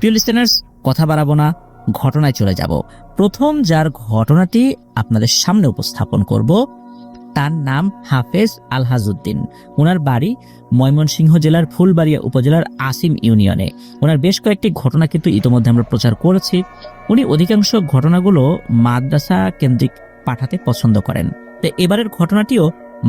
প্রিয় লিসেনার্স, কথা বাড়াবো না, ঘটনায় চলে যাব। প্রথম যার ঘটনাটি আপনাদের সামনে উপস্থাপন করব তার নাম হাফেজ আলহাজউদ্দিন। ওনার বাড়ি ময়মনসিংহ জেলার ফুলবাড়িয়া উপজেলার আসিম ইউনিয়নে। ওনার বেশ কয়েকটি ঘটনা কিন্তু ইতোমধ্যে আমরা প্রচার করেছি। উনি অধিকাংশ ঘটনাগুলো মাদ্রাসা কেন্দ্রিক পাঠাতে পছন্দ করেন। তো এবারের ঘটনাটিও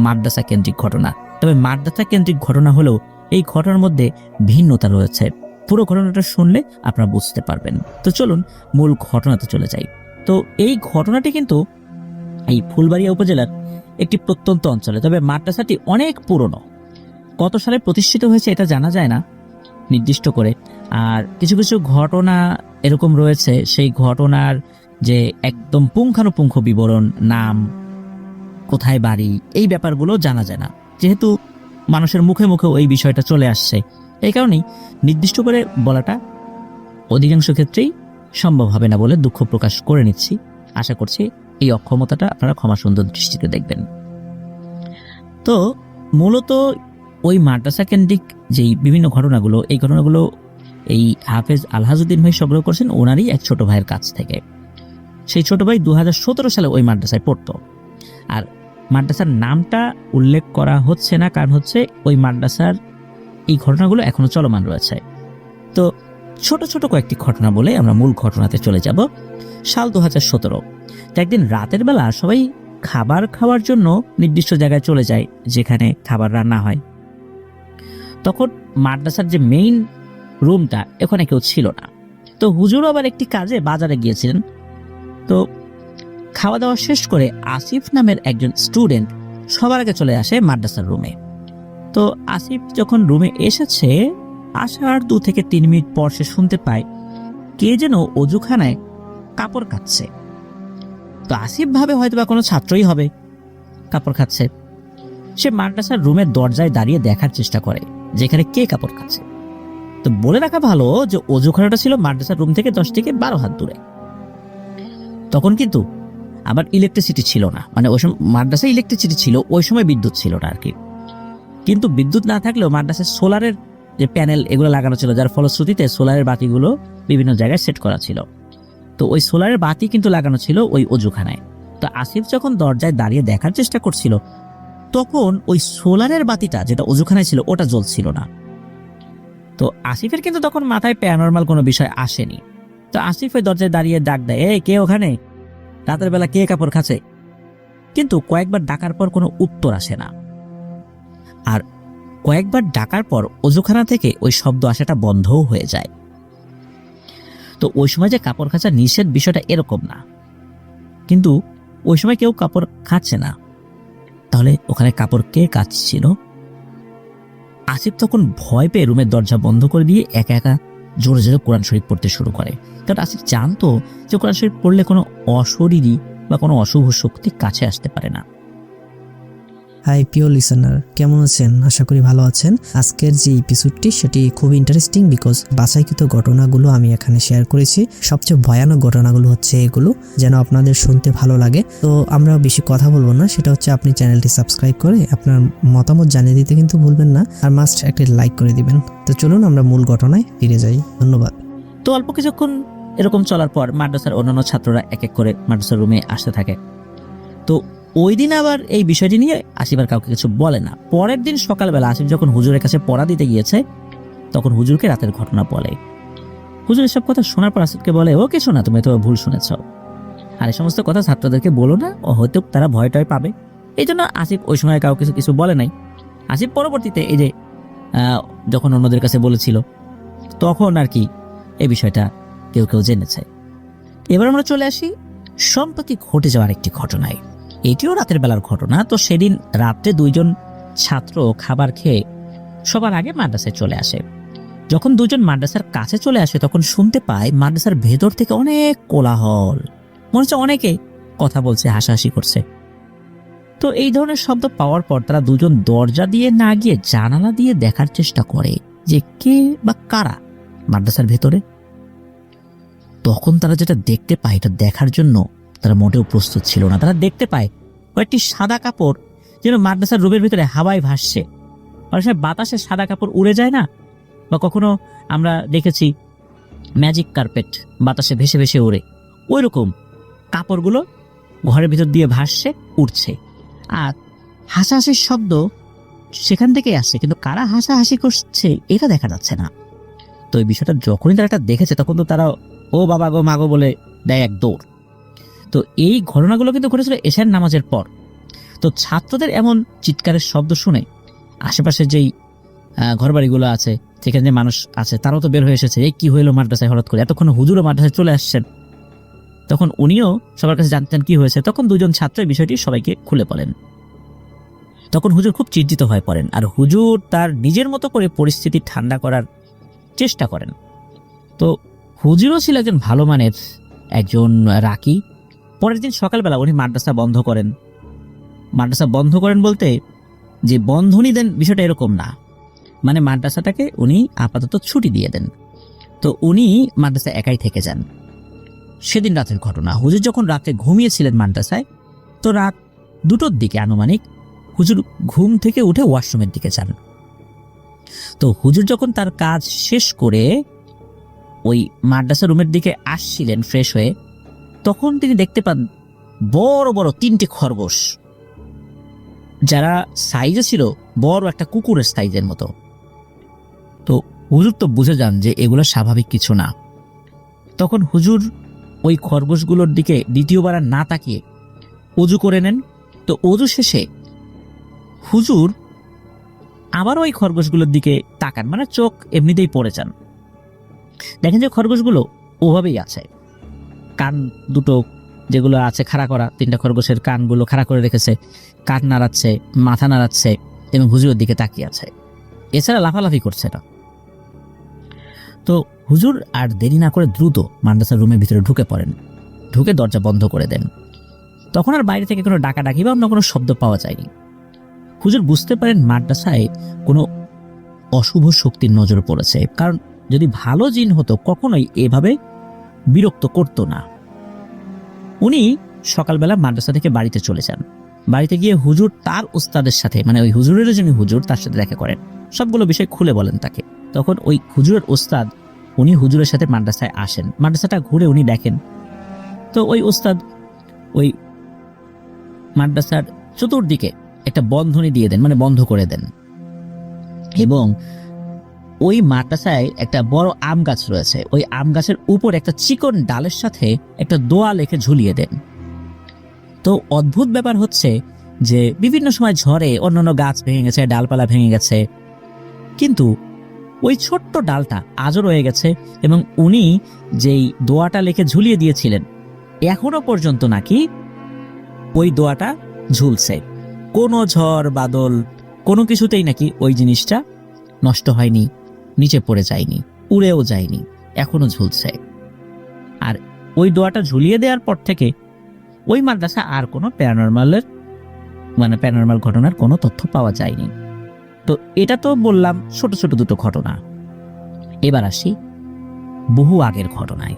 মাদ্রাসা কেন্দ্রিক ঘটনা, তবে মাদ্রাসা কেন্দ্রিক ঘটনা হলেও এই ঘটনার মধ্যে ভিন্নতা রয়েছে। পুরো ঘটনাটা শুনলে আপনারা বুঝতে পারবেন। তো চলুন মূল ঘটনাতে চলে যাই। তো এই ঘটনাটি কিন্তু এই ফুলবাড়িয়া উপজেলার একটি প্রত্যন্ত অঞ্চলে, তবে মাদ্রাসাটি অনেক পুরনো। কত সালে প্রতিষ্ঠিত হয়েছে এটা জানা যায় না নির্দিষ্ট করে। আর কিছু কিছু ঘটনা এরকম রয়েছে, সেই ঘটনার যে একদম পুঙ্খানুপুঙ্খ বিবরণ, নাম, কোথায় বাড়ি, এই ব্যাপারগুলো জানা যায় না। যেহেতু মানুষের মুখে মুখে ওই বিষয়টা চলে আসছে, এই কারণেই নির্দিষ্ট করে বলাটা অধিকাংশ ক্ষেত্রেই সম্ভব হবে না বলে দুঃখ প্রকাশ করে নিচ্ছি। আশা করছি এই অক্ষমতাটা আপনারা ক্ষমা সুন্দর দৃষ্টিতে দেখবেন। তো মূলত ওই মাদ্রাসা কেন্দ্রিক যেই বিভিন্ন ঘটনাগুলো, এই ঘটনাগুলো এই হাফেজ আলহাজউদ্দিন ভাই সংগ্রহ করছেন ওনারই এক ছোট ভাইয়ের কাছ থেকে। সেই ছোট ভাই 2017 সালে ওই মাদ্রাসায় পড়তো। আর মাদ্রাসার নামটা উল্লেখ করা হচ্ছে না, কারণ হচ্ছে ওই মাদ্রাসার এই ঘটনাগুলো এখনো চলমান রয়েছে। তো ছোট ছোট কয়েকটি ঘটনা বলে আমরা মূল ঘটনাতে চলে যাব। সাল 2017। একদিন রাতের বেলা সবাই খাবার খাওয়ার জন্য নির্দিষ্ট জায়গায় চলে যায় যেখানে খাবার রান্না হয়। তখন মাদ্রাসার যে মেইন রুমটা, এখানে কেউ ছিল না। তো হুজুর আবার একটি কাজে বাজারে গিয়েছিলেন। তো খাওয়া দাওয়া শেষ করে আসিফ নামের একজন স্টুডেন্ট সবার আগে চলে আসে মাদ্রাসার রুমে। তো আসিফ যখন রুমে এসেছে, আসার 2 থেকে 3 মিনিট পর সে শুনতে পায় কে যেন অজুখানায় কাপড় কাচ্ছে। তো আসিফ ভাবে হয়তোবা কোনো ছাত্রই হবে কাপড় খাচ্ছে। সে মাদ্রাসার রুমের দরজায় দাঁড়িয়ে দেখার চেষ্টা করে যেখানে কে কাপড় খাচ্ছে। তো বলে রাখা ভালো যে অজুখানাটা ছিল মাদ্রাসার রুম থেকে 10 থেকে 12 হাত দূরে। তখন কিন্তু আবার ইলেকট্রিসিটি ছিল না, মানে ওই সময় মাদ্রাসায় ইলেকট্রিসিটি ছিল, ওই সময় বিদ্যুৎ ছিল না আর কি। কিন্তু বিদ্যুৎ না থাকলেও মাদ্রাসায় সোলারের যে প্যানেল এগুলো লাগানো ছিল, যার ফলশ্রুতিতে সোলারের বাতিগুলো বিভিন্ন জায়গায় সেট করা ছিল। তো ওই সোলারের বাতি কিন্তু লাগানো ছিল ওই অজুখানায়। তো আসিফ যখন দরজায় দাঁড়িয়ে দেখার চেষ্টা করছিল, তখন ওই সোলারের বাতিটা যেটা অজুখানায় ছিল ওটা জ্বলছিল না। তো আসিফের কিন্তু তখন মাথায় প্যারানরমাল কোনো বিষয় আসেনি। তো আসিফ ওই দরজায় দাঁড়িয়ে ডাক দেয়, এই কে ওখানে, রাতের বেলা কে কাপড় খাচ্ছে? কিন্তু কয়েকবার ডাকার পর কোনো উত্তর আসে না। আর কয়েকবার ডাকার পর অজুখানা থেকে ওই শব্দ আসাটা বন্ধও হয়ে যায়। তো ওই সময় যে কাপড় খাঁচা নিষেধ বিষয়টা এরকম না, কিন্তু ওই সময় কেউ কাপড় খাচ্ছে না। তাহলে ওখানে কাপড় কে কাচ্ছিল? আসিফ তখন ভয় পেয়ে রুমের দরজা বন্ধ করে দিয়ে একা একা জোরে জোরে কোরআন শরীফ পড়তে শুরু করে। কারণ আসিফ জানতো যে কোরআন শরীফ পড়লে কোনো অশরীরী বা কোনো অশুভ শক্তি কাছে আসতে পারে না। হাই প্রিয় লিসেনার, কেমন আছেন? আশা করি ভালো আছেন। আজকের যে এপিসোডটি সেটি খুব ইন্টারেস্টিং, বিকজ বাছাইকৃত ঘটনাগুলো আমি এখানে শেয়ার করেছি। সবচেয়ে ভয়ানক ঘটনাগুলো হচ্ছে এগুলো, যেন আপনাদের শুনতে ভালো লাগে। তো আমরা বেশি কথা বলবো না, সেটা হচ্ছে আপনি চ্যানেলটি সাবস্ক্রাইব করে আপনার মতামত জানিয়ে দিতে কিন্তু ভুলবেন না, আর মাস্ট একটি লাইক করে দিবেন। তো চলুন আমরা মূল ঘটনায় ফিরে যাই। ধন্যবাদ। তো অল্প কিছুক্ষণ এরকম চলার পর মাদ্রাসার অন্যান্য ছাত্ররা এক এক করে মাদ্রাসার রুমে আসতে থাকে। তো ওই দিন আবার এই বিষয়টি নিয়ে আসিফ আর কাউকে কিছু বলে না। পরের দিন সকালবেলা আসিফ যখন হুজুরের কাছে পড়া দিতে গিয়েছে, তখন হুজুরকে রাতের ঘটনা বলে। হুজুর এসব কথা শোনার পর আসিফকে বলে, ও কিছু না, তুমি তো ভুল শুনেছ, আর এই সমস্ত কথা ছাত্রদেরকে বলো না, ও হয়তো তারা ভয় টয় পাবে। এই জন্য আসিফ ওই সময় কাউকে কিছু বলে নাই। আসিফ পরবর্তীতে এই যে যখন অন্যদের কাছে বলেছিল, তখন আর কি এই বিষয়টা কেউ কেউ জেনেছে। এবার আমরা চলে আসি সম্প্রতি ঘটে যাওয়ার একটি ঘটনায়। এটিও রাতের বেলার ঘটনা। তো সেদিন রাত্রে 2 জন ছাত্র খাবার খেয়ে সবার আগে মাদ্রাসায় চলে আসে। যখন 2 জন মাদ্রাসার কাছে চলে আসে, তখন শুনতে পায় মাদ্রাসার ভেতর থেকে অনেক কোলাহল, মনে হচ্ছে অনেকে কথা বলছে, হাসাহাসি করছে। তো এই ধরনের শব্দ পাওয়ার পর তারা 2 জন দরজা দিয়ে না গিয়ে জানালা দিয়ে দেখার চেষ্টা করে যে কে বা কারা মাদ্রাসার ভেতরে। তখন তারা যেটা দেখতে পায়, এটা দেখার জন্য তারা মোটেও প্রস্তুত ছিল না। তারা দেখতে পায় কয়েকটি সাদা কাপড় যেন মাদ্রাসার রুমের ভিতরে হাওয়ায় ভাসছে। অনেক সময় বাতাসে সাদা কাপড় উড়ে যায় না, বা কখনো আমরা দেখেছি ম্যাজিক কার্পেট বাতাসে ভেসে ভেসে ওড়ে, ওই রকম কাপড়গুলো ঘরের ভিতর দিয়ে ভাসছে, উঠছে। আর হাসাহাসির শব্দ সেখান থেকেই আসছে, কিন্তু কারা হাসাহাসি করছে এটা দেখা যাচ্ছে না। তো এই বিষয়টা যখনই তারা এটা দেখেছে তখন তো তারা ও বাবা গো মাগো বলে দেয় এক দৌড়। তো এই ঘটনাগুলো কিন্তু ঘটেছিল এশার নামাজের পর। তো ছাত্রদের এমন চিৎকারের শব্দ শুনে আশেপাশে যেই ঘরবাড়িগুলো আছে, সেখানে যে মানুষ আছে, তারাও তো বের হয়ে এসেছে, এই কি হইলো মাদ্রাসায় হঠাৎ করে, এতক্ষণ হুজুরও মাদ্রাসায় চলে আসছেন। তখন উনিও সবার কাছে জানতেন কি হয়েছে। তখন দুজন ছাত্র এই বিষয়টি সবাইকে খুলে বলেন। তখন হুজুর খুব চিন্তিত হয়ে পড়েন, আর হুজুর তার নিজের মতো করে পরিস্থিতি ঠান্ডা করার চেষ্টা করেন। তো হুজুরও ছিল একজন ভালো মানের একজন রাকি। পরের দিন সকালবেলা উনি মাদ্রাসা বন্ধ করেন। মাদ্রাসা বন্ধ করেন বলতে যে বন্ধনী দেন বিষয়টা এরকম না, মানে মাদ্রাসাটাকে উনি আপাতত ছুটি দিয়ে দেন। তো উনি মাদ্রাসা একাই থেকে যান। সেদিন রাতের ঘটনা, হুজুর যখন রাতে ঘুমিয়েছিলেন মাদ্রাসায়, তো রাত 2টোর দিকে আনুমানিক হুজুর ঘুম থেকে উঠে ওয়াশরুমের দিকে যান। তো হুজুর যখন তার কাজ শেষ করে ওই মাদ্রাসা রুমের দিকে আসছিলেন ফ্রেশ হয়ে, তখন তিনি দেখতে পান বড় বড় 3টে খরগোশ, যারা সাইজে ছিল বড় একটা কুকুরের সাইজের মতো। তো হুজুর তো বুঝে যান যে এগুলো স্বাভাবিক কিছু না। তখন হুজুর ওই খরগোশগুলোর দিকে দ্বিতীয়বার আর না তাকিয়ে অজু করে নেন। তো অজু শেষে হুজুর আবার ওই খরগোশগুলোর দিকে তাকান, মানে চোখ এমনিতেই পড়ে যান। দেখেন যে খরগোশগুলো ওভাবেই আছে, কান দুটো যেগুলো আছে খাড়া করা, 3টা খরগোশের কানগুলো খাড়া করে রেখেছে, কান নাড়াচ্ছে, মাথা নাড়াচ্ছে এবং হুজুরের দিকে তাকিয়ে আছে, এছাড়া লাফালাফি করছে না। তো হুজুর আর দেরি না করে দ্রুত মাদ্রাসার রুমের ভিতরে ঢুকে পড়েন, ঢুকে দরজা বন্ধ করে দেন। তখন আর বাইরে থেকে কোনো ডাকাডাকি বা অন্য কোনো শব্দ পাওয়া যায়নি। হুজুর বুঝতে পারেন মাদ্রাসায় কোনো অশুভ শক্তির নজর পড়েছে, কারণ যদি ভালো জিন হতো কখনোই এভাবে বিরক্ত করত না। উনি সকালবেলা মাদ্রাসা থেকে বাড়িতে চলে যান। বাড়িতে গিয়ে হুজুর তার উস্তাদের সাথে, মানে ওই হুজুরের যিনি হুজুর, তার সাথে দেখা করেন, সবগুলো বিষয় খুলে বলেন তাকে। তখন ওই হুজুরের উস্তাদ উনি হুজুরের সাথে মাদ্রাসায় আসেন, মাদ্রাসাটা ঘুরে উনি দেখেন। তো ওই উস্তাদ ওই মাদ্রাসার চতুর্দিকে একটা বন্ধনী দিয়ে দেন, মানে বন্ধ করে দেন, এবং ওই মাদ্রাসায় একটা বড় আম গাছ রয়েছে, ওই আম গাছের উপর একটা চিকন ডালের সাথে একটা দোয়া লিখে ঝুলিয়ে দেন। তো অদ্ভুত ব্যাপার হচ্ছে যে বিভিন্ন সময় ঝড়ে অন্যান্য গাছ ভেঙে গেছে, ডালপালা ভেঙে গেছে, কিন্তু ওই ছোট্ট ডালটা আজও রয়ে গেছে, এবং উনি যেই দোয়াটা লিখে ঝুলিয়ে দিয়েছিলেন এখনো পর্যন্ত নাকি ওই দোয়াটা ঝুলছে। কোনো ঝড় বাদল কোনো কিছুতেই নাকি ওই জিনিসটা নষ্ট হয়নি, নিচে পড়ে যায়নি, উড়েও যায়নি, এখনো ঝুলছে। আর ওই দোয়াটা ঝুলিয়ে দেওয়ার পর থেকে ওই মাদ্রাসা আর কোনো প্যারানরমাল ঘটনার কোনো তথ্য পাওয়া যায়নি। তো এটা তো বললাম ছোট ছোট দুটো ঘটনা। এবার আসি বহু আগের ঘটনায়।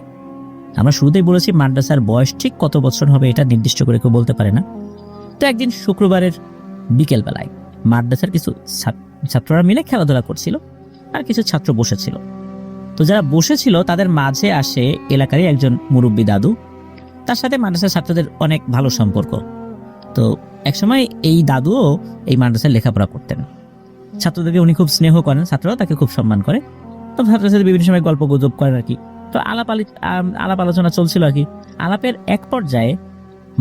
আমরা শুরুতেই বলেছি মাদ্রাসার বয়স ঠিক কত বছর হবে এটা নির্দিষ্ট করে কেউ বলতে পারে না। তো একদিন শুক্রবারের বিকেল বেলায় মাদ্রাসার কিছু ছাত্ররা মিলে খেলাধুলা করছিল, আর কিছু ছাত্র বসেছিল। তো যারা বসেছিল তাদের মাঝে আসে এলাকারই একজন মুরব্বী দাদু, তার সাথে মাদ্রাসার ছাত্রদের অনেক ভালো সম্পর্ক। তো একসময় এই দাদুও এই মাদ্রাসায় লেখাপড়া করতেন। ছাত্রদেরকে উনি খুব স্নেহ করেন, ছাত্ররাও তাকে খুব সম্মান করে। তো ছাত্রের সাথে বিভিন্ন সময় গল্প গুজব করেন আর কি। তো আলাপ আলোচনা চলছিল আর কি। আলাপের এক পর্যায়ে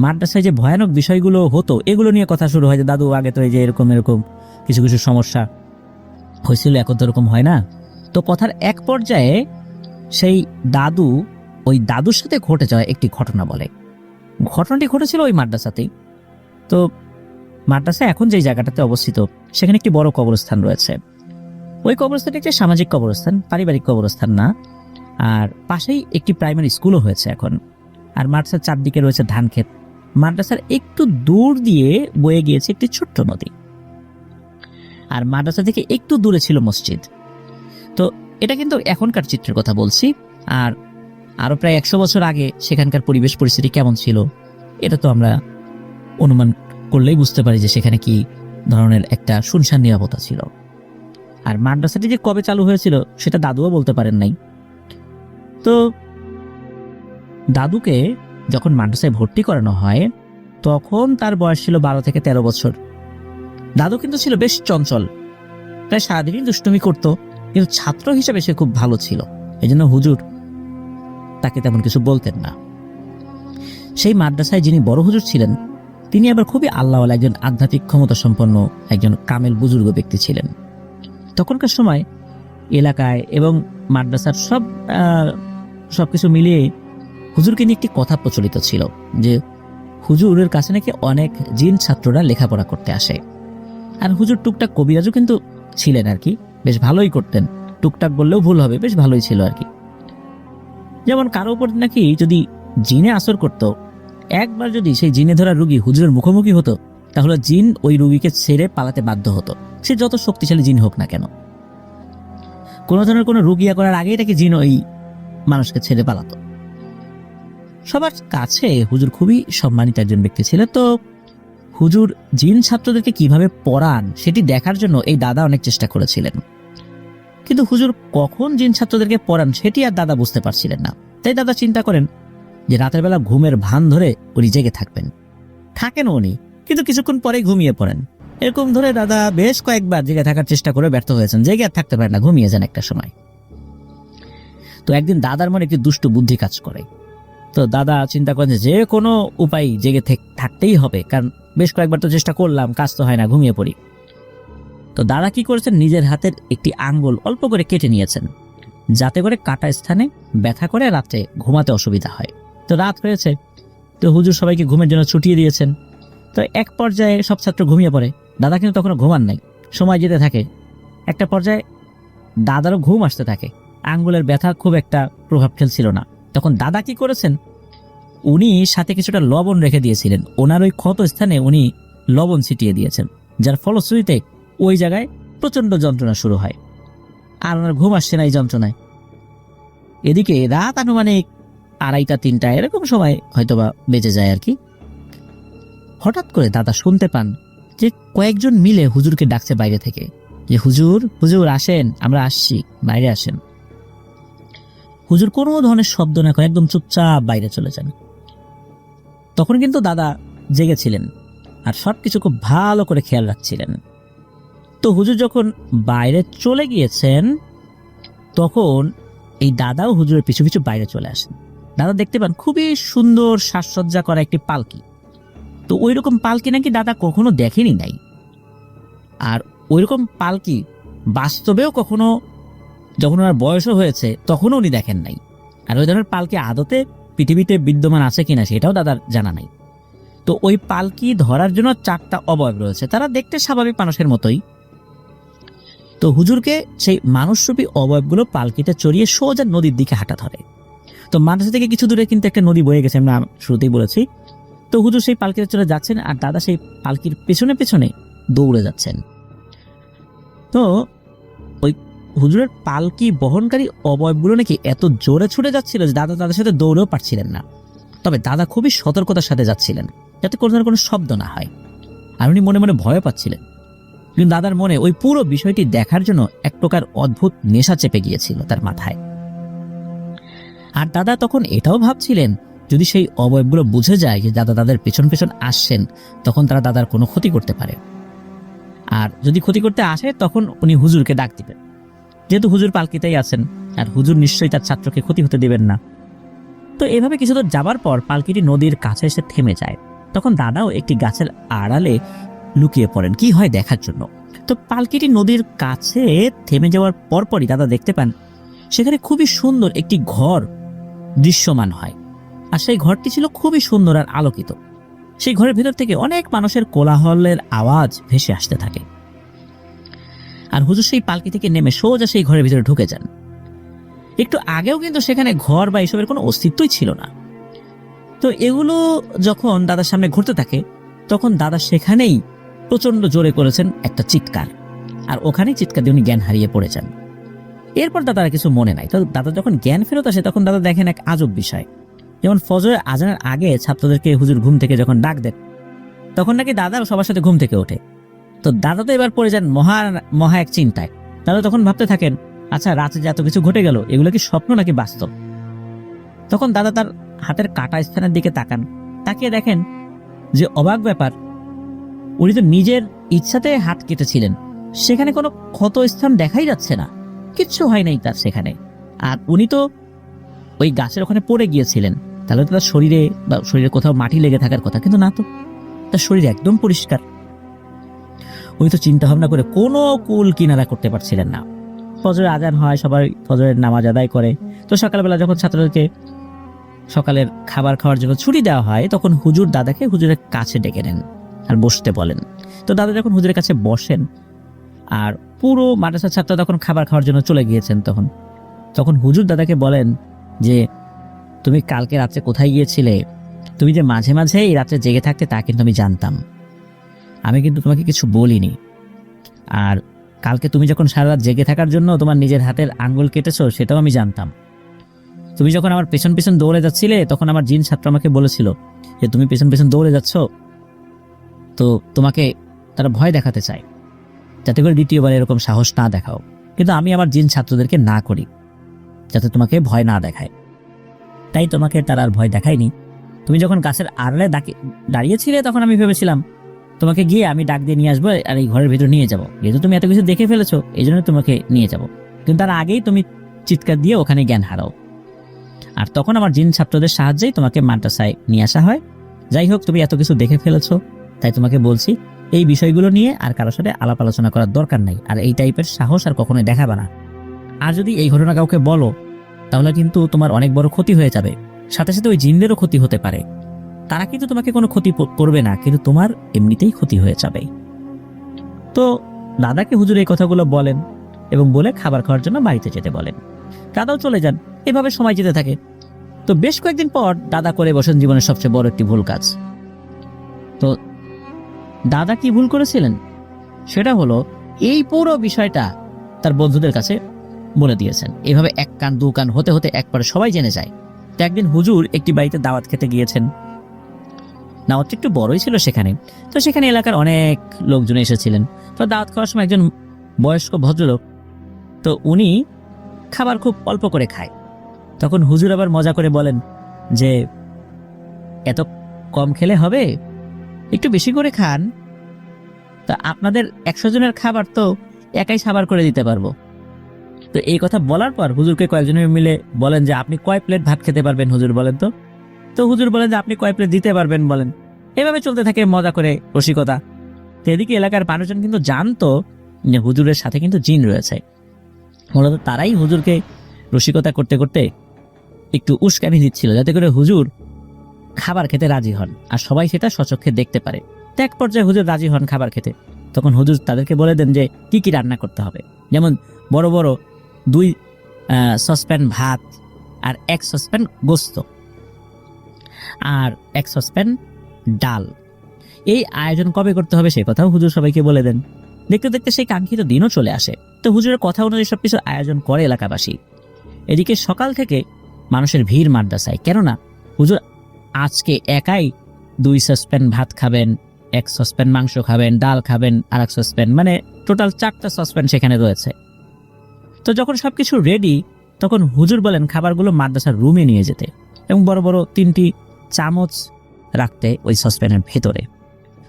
মাদ্রাসায় যে ভয়ানক বিষয়গুলো হতো এগুলো নিয়ে কথা শুরু হয়, যে দাদু আগে তো এই যে এরকম কিছু কিছু সমস্যা হয়েছিল, এখন তো এরকম হয় না। তো কথার এক পর্যায়ে সেই দাদু ওই দাদুর সাথে ঘটে যাওয়া একটি ঘটনা বলে। ঘটনাটি ঘটেছিল ওই মাদ্রাসাতেই। তো মাদ্রাসা এখন যেই জায়গাটাতে অবস্থিত সেখানে একটি বড় কবরস্থান রয়েছে। ওই কবরস্থানটি একটি সামাজিক কবরস্থান, পারিবারিক কবরস্থান না। আর পাশেই একটি প্রাইমারি স্কুলও হয়েছে এখন। আর মাদ্রাসার চারদিকে রয়েছে ধান ক্ষেত। মাদ্রাসার একটু দূর দিয়ে বয়ে গিয়েছে একটি ছোট্ট নদী। আর মাদ্রাসা থেকে একটু দূরে ছিল মসজিদ। তো এটা কিন্তু এখনকার চিত্রের কথা বলছি। আর আরো প্রায় 100 বছর আগে সেখানকার পরিবেশ পরিস্থিতি কেমন ছিল এটা তো আমরা অনুমান করলেই বুঝতে পারি যে সেখানে কি ধরনের একটা শুনশান নিরাপত্তা ছিল। আর মাদ্রাসাটি যে কবে চালু হয়েছিল সেটা দাদুও বলতে পারেন নাই। তো দাদুকে যখন মাদ্রাসায় ভর্তি করানো হয় তখন তার বয়স ছিল 12 থেকে 13 বছর। দাদু কিন্তু ছিল বেশ চঞ্চল, প্রায় সারাদিনই দুষ্টুমি করত, কিন্তু ছাত্র হিসেবে সে খুব ভালো ছিল। এই জন্য হুজুর তাকে তেমন কিছু বলতেন না। সেই মাদ্রাসায় যিনি বড় হুজুর ছিলেন তিনি আবার খুবই আল্লাহওয়ালা একজন আধ্যাত্মিক ক্ষমতা সম্পন্ন একজন কামেল বুজুর্গ ব্যক্তি ছিলেন। তখনকার সময় এলাকায় এবং মাদ্রাসার সবকিছু মিলিয়ে হুজুরকে নিয়ে একটি কথা প্রচলিত ছিল যে হুজুরের কাছে নাকি অনেক জিন ছাত্ররা লেখাপড়া করতে আসে। আর হুজুর টুকটাক কবিরাজও কিন্তু ছিলেন আর কি, বেশ ভালোই করতেন, টুকটাক বললেও ভুল হবে, বেশ ভালোই ছিল আর কি। যেমন কারো উপর নাকি যদি জিনে আসর করত, একবার যদি সেই জিনে ধরা রুগী হুজুরের মুখোমুখি হতো তাহলে জিন ওই রুগীকে ছেড়ে পালাতে বাধ্য হতো, সে যত শক্তিশালী জিন হোক না কেন। কোনো ধরনের কোনো রুগিয়া করার আগেই নাকি জিন ওই মানুষকে ছেড়ে পালাতো। সবার কাছে হুজুর খুবই সম্মানিত একজন ব্যক্তি ছিলেন। তো হুজুর জিন ছাত্রদেরকে কিভাবে পড়ান সেটি দেখার জন্য এই দাদা অনেক চেষ্টা করেছিলেন, কিন্তু হুজুর কখন জিন ছাত্রদেরকে পড়ান সেটি আর দাদা বুঝতে পারছিলেন না। তাই দাদা চিন্তা করেন যে রাতের বেলা ঘুমের ভান ধরে উনি জেগে থাকেন উনি, কিন্তু কিছুক্ষণ পরে ঘুমিয়ে পড়েন। এরকম ধরে দাদা বেশ কয়েকবার জেগে থাকার চেষ্টা করে ব্যর্থ হয়েছেন, জেগে আর থাকতে পারেন না, ঘুমিয়ে যান একটা সময়। তো একদিন দাদার মনে একটি দুষ্ট বুদ্ধি কাজ করে। তো দাদা চিন্তা করেন যে কোনো উপায় জেগে থাকতেই হবে, কারণ বেশ কয়েকবার তো চেষ্টা করলাম, কাজ তো হয় না, ঘুমিয়ে পড়ি। তো দাদা কি করেছেন, নিজের হাতের একটি আঙ্গুল অল্প করে কেটে নিয়েছেন যাতে করে কাটা স্থানে ব্যথা করে রাতে ঘুমাতে অসুবিধা হয়। তো রাত হয়েছে, তো হুজুর সবাইকে ঘুমের জন্য ছুটিয়ে দিয়েছেন। তো এক পর্যায়ে সব ছাত্র ঘুমিয়ে পড়ে, দাদা কিন্তু তখনও ঘুমান নাই, সময় যেতে থাকে। একটা পর্যায়ে দাদারও ঘুম আসতে থাকে, আঙ্গুলের ব্যথা খুব একটা প্রভাব ফেলছিল না। তখন দাদা কি করেছেন, উনি সাথে কিছুটা লবণ রেখে দিয়েছিলেন, ওনার ওই ক্ষত স্থানে উনি লবণ ছিটিয়ে দিয়েছেন, যার ফলশ্রুতিতে ওই জায়গায় প্রচন্ড যন্ত্রণা শুরু হয়। আর ওনার ঘুম আসছে না এই যন্ত্রণায়। এদিকে রাত আনুমানিক 2:30-3টা এরকম সময় হয়তোবা বেঁচে যায় আর কি। হঠাৎ করে দাদা শুনতে পান যে কয়েকজন মিলে হুজুরকে ডাকছে বাইরে থেকে, যে হুজুর হুজুর আসেন, আমরা আসছি, বাইরে আসেন। হুজুর কোনো ধরনের শব্দ না করে একদম চুপচাপ বাইরে চলে যান। তখন কিন্তু দাদা জেগেছিলেন আর সবকিছু খুব ভালো করে খেয়াল রাখছিলেন। তো হুজুর যখন বাইরে চলে গিয়েছেন তখন এই দাদাও হুজুরের পিছু পিছু বাইরে চলে আসেন। দাদা দেখতে পান খুবই সুন্দর সাজসজ্জা করা একটি পালকি। তো ওই রকম পালকি নাকি দাদা কখনো দেখেনি নাই, আর ওইরকম পালকি বাস্তবেও কখনো যখন ওনার বয়সও হয়েছে তখনও উনি দেখেন নাই। আর ওই ধরনের পালকি আদতে পৃথিবীতে বিদ্যমান আছে কিনা সেটাও দাদার জানা নাই। তো ওই পালকি ধরার জন্য 4টা অবয়ব রয়েছে, তারা দেখতে স্বাভাবিক মানুষের মতোই। তো হুজুরকে সেই মানুষরূপী অবয়বগুলো পালকিতে চড়িয়ে সোজা নদীর দিকে হাঁটা ধরে। তো মাদ্রাসা থেকে কিছু দূরে কিন্তু একটা নদী বয়ে গেছে, আমরা শুরুতেই বলেছি। তো হুজুর সেই পালকিতে চলে যাচ্ছেন আর দাদা সেই পালকির পেছনে পেছনে দৌড়ে যাচ্ছেন। তো ওই হুজুরের পালকি বহনকারী অবয়বগুলো নাকি এত জোরে ছুটে যাচ্ছিল যে দাদা তাদের সাথে দৌড়েও পারছিলেন না। তবে দাদা খুবই সতর্কতার সাথে যাচ্ছিলেন যাতে কোনো ধরনের কোনো শব্দ না হয়, আর উনি মনে মনে ভয় পাচ্ছিলেন। কিন্তু দাদার মনে ওই পুরো বিষয়টি দেখার জন্য এক প্রকার অদ্ভুত নেশা চেপে গিয়েছিল তার মাথায়। আর দাদা তখন এটাও ভাবছিলেন যদি সেই অবয়বগুলো বুঝে যায় যে দাদা তাদের পেছন পেছন আসছেন তখন তারা দাদার কোনো ক্ষতি করতে পারে, আর যদি ক্ষতি করতে আসে তখন উনি হুজুরকে ডাক দিবেন, যেহেতু হুজুর পালকিতেই আছেন আর হুজুর নিশ্চয়ই তার ছাত্রকে ক্ষতি হতে দিবেন না। তো এভাবে কিছু দূর যাবার পর পালকিটি নদীর কাছে এসে থেমে যায়। তখন দাদাও একটি গাছের আড়ালে লুকিয়ে পড়েন কি হয় দেখার জন্য। তো পালকিটি নদীর কাছে থেমে যাওয়ার পরপরই দাদা দেখতে পান সেখানে খুবই সুন্দর একটি ঘর দৃশ্যমান হয়, আর সেই ঘরটি ছিল খুবই সুন্দর আর আলোকিত। সেই ঘরের ভেতর থেকে অনেক মানুষের কোলাহলের আওয়াজ ভেসে আসতে থাকে। আর হুজুর সেই পালকি থেকে নেমে সোজা সেই ঘরের ভিতরে ঢুকে যান। একটু আগেও কিন্তু সেখানে ঘর বা এসবের কোনো অস্তিত্বই ছিল না। তো এগুলো যখন দাদার সামনে ঘুরতে থাকে তখন দাদা সেখানেই প্রচন্ড জোরে করেছেন একটা চিৎকার, আর ওখানেই চিৎকার দিয়ে উনি জ্ঞান হারিয়ে পড়ে যান। এরপর দাদার কিছু মনে নাই। তো দাদা যখন জ্ঞান ফেরত আসে তখন দাদা দেখেন এক আজব বিষয়, যেমন ফজরের আজানের আগে ছাত্রদেরকে হুজুর ঘুম থেকে যখন ডাক দেন তখন নাকি দাদা সবার সাথে ঘুম থেকে ওঠে। তো দাদা তো এবার পড়ে যান মহা এক চিন্তায়। দাদা তখন ভাবতে থাকেন, আচ্ছা রাতে যে এত কিছু ঘটে গেল এগুলো কি স্বপ্ন নাকি বাস্তব। তখন দাদা তার হাতের কাটা স্থানের দিকে তাকান, তাকিয়ে দেখেন যে অবাক ব্যাপার, উনি তো নিজের ইচ্ছাতে হাত কেটেছিলেন, সেখানে কোনো ক্ষত স্থান দেখাই যাচ্ছে না, কিচ্ছু হয় নাই তার সেখানে। আর উনি তো ওই গাছের ওখানে পড়ে গিয়েছিলেন, তাহলে তো তার শরীরে বা শরীরে কোথাও মাটি লেগে থাকার কথা, কিন্তু না তো, তার শরীর একদম পরিষ্কার। উনি তো চিন্তা ভাবনা করে কোনো কুল কিনারা করতে পারছিলেন না। ফজরের আজান হয়, সবাই ফজরের নামাজ আদায় করে। তো সকালবেলা যখন ছাত্রদেরকে সকালের খাবার খাওয়ার জন্য ছুটি দেওয়া হয়, তখন হুজুর দাদাকে হুজুরের কাছে ডেকে নেন আর বসতে বলেন। তো দাদা যখন হুজুরের কাছে বসেন, আর পুরো মাদ্রাসার ছাত্র তখন খাবার খাওয়ার জন্য চলে গিয়েছেন, তখন হুজুর দাদাকে বলেন যে তুমি কালকে রাত্রে কোথায় গিয়েছিলে? তুমি যে মাঝে মাঝে এই রাত্রে জেগে থাকতে তা কিন্তু আমি জানতাম, আমি কিন্তু তোমাকে কিছু বলিনি। আর কালকে তুমি যখন সারা রাত জেগে থাকার জন্য তোমার নিজের হাতের আঙ্গুল কেটেছো, সেটাও আমি জানতাম। তুমি যখন আমার পেছন পেছন দৌড়ে যাচ্ছিলে, তখন আমার জিন ছাত্র আমাকে বলেছিল যে তুমি পেছন পেছন দৌড়ে যাচ্ছ, তো তোমাকে তারা ভয় দেখাতে চায়, যাতে করে দ্বিতীয়বার এরকম সাহস না দেখাও। কিন্তু আমি আমার জিন ছাত্রদেরকে না করি, যাতে তোমাকে ভয় না দেখায়, তাই তোমাকে তারা আর ভয় দেখায়নি। তুমি যখন গাছের আড়ালে দাঁড়িয়েছিলে, তখন আমি ভেবেছিলাম তোমাকে গিয়ে আমি ডাক দিয়ে নিয়ে আসবো আর এই ঘরের ভিতর নিয়ে যাবো, যেহেতু তুমি এত কিছু দেখে ফেলেছো, এই জন্য তোমাকে নিয়ে যাবো। কিন্তু তার আগেই তুমি চিৎকার দিয়ে ওখানে জ্ঞান হারাও, আর তখন আমার জিন ছাত্রদের সাহায্যেই তোমাকে মাদ্রাসায় নিয়ে আসা হয়। যাই হোক, তুমি এত কিছু দেখে ফেলেছো, তাই তোমাকে বলছি এই বিষয়গুলো নিয়ে আর কারোর সাথে আলাপ আলোচনা করার দরকার নাই, আর এই টাইপের সাহস আর কখনোই দেখাবে না। আর যদি এই ঘটনা কাউকে বলো, তাহলে কিন্তু তোমার অনেক বড় ক্ষতি হয়ে যাবে, সাথে সাথে ওই জিনদেরও ক্ষতি হতে পারে। তারা কিন্তু তোমাকে কোনো ক্ষতি করবে না, কিন্তু তোমার এমনিতেই ক্ষতি হয়ে যাবে। তো দাদাকে হুজুর এই কথাগুলো বলেন এবং বলে খাবার খাওয়ার জন্য বাড়িতে যেতে বলেন। দাদাও চলে যান। এভাবে সময় যেতে থাকে। তো বেশ কয়েকদিন পর দাদা করে বসেন জীবনের সবচেয়ে বড় একটি ভুল কাজ। তো দাদা কি ভুল করেছিলেন সেটা হলো এই পুরো বিষয়টা তার বন্ধুদের কাছে বলে দিয়েছেন। এভাবে এক কান দু কান হতে হতে একবারে সবাই জেনে যায়। তো একদিন হুজুর একটি বাড়িতে দাওয়াত খেতে গিয়েছেন। দাওয়াতটা একটু বড়ই ছিল সেখানে। তো সেখানে এলাকার অনেক লোকজন এসেছিলেন। তো দাওয়াত খাওয়ার সময় একজন বয়স্ক ভদ্রলোক, তো উনি খাবার খুব অল্প করে খায়। তখন হুজুর আবার মজা করে বলেন যে এত কম খেলে হবে, একটু বেশি করে খান। তা আপনাদের 100 জনের খাবার তো একাই সাবার করে দিতে পারবো। তো এই কথা বলার পর হুজুরকে কয়েকজনের মিলে বলেন যে আপনি কয় প্লেট ভাত খেতে পারবেন হুজুর বলেন তো। তো হুজুর বলেন যে আপনি কয় প্লেট দিতে পারবেন বলেন। এভাবে চলতে থাকে মজা করে রসিকতা। তো এদিকে এলাকার মানুষজন কিন্তু জানতো যে হুজুরের সাথে কিন্তু জিন রয়েছে। মূলত তারাই হুজুরকে রসিকতা করতে করতে একটু উস্কানি দিচ্ছিল, যাতে করে হুজুর খাবার খেতে রাজি হন আর সবাই সেটা স্বচক্ষে দেখতে পারে। তো এক পর্যায়ে হুজুর রাজি হন খাবার খেতে। তখন হুজুর তাদেরকে বলে দেন যে কি কি রান্না করতে হবে। যেমন বড় বড় 2 সসপ্যান ভাত, আর 1 সসপ্যান গোস্ত, আর 1 সসপ্যান ডাল। এই আয়োজন কবে করতে হবে সেই কথাও হুজুর সবাইকে বলে দেন। দেখতে দেখতে সেই কাঙ্ক্ষিত দিনও চলে আসে। তো হুজুরের কথা অনুযায়ী সবকিছু আয়োজন করে এলাকাবাসী। এদিকে সকাল থেকে মানুষের ভিড় মাদ্রাসায়, কেননা হুজুর আজকে একাই 2 সসপ্যান ভাত খাবেন, 1 সসপ্যান মাংস খাবেন, ডাল খাবেন, আর 1 সসপ্যান, মানে টোটাল 4টা সসপ্যান সেখানে রয়েছে। তো যখন সবকিছু রেডি, তখন হুজুর বলেন খাবারগুলো মাদ্রাসার রুমে নিয়ে যেতে এবং বড় বড় 3টি চামচ রাখতে ওই সসপ্যানের ভেতরে,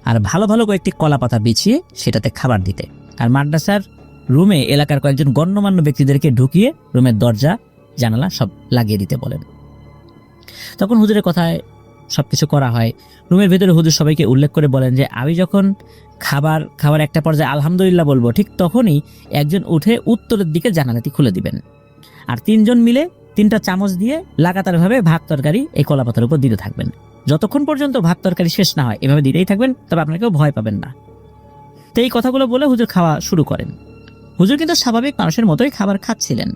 আর ভালো ভালো কয়েকটি কলা পাতা বিছিয়ে সেটাতে খাবার দিতে। আর মাদ্রাসার রুমে এলাকার কয়েকজন গণ্যমান্য ব্যক্তিদেরকে ঢুকিয়ে রুমের দরজা জানালা সব লাগিয়ে দিতে বলেন। তখন হুজুরের কথায় সবকিছু করা হয়। রুমের ভেতরে হুজুর সবাইকে উল্লেখ করে বলেন যে আমি যখন খাবার একটা পর্যায়ে আলহামদুলিল্লাহ বলবো, ঠিক তখনই একজন উঠে উত্তরের দিকে জানালাটি খুলে দিবেন, আর 3 জন মিলে 3টা চামচ দিয়ে লাগাতারভাবে ভাত তরকারি এই কলা পাতার উপর দিতে থাকবেন যতক্ষণ পর্যন্ত ভাত তরকারি শেষ না হয়। এভাবে দিতেই থাকবেন, তবে আপনারা কেউ ভয় পাবেন না। তো এই কথাগুলো বলে হুজুর খাওয়া শুরু করেন। হুজুর কিন্তু স্বাভাবিক মানুষের মতোই খাবার খাচ্ছিলেন।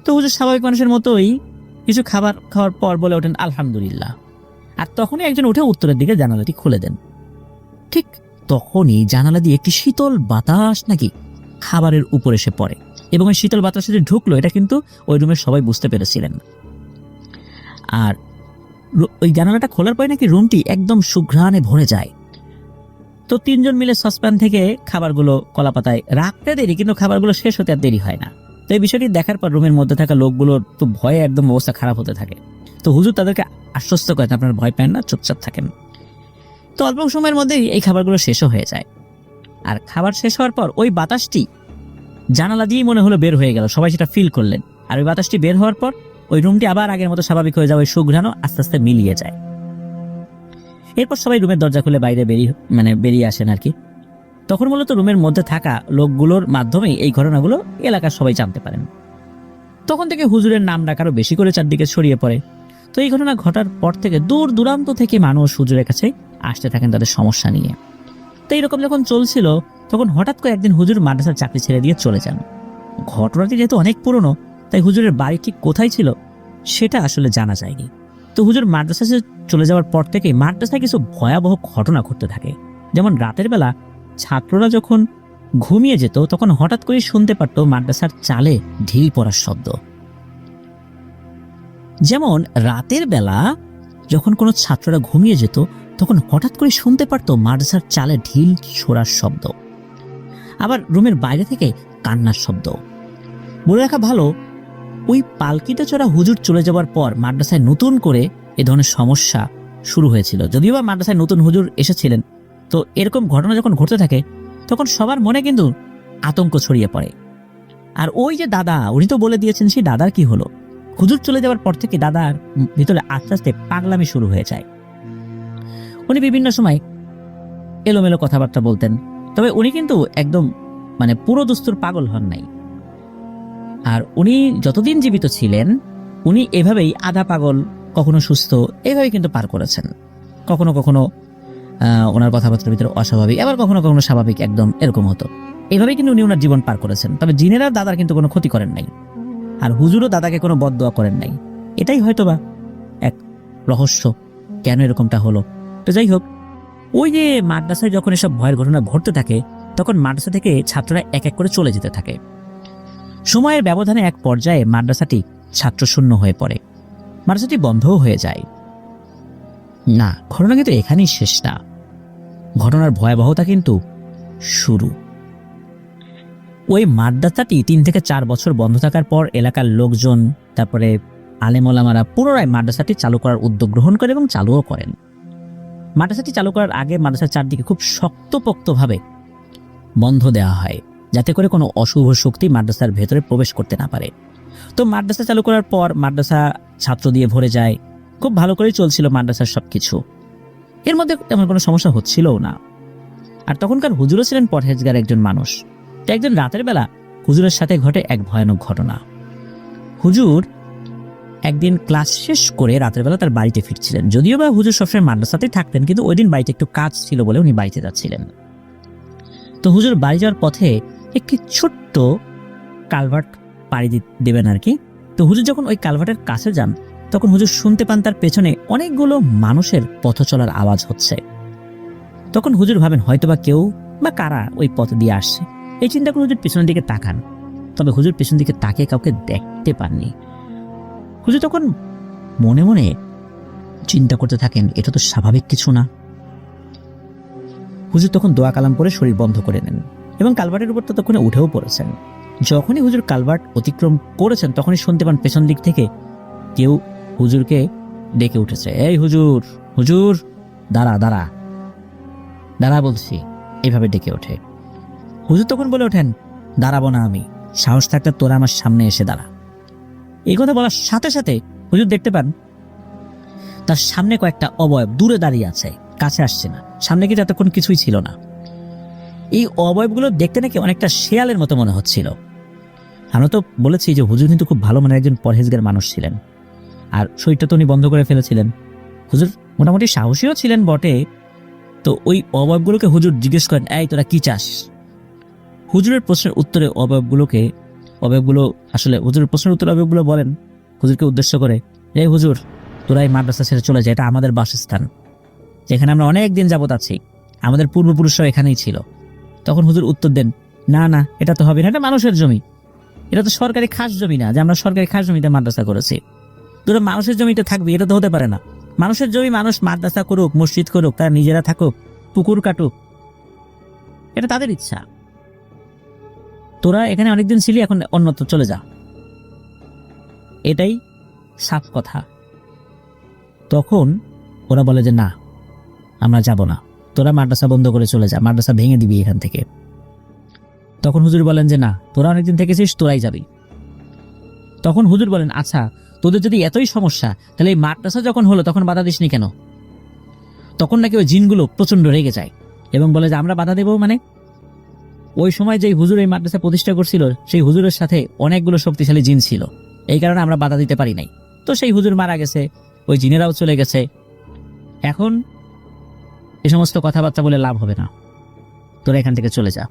তো হুজুর স্বাভাবিক মানুষের মতোই কিছু খাবার খাওয়ার পর বলে ওঠেন আলহামদুলিল্লাহ, আর তখনই একজন উঠে উত্তরের দিকে জানালাটি খুলে দেন। ঠিক তখনই জানালা দিয়ে একটি শীতল বাতাস নাকি খাবারের উপর এসে পড়ে, এবং ওই শীতল বাতাস যে ঢুকলো এটা কিন্তু ওই রুমের সবাই বুঝতে পেরেছিলেন। আর ওই জানালাটা খোলার পরে নাকি রুমটি একদম সুঘ্রাণে ভরে যায়। তো 3 জন মিলে সসপ্যান থেকে খাবারগুলো কলাপাতায় রাখতে দেরি, কিন্তু খাবারগুলো শেষ হতে আর দেরি হয় না। তো এই বিষয়টি দেখার পর রুমের মধ্যে থাকা লোকগুলোর তো ভয়ে একদম অবস্থা খারাপ হতে থাকে। তো হুজুর তাদেরকে আশ্বস্ত করেন, আপনারা ভয় পান না, চুপচাপ থাকেন। তো অল্প সময়ের মধ্যেই এই খাবারগুলো শেষও হয়ে যায়। আর খাবার শেষ হওয়ার পর ওই বাতাসটি জানালা দিয়েই মনে হলো বের হয়ে গেল, সবাই সেটা ফিল করলেন। আর ওই বাতাসটি বের হওয়ার পর ওই রুমটি আবার আগের মতো স্বাভাবিক হয়ে যায়, ওই সুঘ্রাণও আস্তে আস্তে মিলিয়ে যায়। এরপর সবাই রুমের দরজা খুলে বাইরে বেরিয়ে আসেন আর কি। তখন মূলত রুমের মধ্যে থাকা লোকগুলোর মাধ্যমেই এই ঘটনাগুলো এলাকার সবাই জানতে পারেন। তখন থেকে হুজুরের নাম ডাক আরো বেশি করে চারদিকে ছড়িয়ে পড়ে। তো এই ঘটনা ঘটার পর থেকে দূর দূরান্ত থেকে মানুষ হুজুরের কাছে আসতে থাকেন তাদের সমস্যা নিয়ে। তো এইরকম যখন চলছিল, তখন হঠাৎ করে একদিন হুজুর মাদ্রাসার চাকরি ছেড়ে দিয়ে চলে যান। ঘটনাটি যেহেতু অনেক পুরনো, তাই হুজুরের বাড়ি ঠিক কোথায় ছিল সেটা আসলে জানা যায়নি। তো হুজুর মাদ্রাসায় চলে যাওয়ার পর থেকে মাদ্রাসায় কিছু ভয়াবহ ঘটনা ঘটতে থাকে। যেমন রাতের বেলা ছাত্ররা যখন ঘুমিয়ে যেত, তখন হঠাৎ করে শুনতে পারত মাদ্রাসার চালে ঢিল পড়ার শব্দ। যেমন রাতের বেলা যখন কোনো ছাত্ররা ঘুমিয়ে যেত, তখন হঠাৎ করে শুনতে পারত মাদ্রাসার চালে ঢিল ছোড়ার শব্দ। আবার রুমের বাইরে থেকে কান্নার শব্দ। বলে রাখা ভালো, ওই পালকিতে চড়া হুজুর চলে যাওয়ার পর মাদ্রাসায় নতুন করে এ ধরনের সমস্যা শুরু হয়েছিল। যদিও বা মাদ্রাসায় নতুন হুজুর এসেছিলেন, তো এরকম ঘটনা যখন ঘটতে থাকে তখন সবার মনে কিন্তু আতঙ্ক ছড়িয়ে পড়ে। আর ওই যে দাদা, উনি তো বলে দিয়েছেন সেই দাদার কি হলো। হুজুর চলে যাওয়ার পর থেকে দাদার ভিতরে আস্তে আস্তে পাগলামি শুরু হয়ে যায়। উনি বিভিন্ন সময় এলোমেলো কথাবার্তা বলতেন, তবে উনি কিন্তু একদম পুরো দুস্তুর পাগল হন নাই। আর উনি যতদিন জীবিত ছিলেন, উনি এভাবেই আধা পাগল, কখনো সুস্থ, এভাবেই কিন্তু পার করেছেন। কখনো কখনো ওনার কথাবার্তার ভিতরে অস্বাভাবিক, আবার কখনো কখনো স্বাভাবিক, একদম এরকম হতো। এইভাবেই কিন্তু উনি ওনার জীবন পার করেছেন। তবে জিনেরা দাদার কিন্তু কোনো ক্ষতি করেন নাই, আর হুজুরও দাদাকে কোনো বদদোয়া করেন নাই। এটাই হয়তোবা এক রহস্য, কেন এরকমটা হলো। তো যাই হোক, ওই যে মাদ্রাসায় যখন এসব ভয়ের ঘটনা ঘটতে থাকে, তখন মাদ্রাসা থেকে ছাত্ররা এক এক করে চলে যেতে থাকে। সময়ের ব্যবধানে এক পর্যায়ে মাদ্রাসাটি ছাত্রশূন্য হয়ে পড়ে, মাদ্রাসাটি বন্ধও হয়ে যায়। না, ঘটনা কিন্তু এখানেই শেষ না, ঘটনার ভয়াবহতা কিন্তু শুরু। ওই মাদ্রাসাটি 3 থেকে 4 বছর বন্ধ থাকার পর এলাকার লোকজন, তারপরে আলেমোলামারা পুনরায় মাদ্রাসাটি চালু করার উদ্যোগ গ্রহণ করে এবং চালুও করেন। মাদ্রাসাটি চালু করার আগে মাদ্রাসার চারদিকে খুব শক্তপোক্তভাবে বন্ধ দেওয়া হয়, যাতে করে কোনো অশুভ শক্তি মাদ্রাসার ভেতরে প্রবেশ করতে না পারে। তো মাদ্রাসা চালু করার পর মাদ্রাসা ছাত্র দিয়ে ভরে যায়, খুব ভালো করেই চলছিল মাদ্রাসার সবকিছু। এর মধ্যে তেমন কোনো সমস্যা হচ্ছিলও না। আর তখনকার হুজুরও ছিলেন পরহেজগার একজন মানুষ। তো একদিন রাতের বেলা হুজুরের সাথে ঘটে এক ভয়ানক ঘটনা। হুজুর একদিন ক্লাস শেষ করে রাতের বেলা তার বাড়িতে ফিরছিলেন। যদিও বা হুজুর সবসময় মাদ্রাসাতেই থাকতেন, কিন্তু ওই দিন বাড়িতে একটু কাজ ছিল বলে উনি বাড়িতে যাচ্ছিলেন। তো হুজুর বাড়ি যাওয়ার পথে একটি ছোট্ট কালভার্ট পাড়ি দেবেন আর কি। তো হুজুর যখন ওই কালভার্টের কাছে যান, তখন হুজুর শুনতে পান তার পেছনে অনেকগুলো মানুষের পথ চলার আওয়াজ হচ্ছে। তখন হুজুর ভাবেন হয়তোবা কেউ বা কারা ওই পথ দিয়ে আসছে। এই চিন্তা করে হুজুর পেছনের দিকে তাকান, তবে হুজুর পেছন দিকে তাকিয়ে কাউকে দেখতে পাননি। হুজুর তখন মনে মনে চিন্তা করতে থাকেন, এটা তো স্বাভাবিক কিছু না। হুজুর তখন দোয়া কালাম করে শরীর বন্ধ করে নেন এবং কালভার্টের উপর ততক্ষণে উঠেও পড়েছেন। যখনই হুজুর কালভার্ট অতিক্রম করেছেন, তখনই শুনতে পান পেছন দিক থেকে কেউ হুজুরকে ডেকে উঠেছে, এই হুজুর, হুজুর, দাঁড়া দাঁড়া দাঁড়া বলছি, এইভাবে ডেকে ওঠে। হুজুর তখন বলে ওঠেন, দাঁড়াবো না আমি, সাহস থাকতে তোরা আমার সামনে এসে দাঁড়া। এই কথা বলার সাথে সাথে হুজুর দেখতে পান তার সামনে কয়েকটা অবয়ব দূরে দাঁড়িয়ে আছে, কাছে আসছে না। সামনে কিন্তু এতক্ষণ কিছুই ছিল না। এই অবয়বগুলো দেখতে নাকি অনেকটা শেয়ালের মতো মনে হচ্ছিল। আমরা তো বলেছি যে হুজুর কিন্তু খুব ভালো একজন পরহেজগার মানুষ ছিলেন, আর শরীরটা তো উনি বন্ধ করে ফেলেছিলেন। হুজুর মোটামুটি সাহসীও ছিলেন বটে। তো ওই অবয়বগুলোকে হুজুর জিজ্ঞেস করেন, এই তোরা কি চাস? হুজুরের প্রশ্নের উত্তরে অবয়বগুলো আসলে হুজুরের প্রশ্নের উত্তরে অবয়বগুলো বলেন হুজুরকে উদ্দেশ্য করে, এই হুজুর, তোরা এই মাদ্রাসা ছেড়ে চলে যায়, এটা আমাদের বাসস্থান, যেখানে আমরা অনেক দিন যাবত আছি, আমাদের পূর্বপুরুষরা এখানেই ছিল। তখন হুজুর উত্তর দেন, না না, এটা তো হবে না, এটা মানুষের জমি, এটা তো সরকারি খাস জমি না যে আমরা সরকারি খাস জমিতে মাদ্রাসা করেছি। তোরা মানুষের জমিতে থাকবি, এটা তো হতে পারে না। মানুষের জমি মানুষ মাদ্রাসা করুক, মসজিদ করুক, তারা নিজেরা থাকুক, পুকুর কাটুক, এটা তাদের ইচ্ছা। তোরা এখানে অনেকদিন ছিলি, এখন অন্যত্র চলে যা। এটাই সাফ কথা। তখন ওরা বলে যে না, আমরা যাব না, তোরা মাদ্রাসা বন্ধ করে চলে যা, মাদ্রাসা ভেঙে দিবি এখান থেকে। তখন হুজুর বলেন যে না, তোরা অনেকদিন থেকেছিস, তোরাই যাবি। তখন হুজুর বলেন, আচ্ছা তোদের যদি এতই সমস্যা, তাহলে এই মাদ্রাসা যখন হলো তখন বাধা দিসনি কেন? তখন নাকি ওই জিনগুলো প্রচন্ড রেগে যায় এবং বলে যে আমরা বাধা দেবো মানে? ওই সময় যে হুজুর এই মাদ্রাসা প্রতিষ্ঠা করছিল, সেই হুজুরের সাথে অনেকগুলো শক্তিশালী জিন ছিল, এই কারণে আমরা বাধা দিতে পারি নাই। তো সেই হুজুর মারা গেছে, ওই জিনেরাও চলে গেছে, এখন এই সমস্ত কথাবার্তা বলে লাভ হবে না, তোরা এখান থেকে চলে যা।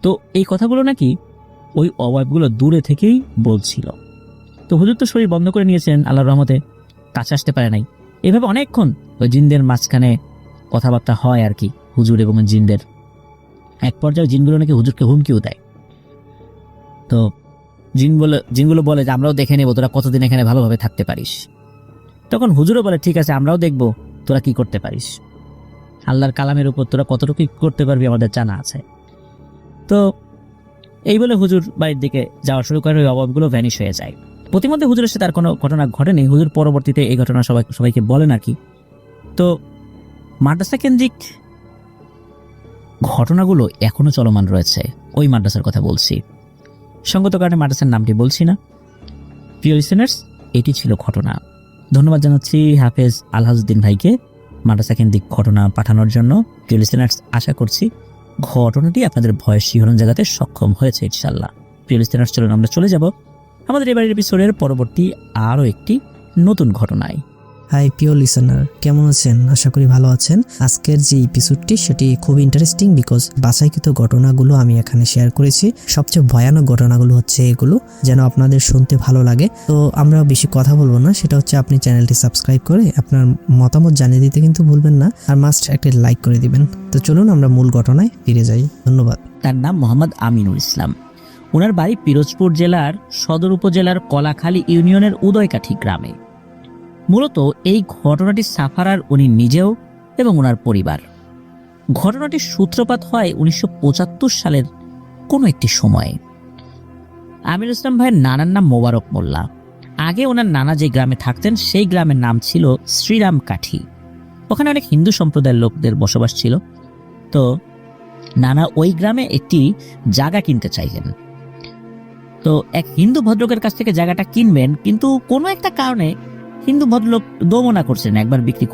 তো এই কথাগুলো নাকি ওই অবয়বগুলো দূরে থেকেই বলছিল। তো হুজুর তো শরীর বন্ধ করে নিয়েছেন, আল্লাহর রহমতে কাছে আসতে পারে নাই। এভাবে অনেকক্ষণ ওই জিনদের মাঝখানে কথাবার্তা হয় আর কি, হুজুর এবং জিনদের। এক পর্যায়ে জিনগুলো নাকি হুজুরকে হুমকিও দেয়। তো জিনগুলো বলে যে আমরাও দেখে নেব তোরা কতদিন এখানে ভালোভাবে থাকতে পারিস। তখন হুজুরও বলে ঠিক আছে, আমরাও দেখব তোরা কি করতে পারিস, আল্লাহর কালামের উপর তোরা কতটুকু কি করতে পারবি আমাদের জানা আছে। তো এই বলে হুজুর বাড়ির দিকে যাওয়া শুরু করে, ওই অভাবগুলো ভ্যানিশ হয়ে যায়। প্রতিমধ্যে হুজুরের সাথে আর কোনো ঘটনা ঘটেনি, হুজুর পরবর্তীতে এই ঘটনা সবাইকে বলেন আর কি। তো মাদ্রাসা কেন্দ্রিক ঘটনাগুলো এখনো চলমান রয়েছে, ওই মাদ্রাসার কথা বলছি, সঙ্গত কারণে মাদ্রাসার নামটি বলছি না। প্রিয় লিসেনার্স, এটি ছিল ঘটনা। ধন্যবাদ জানাচ্ছি হাফেজ আলহাজউদ্দিন ভাইকে মাদ্রাসা কেন্দ্রিক ঘটনা পাঠানোর জন্য। প্রিয় লিসেনার্স, আশা করছি ঘটনাটি আপনাদের ভয়ের শিহরণ জাগাতে সক্ষম হয়েছে ইনশাল্লাহ। প্রিয় লিসেনার্স, চলুন আমরা চলে যাব আমাদের এবারের এপিসোডের পরবর্তী আরও একটি নতুন ঘটনায়। হাই প্রিয় লিসেনার, কেমন আছেন? আশা করি ভালো আছেন। আজকের যে এপিসোডটি সেটি খুব ইন্টারেস্টিং, বিকজ বাছাইকৃত ঘটনাগুলো আমি এখানে শেয়ার করেছি। সবচেয়ে ভয়ানক ঘটনাগুলো হচ্ছে এগুলো, যেন আপনাদের শুনতে ভালো লাগে। তো আমরা বেশি কথা বলবো না, সেটা হচ্ছে আপনি চ্যানেলটি সাবস্ক্রাইব করে আপনার মতামত জানিয়ে দিতে কিন্তু ভুলবেন না, আর মাস্ট একটা লাইক করে দিবেন। তো চলুন আমরা মূল ঘটনায় ফিরে যাই। ধন্যবাদ। তার নাম মোহাম্মদ আমিনুল ইসলাম। ওনার বাড়ি পিরোজপুর জেলার সদর উপজেলার কলাখালী ইউনিয়নের উদয়কাঠি গ্রামে। মূলত এই ঘটনাটি সাফারার উনি নিজেও এবং ওনার পরিবার। ঘটনাটির সূত্রপাত হয় 1975 সালের কোনো একটি সময়ে। আমিনুল ইসলাম ভাইয়ের নানার নাম মোবারক মোল্লা। আগে ওনার নানা যে গ্রামে থাকতেন সেই গ্রামের নাম ছিল শ্রীরাম কাঠি। ওখানে অনেক হিন্দু সম্প্রদায়ের লোকদের বসবাস ছিল। তো নানা ওই গ্রামে একটি জায়গা কিনতে চাইলেন। তো এক হিন্দু ভদ্রলোকের কাছ থেকে জায়গাটা কিনবেন, কিন্তু কোনো একটা কারণে হিন্দু ভদ্রলোক দোমনা করছেন, একবার বিক্রি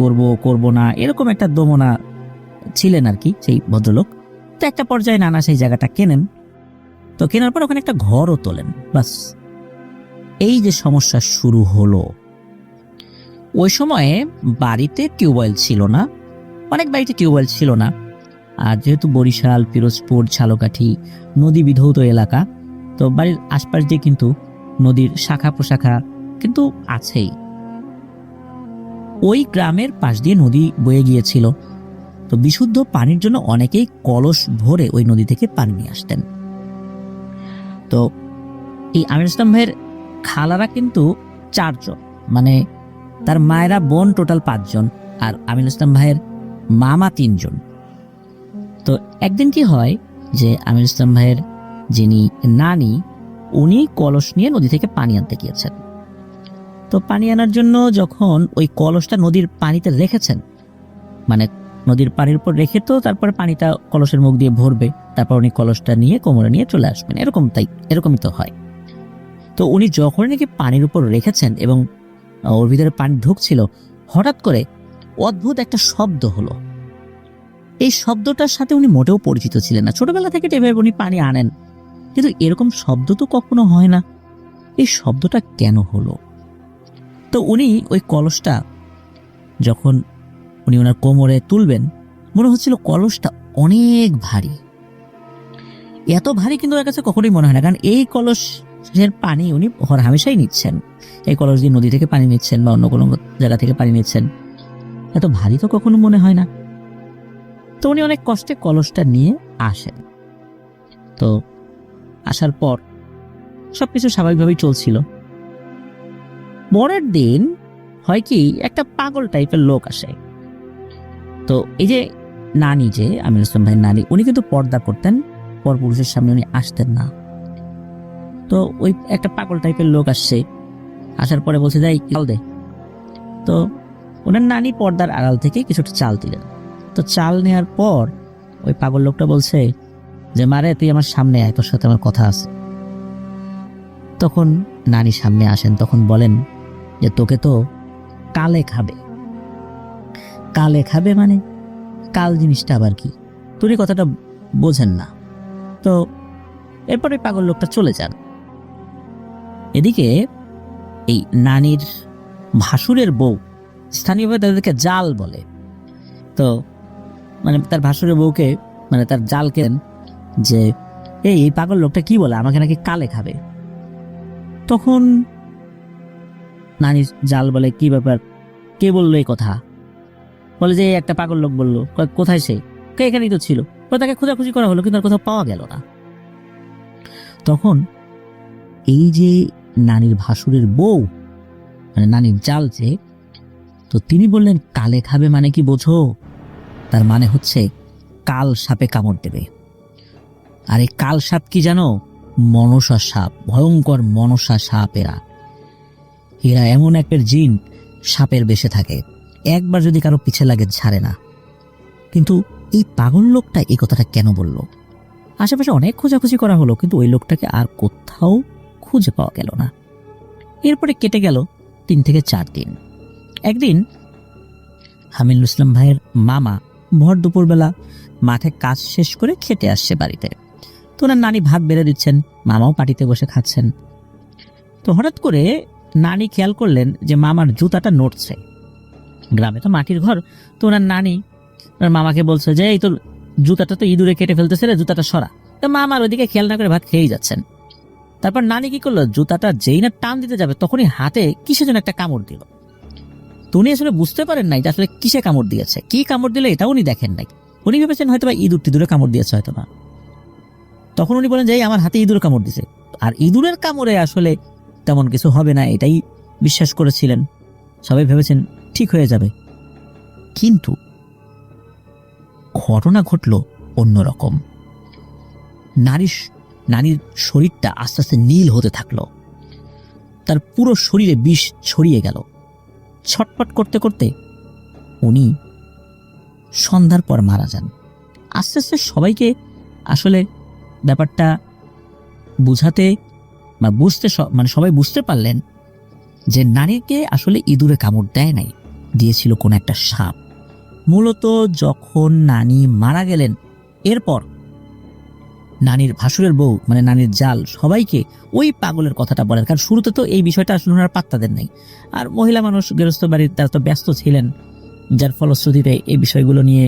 করব না, এরকম একটা দোমনা ছিলেন আর কি সেই ভদ্রলোক। তো একটা পর্যায়ে নানা সেই জায়গাটা কেনেন। তো কেনার পর ওখানে একটা ঘরও তোলেন। বাস এই যে সমস্যা শুরু হলো। ওই সময়ে বাড়িতে টিউবওয়েল ছিল না, অনেক বাড়িতে টিউবওয়েল ছিল না। আর যেহেতু বরিশাল, পিরোজপুর, ঝালকাঠি নদী বিধৌত এলাকা, তো বাড়ির আশপাশ দিয়ে কিন্তু নদীর শাখা প্রশাখা কিন্তু আছেই। ওই গ্রামের পাশ দিয়ে নদী বয়ে গিয়েছিল। তো বিশুদ্ধ পানির জন্য অনেকেই কলস ভরে ওই নদী থেকে পানি নিয়ে আসতেন। তো এই আমিনুল ইসলাম ভাইয়ের খালারা কিন্তু 4 জন, মানে তার মায়েরা বোন টোটাল 5 জন, আর আমিনুল ইসলাম ভাইয়ের মামা 3 জন। তো একদিন কি হয় যে আমিনুল ইসলাম ভাইয়ের যিনি নানি, উনি কলস নিয়ে নদী থেকে পানি আনতে গিয়েছেন। তো পানি আনার জন্য যখন ওই কলসটা নদীর পানিতে রেখেছেন, মানে নদীর পানির উপর রেখে তো তারপর পানিটা কলসের মুখ দিয়ে ভরবে, তারপর উনি কলসটা নিয়ে কোমরে নিয়ে চলে আসবেন, এরকমই তো হয়। তো উনি যখন নাকি পানির উপর রেখেছেন এবং ওর ভিতরে পানি ঢুকছিল, হঠাৎ করে অদ্ভুত একটা শব্দ হলো। এই শব্দটার সাথে উনি মোটেও পরিচিত ছিলেন না। ছোটবেলা থেকে এভাবে উনি পানি আনেন, কিন্তু এরকম শব্দ তো কখনো হয় না। এই শব্দটা কেন হলো? তো উনি ওই কলসটা যখন উনি ওনার কোমরে তুলবেন, মনে হচ্ছিল কলসটা অনেক ভারী। এত ভারী কিন্তু ওর কাছে কখনোই মনে হয় না, কারণ এই কলসের পানি উনি হামেশাই নিচ্ছেন। এই কলস দিয়ে নদী থেকে পানি নিচ্ছেন বা অন্য কোনো জায়গা থেকে পানি নিচ্ছেন, এত ভারী তো কখনো মনে হয় না। তো উনি অনেক কষ্টে কলসটা নিয়ে আসেন। তো আসার পর সবকিছু স্বাভাবিকভাবেই চলছিল। পরের দিন হয় কি, একটা পাগল টাইপের লোক আসে। তো এই যে নানি, যে আমিনুল ইসলাম ভাইয়ের নানি, উনি কিন্তু পর্দা করতেন, পুরুষের সামনে উনি আসতেন না। তো ওই একটা পাগল টাইপের লোক আসছে, আসার পরে বলছে যাই চাল দে। তো ওনার নানি পর্দার আড়াল থেকে কিছুটা চাল দিলেন। তো চাল নেওয়ার পর ওই পাগল লোকটা বলছে যে মারে তুই আমার সামনে আয়, তোর সাথে আমার কথা আছে। তখন নানি সামনে আসেন, তখন বলেন যে তোকে তো কালে খাবে। কালে খাবে মানে কাল জিনিসটা আবার কি, তুমি কথাটা বোঝেন না। তো এরপরে পাগল লোকটা চলে যান। এদিকে এই নানির ভাসুরের বউ, স্থানীয়ভাবে তাদেরকে জাল বলে, তো মানে তার ভাসুরের বউকে মানে তার জালকে যে এই পাগল লোকটা কি বলে আমাকে নাকি কালে খাবে। তখন নানির জাল বলে কি ব্যাপার, কে বললো এই কথা? বলে যে একটা পাগল লোক বললো। কোথায় সে? এখানেই তো ছিল। তাকে খোঁজাখুঁজি করা হলো কিন্তু আর কোথাও পাওয়া গেল না। তখন এই যে নানির ভাসুরের বউ মানে নানির জাল যে, তো তিনি বললেন কালে খাবে মানে কি বোঝো? তার মানে হচ্ছে কাল সাপে কামড় দেবে। আর এই কাল সাপ কি জানো? মনসা সাপ, ভয়ঙ্কর মনসা সাপ। এরা এমন একটা জিন, সাপের বেশে থাকে, একবার যদি কারো পিছে লাগে ছাড়ে না। কিন্তু এই পাগল লোকটা এই কথাটা কেন বলল? আশেপাশে অনেক খোঁজাখুঁজি করা হলো কিন্তু ওই লোকটাকে আর কোথাও খুঁজে পাওয়া গেল না। এরপরে কেটে গেল 3 থেকে 4 দিন। একদিন হামিদুল ইসলাম ভাইয়ের মামা ভর দুপুরবেলা মাঠে কাজ শেষ করে খেতে আসছে বাড়িতে। তো ওনার নানি ভাত বেড়ে দিচ্ছেন, মামাও পাটিতে বসে খাচ্ছেন। তো হঠাৎ করে নানি খেয়াল করলেন যে মামার জুতাটা নড়ছে। গ্রামে তো মাটির ঘর, তো ওনার নানি ওনার মামাকে বলছে যে এই তো জুতাটা তো ইঁদুরে কেটে ফেলতেছে রে, জুতাটা সরা। তো মামার ওইদিকে খেয়াল না করে ভাত খেয়েই যাচ্ছেন। তারপর নানি কি করলো, জুতাটা যেই না টান দিতে যাবে তখনই হাতে কিসের জন্য একটা কামড় দিল। তো উনি আসলে বুঝতে পারেন নাই যে আসলে কিসে কামড় দিয়েছে, কি কামড় দিলে এটা উনি দেখেন নাই। উনি ভেবেছেন হয়তো বা ইঁদুর টিঁদুরে কামড় দিয়েছে হয়তো না। তখন উনি বলেন যে আমার হাতে ইঁদুর কামড় দিছে। আর ইঁদুরের কামড়ে আসলে তেমন কিছু হবে না এটাই বিশ্বাস করেছিলেন, সবাই ভেবেছেন ঠিক হয়ে যাবে। কিন্তু ঘটনা ঘটল অন্যরকম। নারীর শরীরটা আস্তে আস্তে নীল হতে থাকলো, তার পুরো শরীরে বিষ ছড়িয়ে গেল। ছটপট করতে করতে উনি সন্ধ্যার পর মারা যান। আস্তে আস্তে সবাইকে আসলে ব্যাপারটা বুঝাতে বা বুঝতে মানে সবাই বুঝতে পারলেন যে নারীকে আসলে ইঁদুরে কামড় দেয় নাই, দিয়েছিল কোন একটা সাপ। মূলত যখন নানি মারা গেলেন এরপর নানির ভাসুরের বউ মানে নানির জাল সবাইকে ওই পাগলের কথাটা বলেন, কারণ শুরুতে তো এই বিষয়টা আসলে ওনারা পাত্তা দেন নাই। আর মহিলা মানুষ গৃহস্থ বাড়ির তারা তো ব্যস্ত ছিলেন, যার ফলশ্রুতিতে এই বিষয়গুলো নিয়ে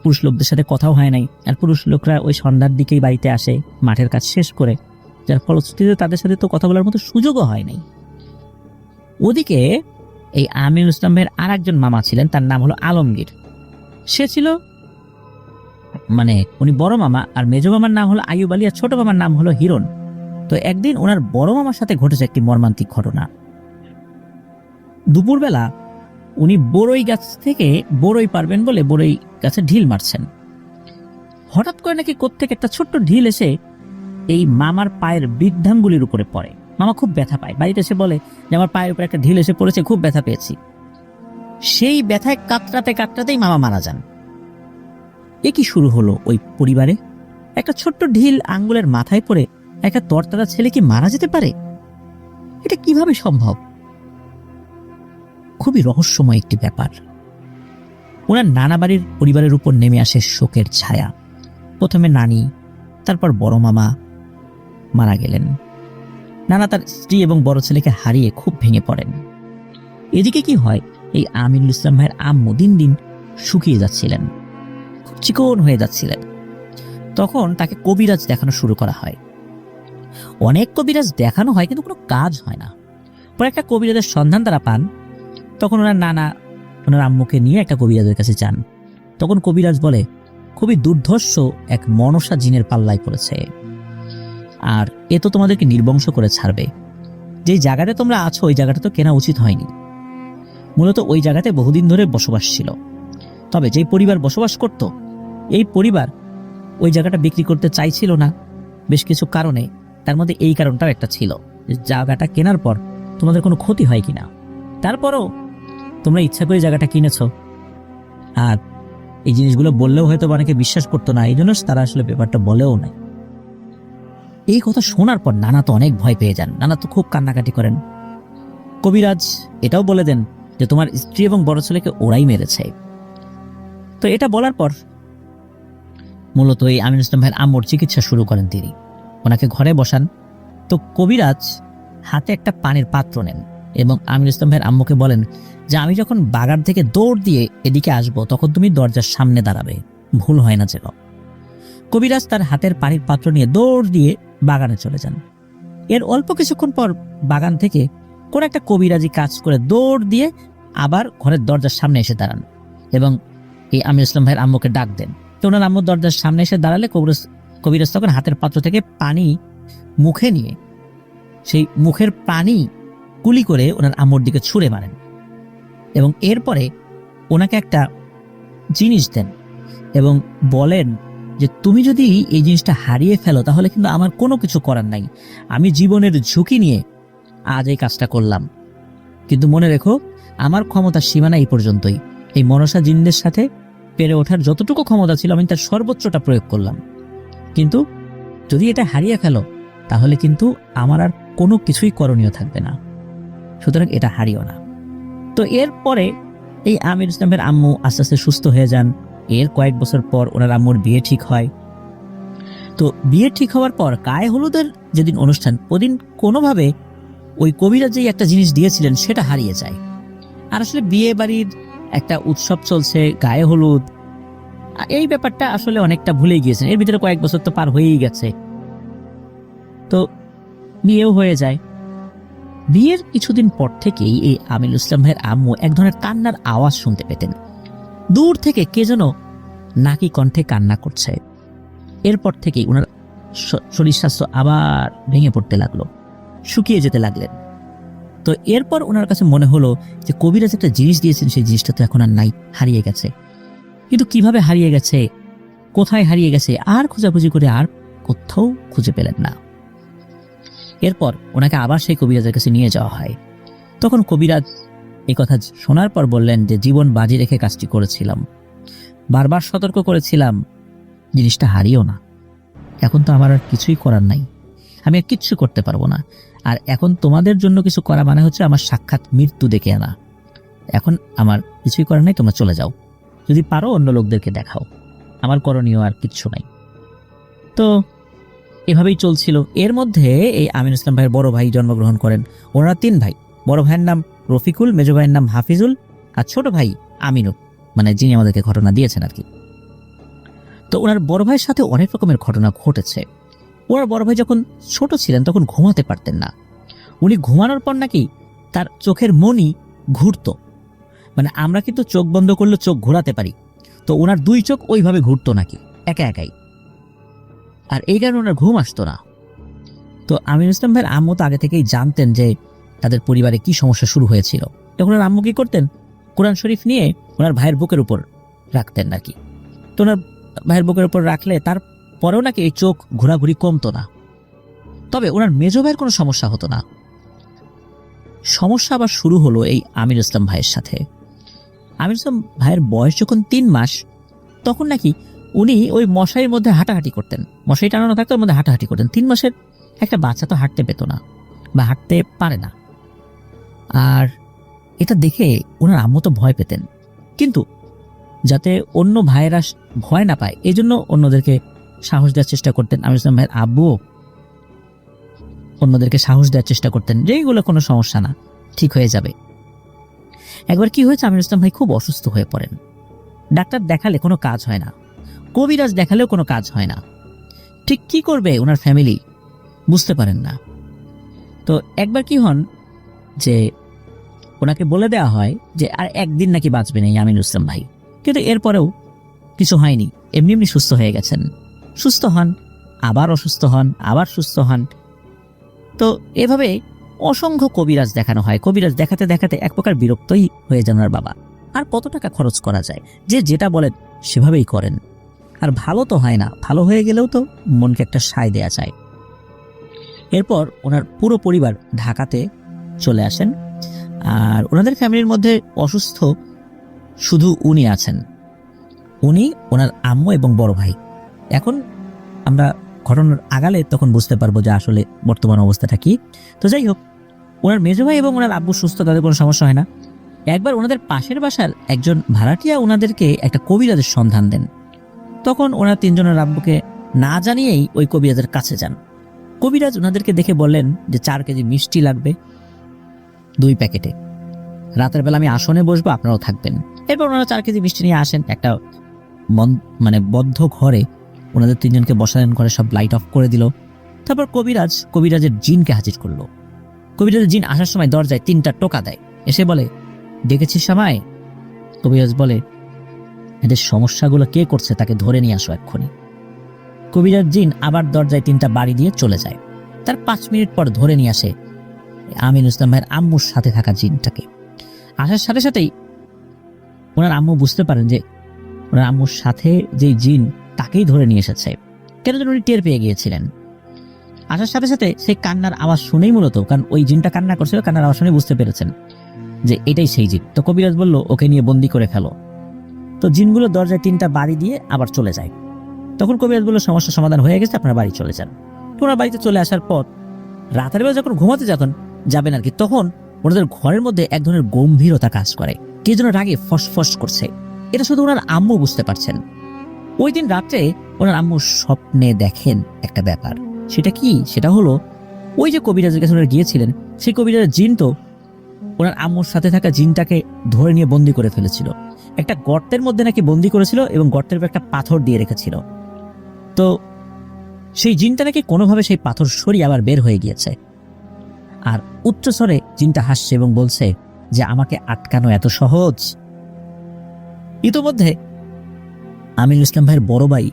পুরুষ লোকদের সাথে কথাও হয় নাই। আর পুরুষ লোকরা ওই সন্ধ্যার দিকেই বাড়িতে আসে মাঠের কাজ শেষ করে, যার ফলশ্রুতিতে তাদের সাথে তো কথা বলার মতো সুযোগও হয় নাই। ওদিকে এই আমিনুল ইসলাম ভাইয়ের আর একজন মামা ছিলেন, তার নাম হলো আলমগীর। সে ছিল মানে উনি বড় মামা, আর মেজ মামার নাম হলো আইয়ুব আলী, আর ছোট মামার নাম হলো হিরণ। তো একদিন ওনার বড় মামার সাথে ঘটেছে একটি মর্মান্তিক ঘটনা। দুপুরবেলা উনি বড়ই গাছ থেকে বড়ই পারবেন বলে বড়ই গাছে ঢিল মারছেন। হঠাৎ করে নাকি কোত্থেকে একটা ছোট্ট ঢিল এসে এই মামার পায়ের বৃদ্ধাঙ্গুলির উপরে পড়ে। মামা খুব ব্যথা পায়, বাড়িতে এসে বলে যে আমার পায়ের উপরে একটা ঢিল এসে পড়েছে, খুব ব্যথা পেয়েছি। সেই ব্যথায় কাতরাতে কাতরাতেই মামা মারা যান। এ কি শুরু হলো ওই পরিবারে? একটা ছোট্ট ঢিল আঙ্গুলের মাথায় পড়ে একটা তরতারা ছেলে কি মারা যেতে পারে? এটা কিভাবে সম্ভব? খুবই রহস্যময় একটি ব্যাপার। ওনার নানা বাড়ির পরিবারের উপর নেমে আসে শোকের ছায়া। প্রথমে নানি, তারপর বড় মামা মারা গেলেন। নানা তার স্ত্রী এবং বড় ছেলেকে হারিয়ে খুব ভেঙে পড়েন। এদিকে কি হয়, এই আমিনুল ইসলাম ভাইয়ের আম্মু দিন দিন শুকিয়ে যাচ্ছিলেন, খুব চিকন হয়ে যাচ্ছিলেন। তখন তাকে কবিরাজ দেখানো শুরু করা হয়। অনেক কবিরাজ দেখানো হয় কিন্তু কোনো কাজ হয় না। পরে একটা কবিরাজের সন্ধান তারা পান। তখন ওনার নানা ওনার আম্মুকে নিয়ে একটা কবিরাজের কাছে যান। তখন কবিরাজ বলে খুবই দুর্ধর্ষ এক মনসা জিনের পাল্লায় পড়েছে, আর এ তো তোমাদেরকে নির্বংশ করে ছাড়বে। যেই জায়গাতে তোমরা আছো ওই জায়গাটা তো কেনা উচিত হয়নি। মূলত ওই জায়গাতে বহুদিন ধরে বসবাস ছিল, তবে যেই পরিবার বসবাস করত এই পরিবার ওই জায়গাটা বিক্রি করতে চাইছিল না, বেশ কিছু কারণে, তার মধ্যে এই কারণটাও একটা ছিল যে জায়গাটা কেনার পর তোমাদের কোনো ক্ষতি হয় কিনা। তারপরও তোমরা ইচ্ছা করে জায়গাটা কিনেছো, আর এই জিনিসগুলো বললেও হয়তো অনেকে বিশ্বাস করতো না, এই জন্য তারা আসলে ব্যাপারটা বলেও নাই। এই কথা শোনার পর নানা তো অনেক ভয় পেয়ে যান, নানা তো খুব কান্নাকাটি করেন। কবিরাজ এটাও বলে দেন যে তোমার স্ত্রী এবং বড় ছেলেকে ওরাই মেরেছে। তো এটা বলার পর মূলত এই আমিনুল ইসলাম ভাইয়ের আম্মুর চিকিৎসা শুরু করেন তিনি। ওনাকে ঘরে বসান। তো কবিরাজ হাতে একটা পানির পাত্র নেন এবং আমিনুল ইসলাম ভাইয়ের আম্মুকে বলেন যে আমি যখন বাগান থেকে দৌড় দিয়ে এদিকে আসব তখন তুমি দরজার সামনে দাঁড়াবে, ভুল হয় না যেন। কবিরাজ তার হাতের পানির পাত্র নিয়ে দৌড় দিয়ে বাগানে চলে যান। এর অল্প কিছুক্ষণ পর বাগান থেকে কোন একটা কবিরাজি কাজ করে দৌড় দিয়ে আবার ঘরের দরজার সামনে এসে দাঁড়ান এবং এই আমিনুল ইসলাম ভাইয়ের আম্মুকে ডাক দেন। তো ওনার আম্মুর দরজার সামনে এসে দাঁড়ালে কবিরাজ তখন হাতের পাত্র থেকে পানি মুখে নিয়ে সেই মুখের পানি কুলি করে ওনার আম্মুর দিকে ছুঁড়ে মারেন এবং এরপরে ওনাকে একটা জিনিস দেন এবং বলেন যে তুমি যদি এই জিনিসটা হারিয়ে ফেলো তাহলে কিন্তু আমার কোনো কিছু করার নাই, আমি জীবনের ঝুঁকি নিয়ে আজ এই কাজটা করলাম, কিন্তু মনে রেখো আমার ক্ষমতার সীমানা এই পর্যন্তই। এই মনসা জিনদের সাথে পেরে ওঠার যতটুকু ক্ষমতা ছিল আমি তার সর্বোচ্চটা প্রয়োগ করলাম, কিন্তু যদি এটা হারিয়ে ফেলো তাহলে কিন্তু আমার আর কোনো কিছুই করণীয় থাকবে না, সুতরাং এটা হারিও না। তো এরপরে এই আমির ইসলামের আম্মু আস্তে আস্তে সুস্থ হয়ে যান। এর কয়েক বছর পর ওনার আম্মুর বিয়ে ঠিক হয়। তো বিয়ে ঠিক হওয়ার পর গায়ে হলুদের যেদিন অনুষ্ঠান, ওদিন কোনোভাবে ওই কবিরা যেই একটা জিনিস দিয়েছিলেন সেটা হারিয়ে যায়। আর আসলে বিয়ে বাড়ির একটা উৎসব চলছে, গায়ে হলুদ, এই ব্যাপারটা আসলে অনেকটা ভুলে গিয়েছেন। এর ভিতরে কয়েক বছর তো পার হয়েই গেছে। তো বিয়েও হয়ে যায়। বিয়ের কিছুদিন পর থেকেই এই আমিনুল ইসলাম ভাইয়ের আম্মু এক ধরনের কান্নার আওয়াজ শুনতে পেতেন। দূর থেকে কে যেন নাকি কণ্ঠে কান্না করছে। এরপর থেকেই ওনার শরীর স্বাস্থ্য আবার ভেঙে পড়তে লাগলো, শুকিয়ে যেতে লাগলেন। তো এরপর ওনার কাছে মনে হলো যে কবিরাজ একটা জিনিস দিয়েছেন, সেই জিনিসটা তো এখন আর নাই, হারিয়ে গেছে। কিন্তু কিভাবে হারিয়ে গেছে, কোথায় হারিয়ে গেছে, আর খোঁজাখুঁজি করে আর কোথাও খুঁজে পেলেন না। এরপর ওনাকে আবার সেই কবিরাজের কাছে নিয়ে যাওয়া হয়। তখন কবিরাজ এই কথা শোনার পর বললেন যে জীবন বাজি রেখে কাজটি করেছিলাম, বারবার সতর্ক করেছিলাম জিনিসটা হারিও না, এখন তো আমার আর কিছুই করার নাই, আমি আর কিচ্ছু করতে পারবো না। আর এখন তোমাদের জন্য কিছু করা মানে হচ্ছে আমার সাক্ষাৎ মৃত্যু ডেকে আনা। এখন আমার কিছুই করার নাই, তোমরা চলে যাও, যদি পারো অন্য লোকদেরকে দেখাও, আমার করণীয় আর কিচ্ছু নাই। তো এভাবেই চলছিল। এর মধ্যে এই আমিনুল ইসলাম ভাইয়ের বড় ভাই জন্মগ্রহণ করেন। ওনারা 3 ভাই। বড় ভাইয়ের নাম রফিকুল, মেজো ভাইয়ের নাম হাফিজুল, আর ছোট ভাই আমিনুল, মানে যিনি আমাদেরকে ঘটনা দিয়েছেন আর কি। তো ওনার বড় ভাইয়ের সাথে অনেক রকমের ঘটনা ঘটেছে। ওনার বড় ভাই যখন ছোট ছিলেন তখন ঘুমাতে পারতেন না। উনি ঘুমানোর পর নাকি তার চোখের মনি ঘুরতো, মানে আমরা কিন্তু চোখ বন্ধ করলে চোখ ঘোরাতে পারি, তো ওনার 2 চোখ ওইভাবে ঘুরতো নাকি একা একাই, আর এই কারণে ওনার ঘুম আসতো না। তো আমিনুল ইসলাম ভাইয়ের আম্মু তো আগে থেকেই জানতেন যে তাদের পরিবারে কি সমস্যা শুরু হয়েছিল। তখন ওনার আম্মু কি করতেন, কোরআন শরীফ নিয়ে ওনার ভাইয়ের বুকের উপর রাখতেন নাকি। তো ওনার ভাইয়ের বুকের উপর রাখলে তার পরেও নাকি এই চোখ ঘোরাঘুরি কমতো না। তবে ওনার মেজো ভাইয়ের কোনো সমস্যা হতো না। সমস্যা আবার শুরু হলো এই আমিনুল ইসলাম ভাইয়ের সাথে। আমিনুল ইসলাম ভাইয়ের বয়স যখন 3 মাস, তখন নাকি উনি ওই মশারির মধ্যে হাঁটাহাঁটি করতেন, মশারি টানানো থাকতো ওর মধ্যে হাঁটাহাঁটি করতেন। 3 মাসের একটা বাচ্চা তো হাঁটতে পেত না বা হাঁটতে পারে না, আর এটা দেখে ওনার আম্মু তো ভয় পেতেন। কিন্তু যাতে অন্য ভাইয়েরা ভয় না পায় এই জন্য অন্যদেরকে সাহস দেওয়ার চেষ্টা করতেন। আমিনুল ইসলাম ভাইয়ের আব্বু অন্যদেরকে সাহস দেওয়ার চেষ্টা করতেন যে এইগুলো কোনো সমস্যা না, ঠিক হয়ে যাবে। একবার কি হয়েছে, আমিনুল ইসলাম ভাই খুব অসুস্থ হয়ে পড়েন। ডাক্তার দেখালে কোনো কাজ হয় না, কবিরাজ দেখালেও কোনো কাজ হয় না। ঠিক কি করবে ওনার ফ্যামিলি বুঝতে পারেন না। তো একবার কি হন যে ওনাকে বলে দেওয়া হয় যে আর 1 দিন নাকি বাঁচবেন এই আমিনুল ইসলাম ভাই, কিন্তু এরপরেও কিছু হয়নি, এমনি এমনি সুস্থ হয়ে গেছেন। সুস্থ হন, আবার অসুস্থ হন, আবার সুস্থ হন। তো এভাবে অসংখ্য কবিরাজ দেখানো হয়। কবিরাজ দেখাতে দেখাতে এক প্রকার বিরক্তই হয়ে যান ওনার বাবা। আর কত টাকা খরচ করা যায়, যে যেটা বলেন সেভাবেই করেন। আর ভালো তো হয় না, ভালো হয়ে গেলেও তো মনকে একটা সায় দেয়া যায়। এরপর ওনার পুরো পরিবার ঢাকাতে চলে আসেন, আর ওনাদের ফ্যামিলির মধ্যে অসুস্থ শুধু উনি আছেন, উনি, ওনার আম্মু এবং বড় ভাই। এখন আমরা ঘটনার আগালে তখন বুঝতে পারবো যে আসলে বর্তমান অবস্থাটা কি। তো যাই হোক, ওনার মেজো ভাই এবং ওনার আব্বু সুস্থ, তাদের কোনো সমস্যা হয় না। একবার ওনাদের পাশের বাসার একজন ভাড়াটিয়া ওনাদেরকে একটা কবিরাজের সন্ধান দেন। তখন ওনার তিনজনের আব্বুকে না জানিয়েই ওই কবিরাজের কাছে যান। কবিরাজ ওনাদেরকে দেখে বললেন যে 4 কেজি মিষ্টি লাগবে 2 প্যাকেটে, রাতের বেলা আমি আসনে বসবো, আপনারাও থাকবেন। এরপর ওনারা 4 কেজি মিষ্টি নিয়ে আসেন। একটা বদ্ধ ঘরে ওনাদের তিনজনকে বসালেন, ঘরে সব লাইট অফ করে দিল। তারপর কবিরাজের জিনকে হাজির করলো। কবিরাজের জিন আসার সময় দরজায় 3টা টোকা দেয়, এসে বলে, ডেকেছিস আমায়? কবিরাজ বলে, এদের সমস্যাগুলো কে করছে তাকে ধরে নিয়ে আসো এক্ষুনি। কবিরাজ জিন আবার দরজায় 3টা বাড়ি দিয়ে চলে যায়। তার 5 মিনিট পর ধরে নিয়ে আসে আমিনুল ইসলাম ভাইয়ের আম্মুর সাথে থাকা জিনটাকে। আসার সাথে সাথেই ওনার আম্মু বুঝতে পারেন যে ওনার আম্মুর সাথে যে জিন তাকেই ধরে নিয়ে এসেছে, কেন যেন উনি টের পেয়ে গিয়েছিলেন। আসার সাথে সাথে সেই কান্নার আওয়াজ শুনেই, মূলত কারণ ওই জিনটা কান্না করছিল, কান্নার আওয়াজ শুনে বুঝতে পেরেছেন যে এটাই সেই জিন। তো কবিরাজ বলল, ওকে নিয়ে বন্দি করে ফেলো। তো জিনগুলো দরজায় 3টা বাড়ি দিয়ে আবার চলে যায়। তখন কবিরাজ বলল, সমস্যা সমাধান হয়ে গেছে, আপনার বাড়ি চলে যান। তো ওনার বাড়িতে চলে আসার পর রাতের বেলা যখন ঘুমাতে যাবেন আর কি, তখন ওনাদের ঘরের মধ্যে এক ধরনের গম্ভীরতা কাজ করে, কে যেন রাগে ফসফস করছে। এটা শুধু ওনার আম্মু বুঝতে পারছেন। ওই দিন রাত্রে ওনার আম্মু স্বপ্নে দেখেন একটা ব্যাপার। সেটা কি? সেটা হলো, ওই যে কবিরাজের কাছে ওনারা গিয়েছিলেন, সেই কবিরাজের জিন তো ওনার আম্মুর সাথে থাকা জিনটাকে ধরে নিয়ে বন্দি করে ফেলেছিল। একটা গর্তের মধ্যে নাকি বন্দি করেছিল এবং গর্তের উপর একটা পাথর দিয়ে রেখেছিল। তো সেই জিনটা নাকি কোনোভাবে সেই পাথর সরিয়ে আবার বের হয়ে গিয়েছে। আর উচ্চস্বরে জিনটা হাসছে এবং বলছে যে আমাকে আটকানো এত সহজ। ইতোমধ্যে আমিনুল ইসলাম ভাইয়ের বড় ভাই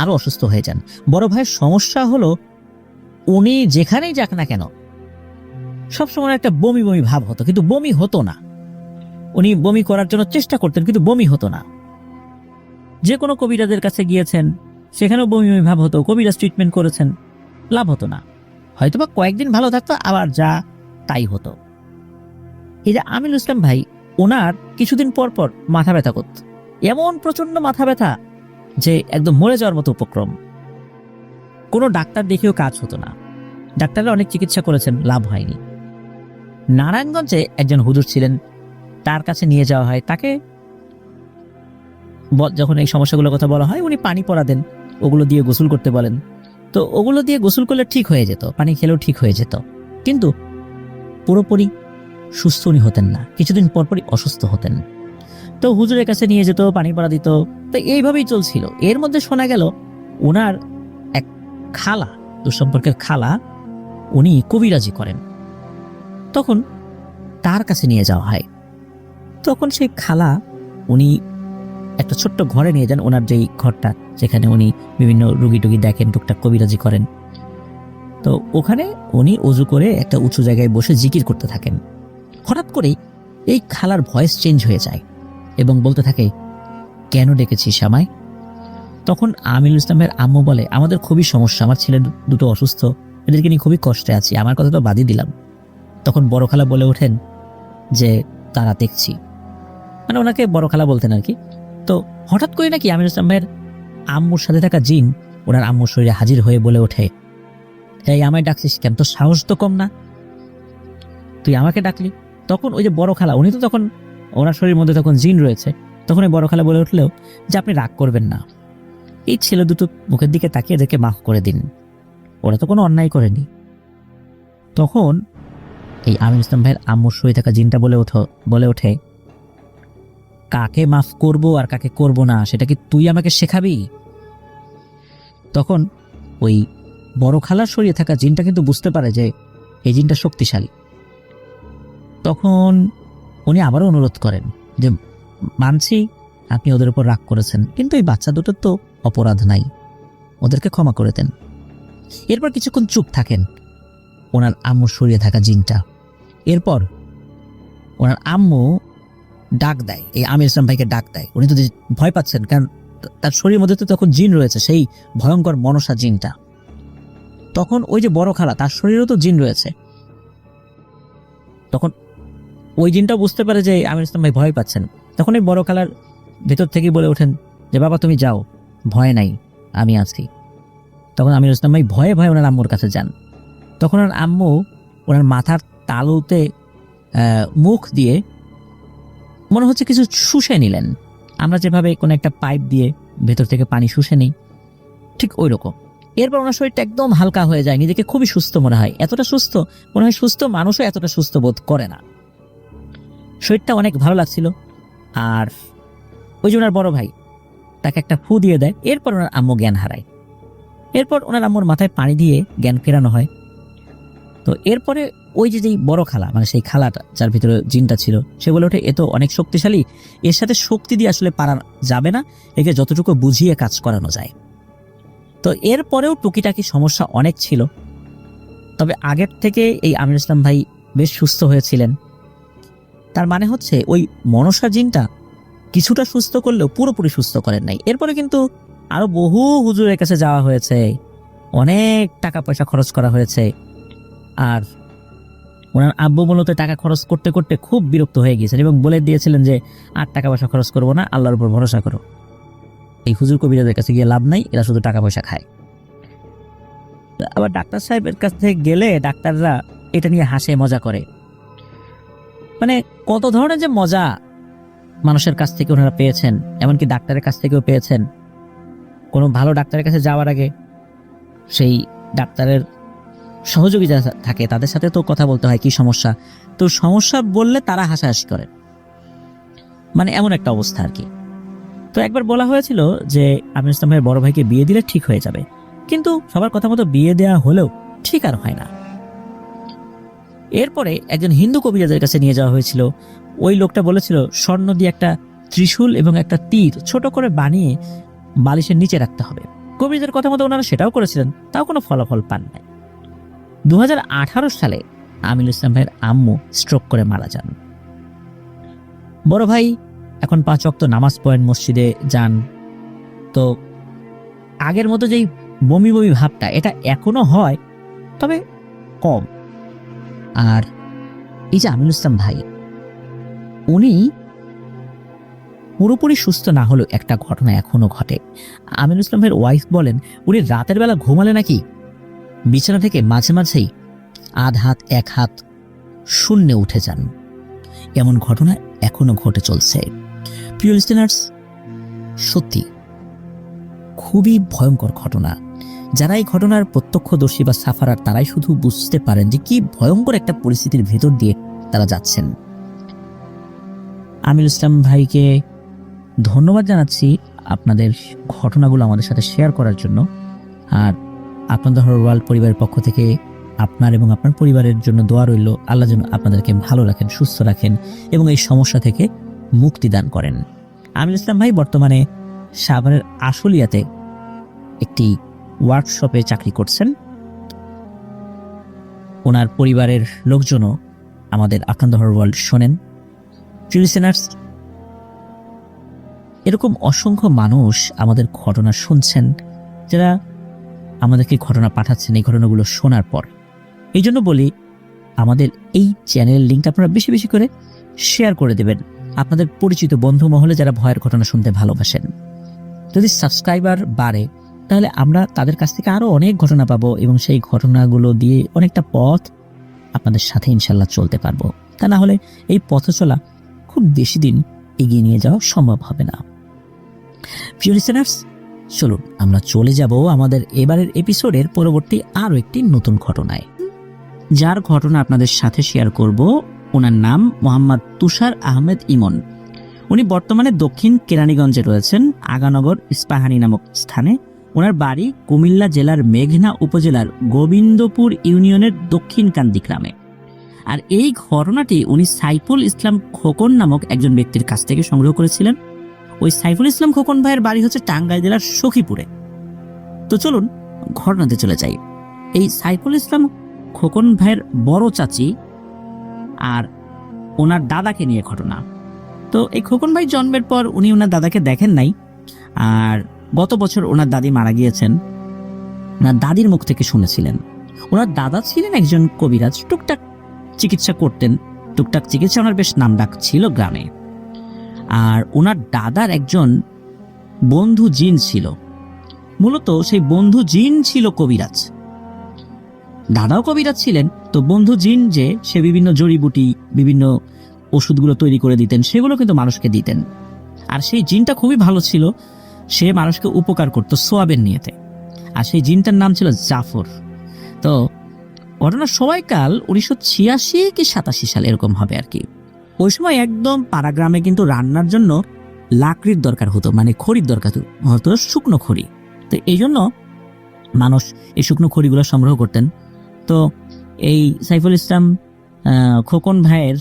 আরো অসুস্থ হয়ে যান। বড় ভাইয়ের সমস্যা হলো, উনি যেখানেই যাক না কেন সবসময় একটা বমি বমি ভাব হতো, কিন্তু বমি হতো না। উনি বমি করার জন্য চেষ্টা করতেন, কিন্তু বমি হতো না। যে কোনো কবিরাজের কাছে গিয়েছেন, সেখানেও বমি বমি ভাব হতো। কবিরাজ ট্রিটমেন্ট করেছেন, লাভ হতো না। হয়তোবা কয়েকদিন ভালো থাকতো, আবার যা তাই হতো। এই যে আমিনুল ইসলাম ভাই, ওনার কিছুদিন পর পর মাথা ব্যথা করত, এমন প্রচন্ড মাথা ব্যথা যে একদম মরে যাওয়ার মতো উপক্রম। কোনো ডাক্তার দেখেও কাজ হতো না। ডাক্তাররা অনেক চিকিৎসা করেছেন, লাভ হয়নি। নারায়ণগঞ্জে একজন হুজুর ছিলেন, তার কাছে নিয়ে যাওয়া হয়। তাকে যখন এই সমস্যাগুলোর কথা বলা হয়, উনি পানি পড়া দেন, ওগুলো দিয়ে গোসল করতে বলেন। তো ওগুলো দিয়ে গোসল করলে ঠিক হয়ে যেত, পানি খেলেও ঠিক হয়ে যেত, কিন্তু পুরোপুরি সুস্থ উনি হতেন না। কিছুদিন পরপরই অসুস্থ হতেন। তো হুজুরের কাছে নিয়ে যেত, পানি পড়া দিত। তো এইভাবেই চলছিল। এর মধ্যে শোনা গেল ওনার এক খালা, দুঃসম্পর্কের খালা, উনি কবিরাজি করেন। তখন তার কাছে নিয়ে যাওয়া হয়। তখন সেই খালা উনি একটা ছোট্ট ঘরে নিয়ে যান, ওনার যেই ঘরটা, যেখানে উনি বিভিন্ন রুগী টুগী দেখেন, টুকটাক কবিরাজি করেন। তো ওখানে উনি অজু করে একটা উঁচু জায়গায় বসে জিকির করতে থাকেন। হঠাৎ করেই এই খালার ভয়েস চেঞ্জ হয়ে যায় এবং বলতে থাকে, কেন ডেকেছিস আমায়? তখন আমিনুল ইসলামের আম্মু বলে, আমাদের খুবই সমস্যা, আমার ছেলে দুটো অসুস্থ, এদেরকে নিয়ে খুবই কষ্টে আছি, আমার কথা তো বাদই দিলাম। তখন বড় খালা বলে ওঠেন যে তারা দেখছি, মানে ওনাকে বড় খালা বলতেন আর কি। তো হঠাৎ করে নাকি আমিনুল ইসলাম ভাইয়ের আম্মুর সাথে থাকা জিন ওনার আম্মুর শরীরে হাজির হয়ে বলে ওঠে, এই আমায় ডাকছিস কেন? তোর সাহস তো কম না, তুই আমাকে ডাকলি? তখন ওই যে বড় খালা, উনি তো তখন ওনার শরীরের মধ্যে তখন জিন রয়েছে, তখন ওই বড় খালা বলে উঠলেও যে আপনি রাগ করবেন না, এই ছেলে দুটো মুখের দিকে তাকিয়ে এদেরকে মাফ করে দিন, ওরা তো কোনো অন্যায় করেনি। তখন এই আমিনুল ইসলাম ভাইয়ের আম্মুর শরীরে থাকা জিনটা বলে ওঠে, কাকে মাফ করব আর কাকে করব না সেটা কি তুই আমাকে শেখাবি? তখন ওই বড় খালার শরীরে থাকা জিনটা কিন্তু বুঝতে পারে যে এই জিনটা শক্তিশালী। তখন উনি আবারও অনুরোধ করেন যে মানছি আপনি ওদের উপর রাগ করেছেন, কিন্তু এই বাচ্চা দুটোর তো অপরাধ নাই, ওদেরকে ক্ষমা করে দেন। এরপর কিছুক্ষণ চুপ থাকেন ওনার আম্মুর শরীরে থাকা জিনটা। এরপর ওনার আম্মু ডাক দেয়, এই আমির ইসলাম ভাইকে ডাক দেয়। উনি তো ভয় পাচ্ছেন, কারণ তার শরীরের মধ্যে তো তখন জিন রয়েছে, সেই ভয়ঙ্কর মনসা জিনটা। তখন ওই যে বড় খালা, তার শরীরেও তো জিন রয়েছে। তখন ওই জিনটাও বুঝতে পারে যে আমির ইসলাম ভাই ভয় পাচ্ছেন। তখন এই বড় খালার ভেতর থেকেই বলে ওঠেন যে বাবা তুমি যাও, ভয় নাই, আমি আছি। তখন আমির ইসলাম ভাই ভয়ে ভয়ে ওনার আম্মুর কাছে যান। তখন ওনার আম্মু ওনার মাথার তালুতে মুখ দিয়ে মনে হচ্ছে কিছু শুষে নিলেন। আমরা যেভাবে কোনো একটা পাইপ দিয়ে ভেতর থেকে পানি শুষে নিই, ঠিক ওই রকম। এরপর ওনার শরীরটা একদম হালকা হয়ে যায়, নিজেকে খুবই সুস্থ মনে হয়। এতটা সুস্থ মনে হয় সুস্থ মানুষও এতটা সুস্থ বোধ করে না। শরীরটা অনেক ভালো লাগছিল। আর ওই যে ওনার বড় ভাই তাকে একটা ফু দিয়ে দেয়। এরপর ওনার আম্মু জ্ঞান হারায়। এরপর ওনার আম্মুর মাথায় পানি দিয়ে জ্ঞান ফেরানো হয়। তো এরপরে ওই যে যেই বড় খালা, মানে সেই খালাটা যার ভিতরে জিনটা ছিল, সে বলে ওঠে এ তো অনেক শক্তিশালী, এর সাথে শক্তি দিয়ে আসলে পারা যাবে না, একে যতটুকু বুঝিয়ে কাজ করানো যায়। তো এরপরেও টুকিটাকি সমস্যা অনেক ছিল, তবে আগের থেকে এই আমির ইসলাম ভাই বেশ সুস্থ হয়েছিলেন। তার মানে হচ্ছে ওই মনসা জিনটা কিছুটা সুস্থ করলেও পুরোপুরি সুস্থ করেন নাই। এরপরে কিন্তু আরো বহু হুজুরের কাছে যাওয়া হয়েছে, অনেক টাকা পয়সা খরচ করা হয়েছে। আর ওনার আব্বু মূলত টাকা খরচ করতে করতে খুব বিরক্ত হয়ে গিয়েছেন এবং বলে দিয়েছিলেন যে আর টাকা পয়সা খরচ করবো না, আল্লাহর উপর ভরসা করো। এই হুজুর কবিরাজের কাছে গিয়ে লাভ নাই, এরা শুধু টাকা পয়সা খায়। আবার ডাক্তার সাহেবের কাছে গেলে ডাক্তাররা এটা নিয়ে হাসে মজা করে। মানে কত ধরনের যে মজা মানুষের কাছ থেকে ওনারা পেয়েছেন, এমনকি ডাক্তারের কাছ থেকেও পেয়েছেন। কোনো ভালো ডাক্তারের কাছে যাওয়ার আগে সেই ডাক্তারের সহযোগী যারা থাকে তাদের সাথে তো কথা বলতে হয় কি সমস্যা, তো সমস্যা বললে তারা হাসাহাসি করে, মানে এমন একটা অবস্থা আর কি। তো একবার বলা হয়েছিল যে আমির ইসলাম ভাইয়ের বড় ভাইকে বিয়ে দিলে ঠিক হয়ে যাবে, কিন্তু সবার কথা মতো বিয়ে দেওয়া হলেও ঠিক আর হয় না। এরপরে একজন হিন্দু কবিরাজের কাছে নিয়ে যাওয়া হয়েছিল। ওই লোকটা বলেছিল স্বর্ণ দিয়ে একটা ত্রিশূল এবং একটা তীর ছোট করে বানিয়ে বালিশের নিচে রাখতে হবে। কবিরাজের কথা মতো ওনারা সেটাও করেছিলেন, তাও কোনো ফলাফল পান নাই। 2018 সালে আমির ইসলাম ভাইয়ের আম্মু স্ট্রোক করে মারা যান। বড় ভাই এখন 5 ওয়াক্ত নামাজ পড়েন, মসজিদে যান। তো আগের মতো যেই বমি বমি ভাবটা এটা এখনো হয়, তবে কম। আর এই যে আমির ইসলাম ভাই, উনি পুরোপুরি সুস্থ না হলেও একটা ঘটনা এখনো ঘটে। আমির ইসলাম ভাইয়ের ওয়াইফ বলেন উনি রাতের বেলা ঘুমালে নাকি বিছানা থেকে মাঝে মাঝেই আধ হাত এক হাত শূন্যে উঠে যান। এমন ঘটনা এখনো ঘটে চলছে। প্রিয় লিসেনার্স, সত্যি খুবই ভয়ঙ্কর ঘটনা। যারা এই ঘটনার প্রত্যক্ষদর্শী বা সাফারার, তারাই শুধু বুঝতে পারেন যে কি ভয়ঙ্কর একটা পরিস্থিতির ভেতর দিয়ে তারা যাচ্ছেন। আমির ইসলাম ভাইকে ধন্যবাদ জানাচ্ছি আপনাদের ঘটনাগুলো আমাদের সাথে শেয়ার করার জন্য। আর আপনাদের হরর ওয়ার্ল্ড পরিবারের পক্ষ থেকে আপনার এবং আপনার পরিবারের জন্য দোয়া রইল, আল্লাহ যেন আপনাদেরকে ভালো রাখেন, সুস্থ রাখেন এবং এই সমস্যা থেকে মুক্তি দান করেন। আমির ইসলাম ভাই বর্তমানে সাভারের আশুলিয়াতে একটি ওয়ার্কশপে চাকরি করছেন। ওনার পরিবারের লোকজনও আমাদের আপনাদের হরর ওয়ার্ল্ড শোনেন। লিসেনার্স, এরকম অসংখ্য মানুষ আমাদের ঘটনা শুনছেন, যারা আমাদেরকে ঘটনা পাঠাচ্ছেন এই ঘটনাগুলো শোনার পর। এই জন্য বলি, আমাদের এই চ্যানেলের লিঙ্কটা আপনারা বেশি বেশি করে শেয়ার করে দেবেন আপনাদের পরিচিত বন্ধু মহলে যারা ভয়ের ঘটনা শুনতে ভালোবাসেন। যদি সাবস্ক্রাইবার বাড়ে তাহলে আমরা তাদের কাছ থেকে আরো অনেক ঘটনা পাবো এবং সেই ঘটনাগুলো দিয়ে অনেকটা পথ আপনাদের সাথে ইনশাল্লাহ চলতে পারবো। তা না হলে এই পথ চলা খুব বেশি দিন এগিয়ে নিয়ে যাওয়া সম্ভব হবে না। প্রিয় লিসেনার্স, চলুন আমরা চলে যাব আমাদের এবারের এপিসোডের পরবর্তী আরো একটি নতুন ঘটনায়, যার ঘটনা আপনাদের সাথে শেয়ার করব। ওনার নাম মোহাম্মদ তুষার আহমেদ ইমন। উনি বর্তমানে দক্ষিণ কেরানীগঞ্জে রয়েছেন, আগানগর ইস্পাহানি নামক স্থানে। ওনার বাড়ি কুমিল্লা জেলার মেঘনা উপজেলার গোবিন্দপুর ইউনিয়নের দক্ষিণ কান্দি গ্রামে। আর এই ঘটনাটি উনি সাইফুল ইসলাম খোকন নামক একজন ব্যক্তির কাছ থেকে সংগ্রহ করেছিলেন। ওই সাইফুল ইসলাম খোকন ভাইয়ের বাড়ি হচ্ছে টাঙ্গাইল জেলার সখীপুরে। তো চলুন ঘটনাতে চলে যাই। এই সাইফুল ইসলাম খোকন ভাইয়ের বড় চাচি আর ওনার দাদাকে নিয়ে ঘটনা। তো এই খোকন ভাই জন্মের পর উনি ওনার দাদাকে দেখেন নাই, আর গত বছর ওনার দাদি মারা গিয়েছেন, ওনার দাদির মুখ থেকে শুনেছিলেন। ওনার দাদা ছিলেন একজন কবিরাজ, টুকটাক চিকিৎসা করতেন, টুকটাক চিকিৎসা ওনার বেশ নামডাক ছিল গ্রামে। আর ওনার দাদার একজন বন্ধু জিন ছিল, মূলত সেই বন্ধু জিন ছিল কবিরাজ। দাদাও কবিরাজ ছিলেন, তো বন্ধু জিন যে সে বিভিন্ন জড়িবুটি, বিভিন্ন ওষুধগুলো তৈরি করে দিতেন, সেগুলো কিন্তু মানুষকে দিতেন। আর সেই জিনটা খুবই ভালো ছিল, সে মানুষকে উপকার করতো সোয়াবের নিয়েতে। আর সেই জিনটার নাম ছিল জাফর। তো ঘটনার সময়কাল 1986 কি 87 সাল এরকম হবে আর কি। ওই সময় একদম পাড়া গ্রামে কিন্তু রান্নার জন্য লাকড়ির দরকার হতো, মানে খড়ির দরকার হতো, শুকনো খড়ি। তো এই জন্য মানুষ এই শুকনো খড়িগুলো সংগ্রহ করতেন। তো এই সাইফুল ইসলাম খোকন ভাইয়ের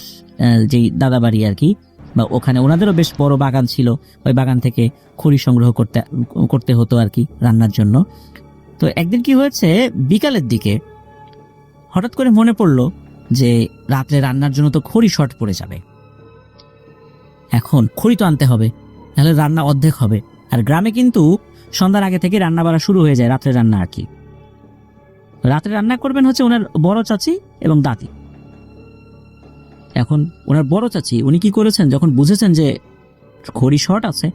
যেই দাদা বাড়ি আর কি, বা ওখানে ওনাদেরও বেশ বড় বাগান ছিল, ওই বাগান থেকে খড়ি সংগ্রহ করতে হতো আর কি রান্নার জন্য। তো একদিন কি হয়েছে, বিকালের দিকে হঠাৎ করে মনে পড়লো যে রাত্রে রান্নার জন্য তো খড়ি শর্ট পড়ে যাবে, এখন খড়ি তো আনতে হবে, তাহলে রান্না অর্ধেক হবে। আর গ্রামে কিন্তু সন্ধ্যার আগে থেকে রান্না বাড়া শুরু হয়ে যায়, রাত্রে রান্না আর কি। রাত্রে রান্না করবেন হচ্ছে ওনার বড় চাচি এবং দাদি। এখন ওনার বড় চাচি উনি কি করেছেন, যখন বুঝেছেন যে খড়ি শর্ট আছে,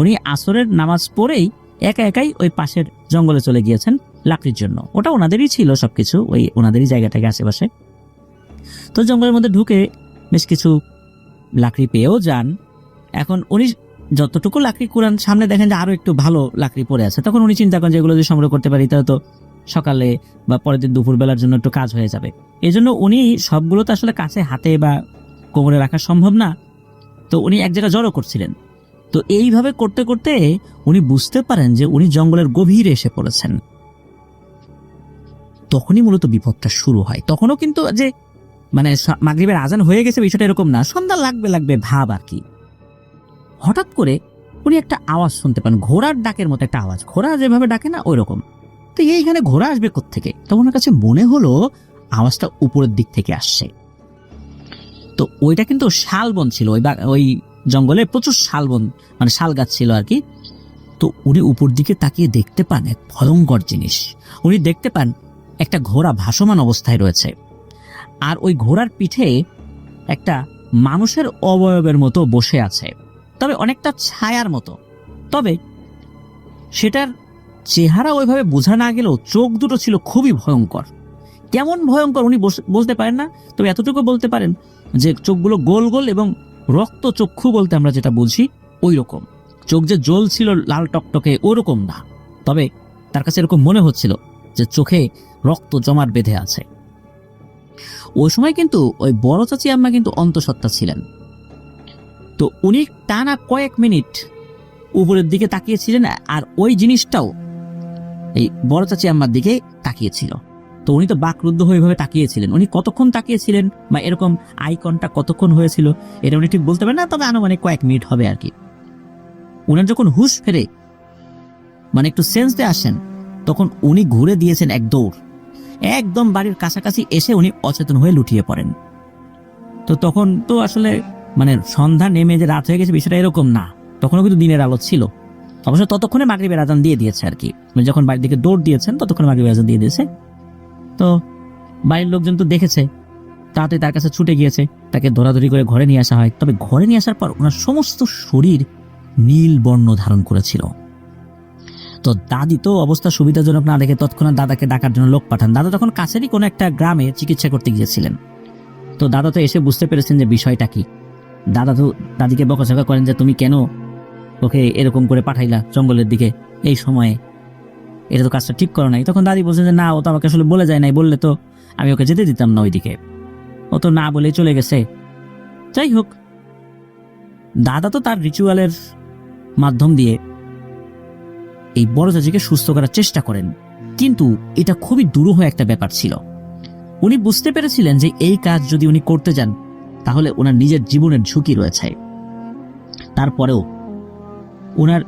উনি আসরের নামাজ পড়েই একা একাই ওই পাশের জঙ্গলে চলে গিয়েছেন লাকড়ির জন্য। ওটা ওনাদেরই ছিল সবকিছু, ওই ওনাদেরই জায়গাটাকে আশেপাশে। তো জঙ্গলের মধ্যে ঢুকে বেশ কিছু লাকড়ি পেয়েও যান। এখন উনি যতটুকু লাকড়ি কুড়ান, সামনে দেখেন যে আরো একটু ভালো লাকড়ি পড়ে আছে। তখন উনি চিন্তা করেন যে এগুলো যদি সংগ্রহ করতে পারি তাহলে তো সকালে বা পরের দিন দুপুরবেলার জন্য একটু কাজ হয়ে যাবে। এই জন্য উনি সবগুলো তো আসলে কাছে হাতে বা কোমরে রাখা সম্ভব না, তো উনি এক জায়গায় জড়ো করছিলেন। তো এইভাবে করতে করতে উনি বুঝতে পারেন যে উনি জঙ্গলের গভীরে এসে পড়েছেন। তখনই মূলত বিপদটা শুরু হয়। তখনও কিন্তু যে মানে মাগরিবের আজান হয়ে গেছে বিষয়টা এরকম না, সন্ধ্যা লাগবে ভাব আর কি। হঠাৎ করে উনি একটা আওয়াজ শুনতে পান, ঘোড়ার ডাকের মতো একটা আওয়াজ, ঘোড়া যেভাবে ডাকে না ওই রকম। তো এইখানে ঘোড়া আসবে কোত্থেকে? তখন ওনার কাছে মনে হলো আওয়াজটা উপরের দিক থেকে আসছে। তো ওইটা কিন্তু শালবন ছিল, ওই জঙ্গলে প্রচুর শালবন, মানে শাল গাছ ছিল আর কি। তো উনি উপর দিকে তাকিয়ে দেখতে পান এক ভয়ঙ্কর জিনিস। উনি দেখতে পান একটা ঘোড়া ভাসমান অবস্থায় রয়েছে, আর ওই ঘোড়ার পিঠে একটা মানুষের অবয়বের মতো বসে আছে, তবে অনেকটা ছায়ার মতো। তবে সেটার চেহারা ওইভাবে বোঝা না গেলেও চোখ দুটো ছিল খুবই ভয়ঙ্কর। কেমন ভয়ঙ্কর উনি বলতে পারেন না, তবে এতটুকু বলতে পারেন যে চোখগুলো গোল গোল এবং রক্ত চক্ষু বলতে আমরা যেটা বুঝি ওই রকম। চোখ যে জল ছিল লাল টকটকে ওরকম না, তবে তার কাছে এরকম মনে হচ্ছিল যে চোখে রক্ত জমাট বেঁধে আছে। ওই সময় কিন্তু ওই বড় চাচি আম্মা কিন্তু অন্তঃসত্ত্বা ছিলেন। তো উনি টানা কয়েক মিনিট উপরের দিকে তাকিয়েছিলেন, আর ওই জিনিসটাও এই বড় চাচি আম্মার দিকে তাকিয়েছিল। তো উনি তো বাকরুদ্ধ হয়ে এভাবে তাকিয়েছিলেন। উনি কতক্ষণ তাকিয়েছিলেন বা এরকম আইকনটা কতক্ষণ হয়েছিল এটা উনি ঠিক বলতে পারেন না, তবে আনুমানিক কয়েক মিনিট হবে আর কি। উনার যখন হুঁশ ফেরে, মানে একটু সেন্সে আসেন, তখন উনি ঘুরে দিয়েছেন এক দৌড়, একদম বাড়ির কাছাকাছি এসে উনি অচেতন হয়ে লুটিয়ে পড়েন। তো তখন তো আসলে মানে সন্ধ্যা নেমে যে রাত হয়ে গেছে বিষয়টা এরকম না, তখনও কিন্তু দিনের আলো ছিল। অবশ্য ততক্ষণে মাগরিবের আজান দিয়ে দিয়েছে আর কি, যখন বাড়ির দিকে দৌড় দিয়েছেন ততক্ষণে মাগরিবের আজান দিয়ে দিয়েছে। তো বাড়ির লোকজন তো দেখেছে, তাড়াতাড়ি তার কাছে ছুটে গিয়েছে, তাকে ধরাধরি করে ঘরে নিয়ে আসা হয়। তবে ঘরে নিয়ে আসার পর ওনার সমস্ত শরীর নীল বর্ণ ধারণ করেছিল। তো দাদি তো অবস্থা সুবিধাজনক না দেখে তৎক্ষণাৎ দাদাকে ডাকার জন্য লোক পাঠান। দাদা তখন কাছেরই কোনো একটা গ্রামে চিকিৎসা করতে গিয়েছিলেন। তো দাদা তো এসে বুঝতে পেরেছেন যে বিষয়টা কি। দাদা তো দাদিকে বকাঝকা করেন যে তুমি কেন ওকে এরকম করে পাঠাইলা জঙ্গলের দিকে এই সময়ে, এটা তো কাজটা ঠিক করো নাই। তখন দাদি বলছেন যে না, ও তো আমাকে আসলে বলে যায় নাই, বললে তো আমি ওকে যেতে দিতাম না ওইদিকে, ও তো না বলে চলে গেছে। যাই হোক, দাদা তো তার রিচুয়ালের মাধ্যম দিয়ে এই বড় চাচিকে সুস্থ করার চেষ্টা করেন, কিন্তু এটা খুবই দুরূহ একটা ব্যাপার ছিল। উনি বুঝতে পেরেছিলেন যে এই কাজ যদি উনি করতে যান তাহলে ওনার নিজের জীবনের ঝুঁকি রয়েছে। তারপরেও ওনার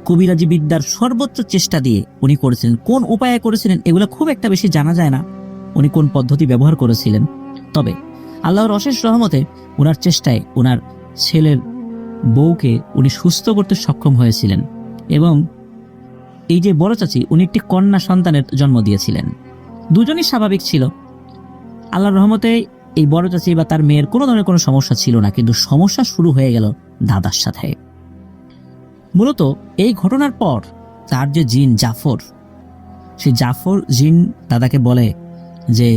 কবিরাজি বিদ্যার সর্বোচ্চ চেষ্টা দিয়ে উনি করেছিলেন। কোন উপায়ে করেছিলেন এগুলো খুব একটা বেশি জানা যায় না, উনি কোন পদ্ধতি ব্যবহার করেছিলেন। তবে আল্লাহর অশেষ রহমতে ওনার চেষ্টায় ওনার ছেলের বউকে উনি সুস্থ করতে সক্ষম হয়েছিলেন এবং এই যে বড় চাচি উনি একটি কন্যা সন্তানের জন্ম দিয়েছিলেন। দুজনই স্বাভাবিক ছিল। আল্লাহর রহমতে এই বড় চাচি বা তার মেয়ের কোনো ধরনের কোনো সমস্যা ছিল না, কিন্তু সমস্যা শুরু হয়ে গেল দাদার সাথে। মূলত এই ঘটনার পর তার যে জিন জাফর, সেই জাফর জিন দাদাকে বলে যে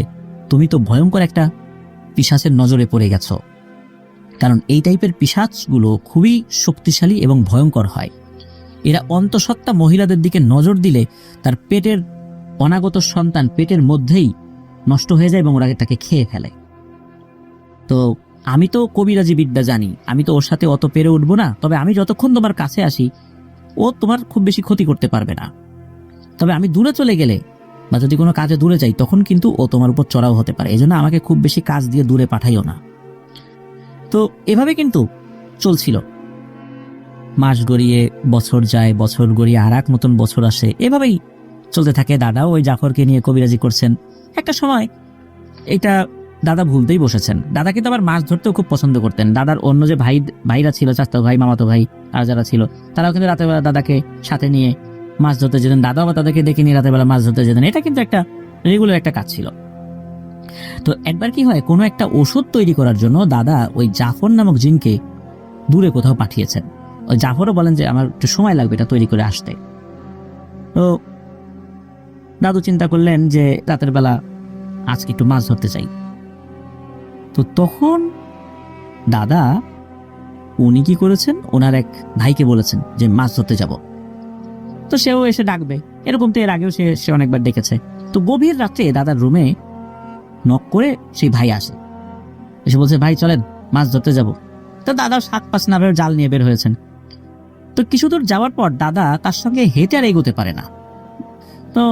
তুমি তো ভয়ঙ্কর একটা পিশাচের নজরে পড়ে গেছো, কারণ এই টাইপের পিশাচগুলো খুবই শক্তিশালী এবং ভয়ঙ্কর হয়। এরা অন্তঃসত্ত্বা মহিলাদের দিকে নজর দিলে তার পেটের অনাগত সন্তান পেটের মধ্যেই নষ্ট হয়ে যায় এবং ওরা তাকে খেয়ে ফেলে। তো আমি তো কবিরাজি বিদ্যা জানি, আমি তো ওর সাথে অত পেরে উঠবো না, তবে আমি যতক্ষণ তোমার কাছে আসি ও তোমার খুব বেশি ক্ষতি করতে পারবে না। তবে আমি দূরে চলে গেলে বা যদি কোনো কাজে দূরে যাই তখন কিন্তু ও তোমার উপর চড়াও হতে পারে, এজন্য আমাকে খুব বেশি কাজ দিয়ে দূরে পাঠাইও না। তো এভাবে কিন্তু চলছিল। মাস গড়িয়ে বছর যায়, বছর গড়িয়ে আর এক নতুন বছর আসে, এভাবেই চলতে থাকে। দাদাও ওই জাফরকে নিয়ে কবিরাজি করছেন। একটা সময় এটা দাদা ভুলতেই বসেছেন। দাদা কিন্তু আবার মাছ ধরতেও খুব পছন্দ করতেন। দাদার অন্য যে ভাইরা ছিল, চাচাতো ভাই, মামাতো ভাই আর যারা ছিল, তারাও কিন্তু রাতের বেলা দাদাকে সাথে নিয়ে মাছ ধরতে যেতেন। দাদাও আবার তাদেরকে ডেকে নিয়ে রাতের বেলা মাছ ধরতে যেতেন। এটা কিন্তু একটা রেগুলার একটা কাজ ছিল। তো একবার কি হয়, কোনো একটা ওষুধ তৈরি করার জন্য দাদা ওই জাফর নামক জিনকে দূরে কোথাও পাঠিয়েছেন। ওই জাফরও বলেন যে আমার একটু সময় লাগবে এটা তৈরি করে আসতে। তো দাদু চিন্তা করলেন যে রাতের বেলা আজকে একটু মাছ ধরতে চাই। তো তখন দাদা উনি কি করেছেন, ওনার এক ভাইকে বলেছেন যে মাছ ধরতে যাব। তো সেও এসে ডাকবে, এরকম তো এর আগেও সে অনেকবার ডেকেছে। তো গভীর রাত্রে দাদার রুমে নক করে সেই ভাই আসে, এসে বলছে ভাই চলেন মাছ ধরতে যাব। তো দাদা 7-5 নাভের জাল নিয়ে বের হয়েছেন। তো কিছু দূর যাওয়ার পর দাদা তার সঙ্গে হেঁটে আর এগোতে পারে না। তো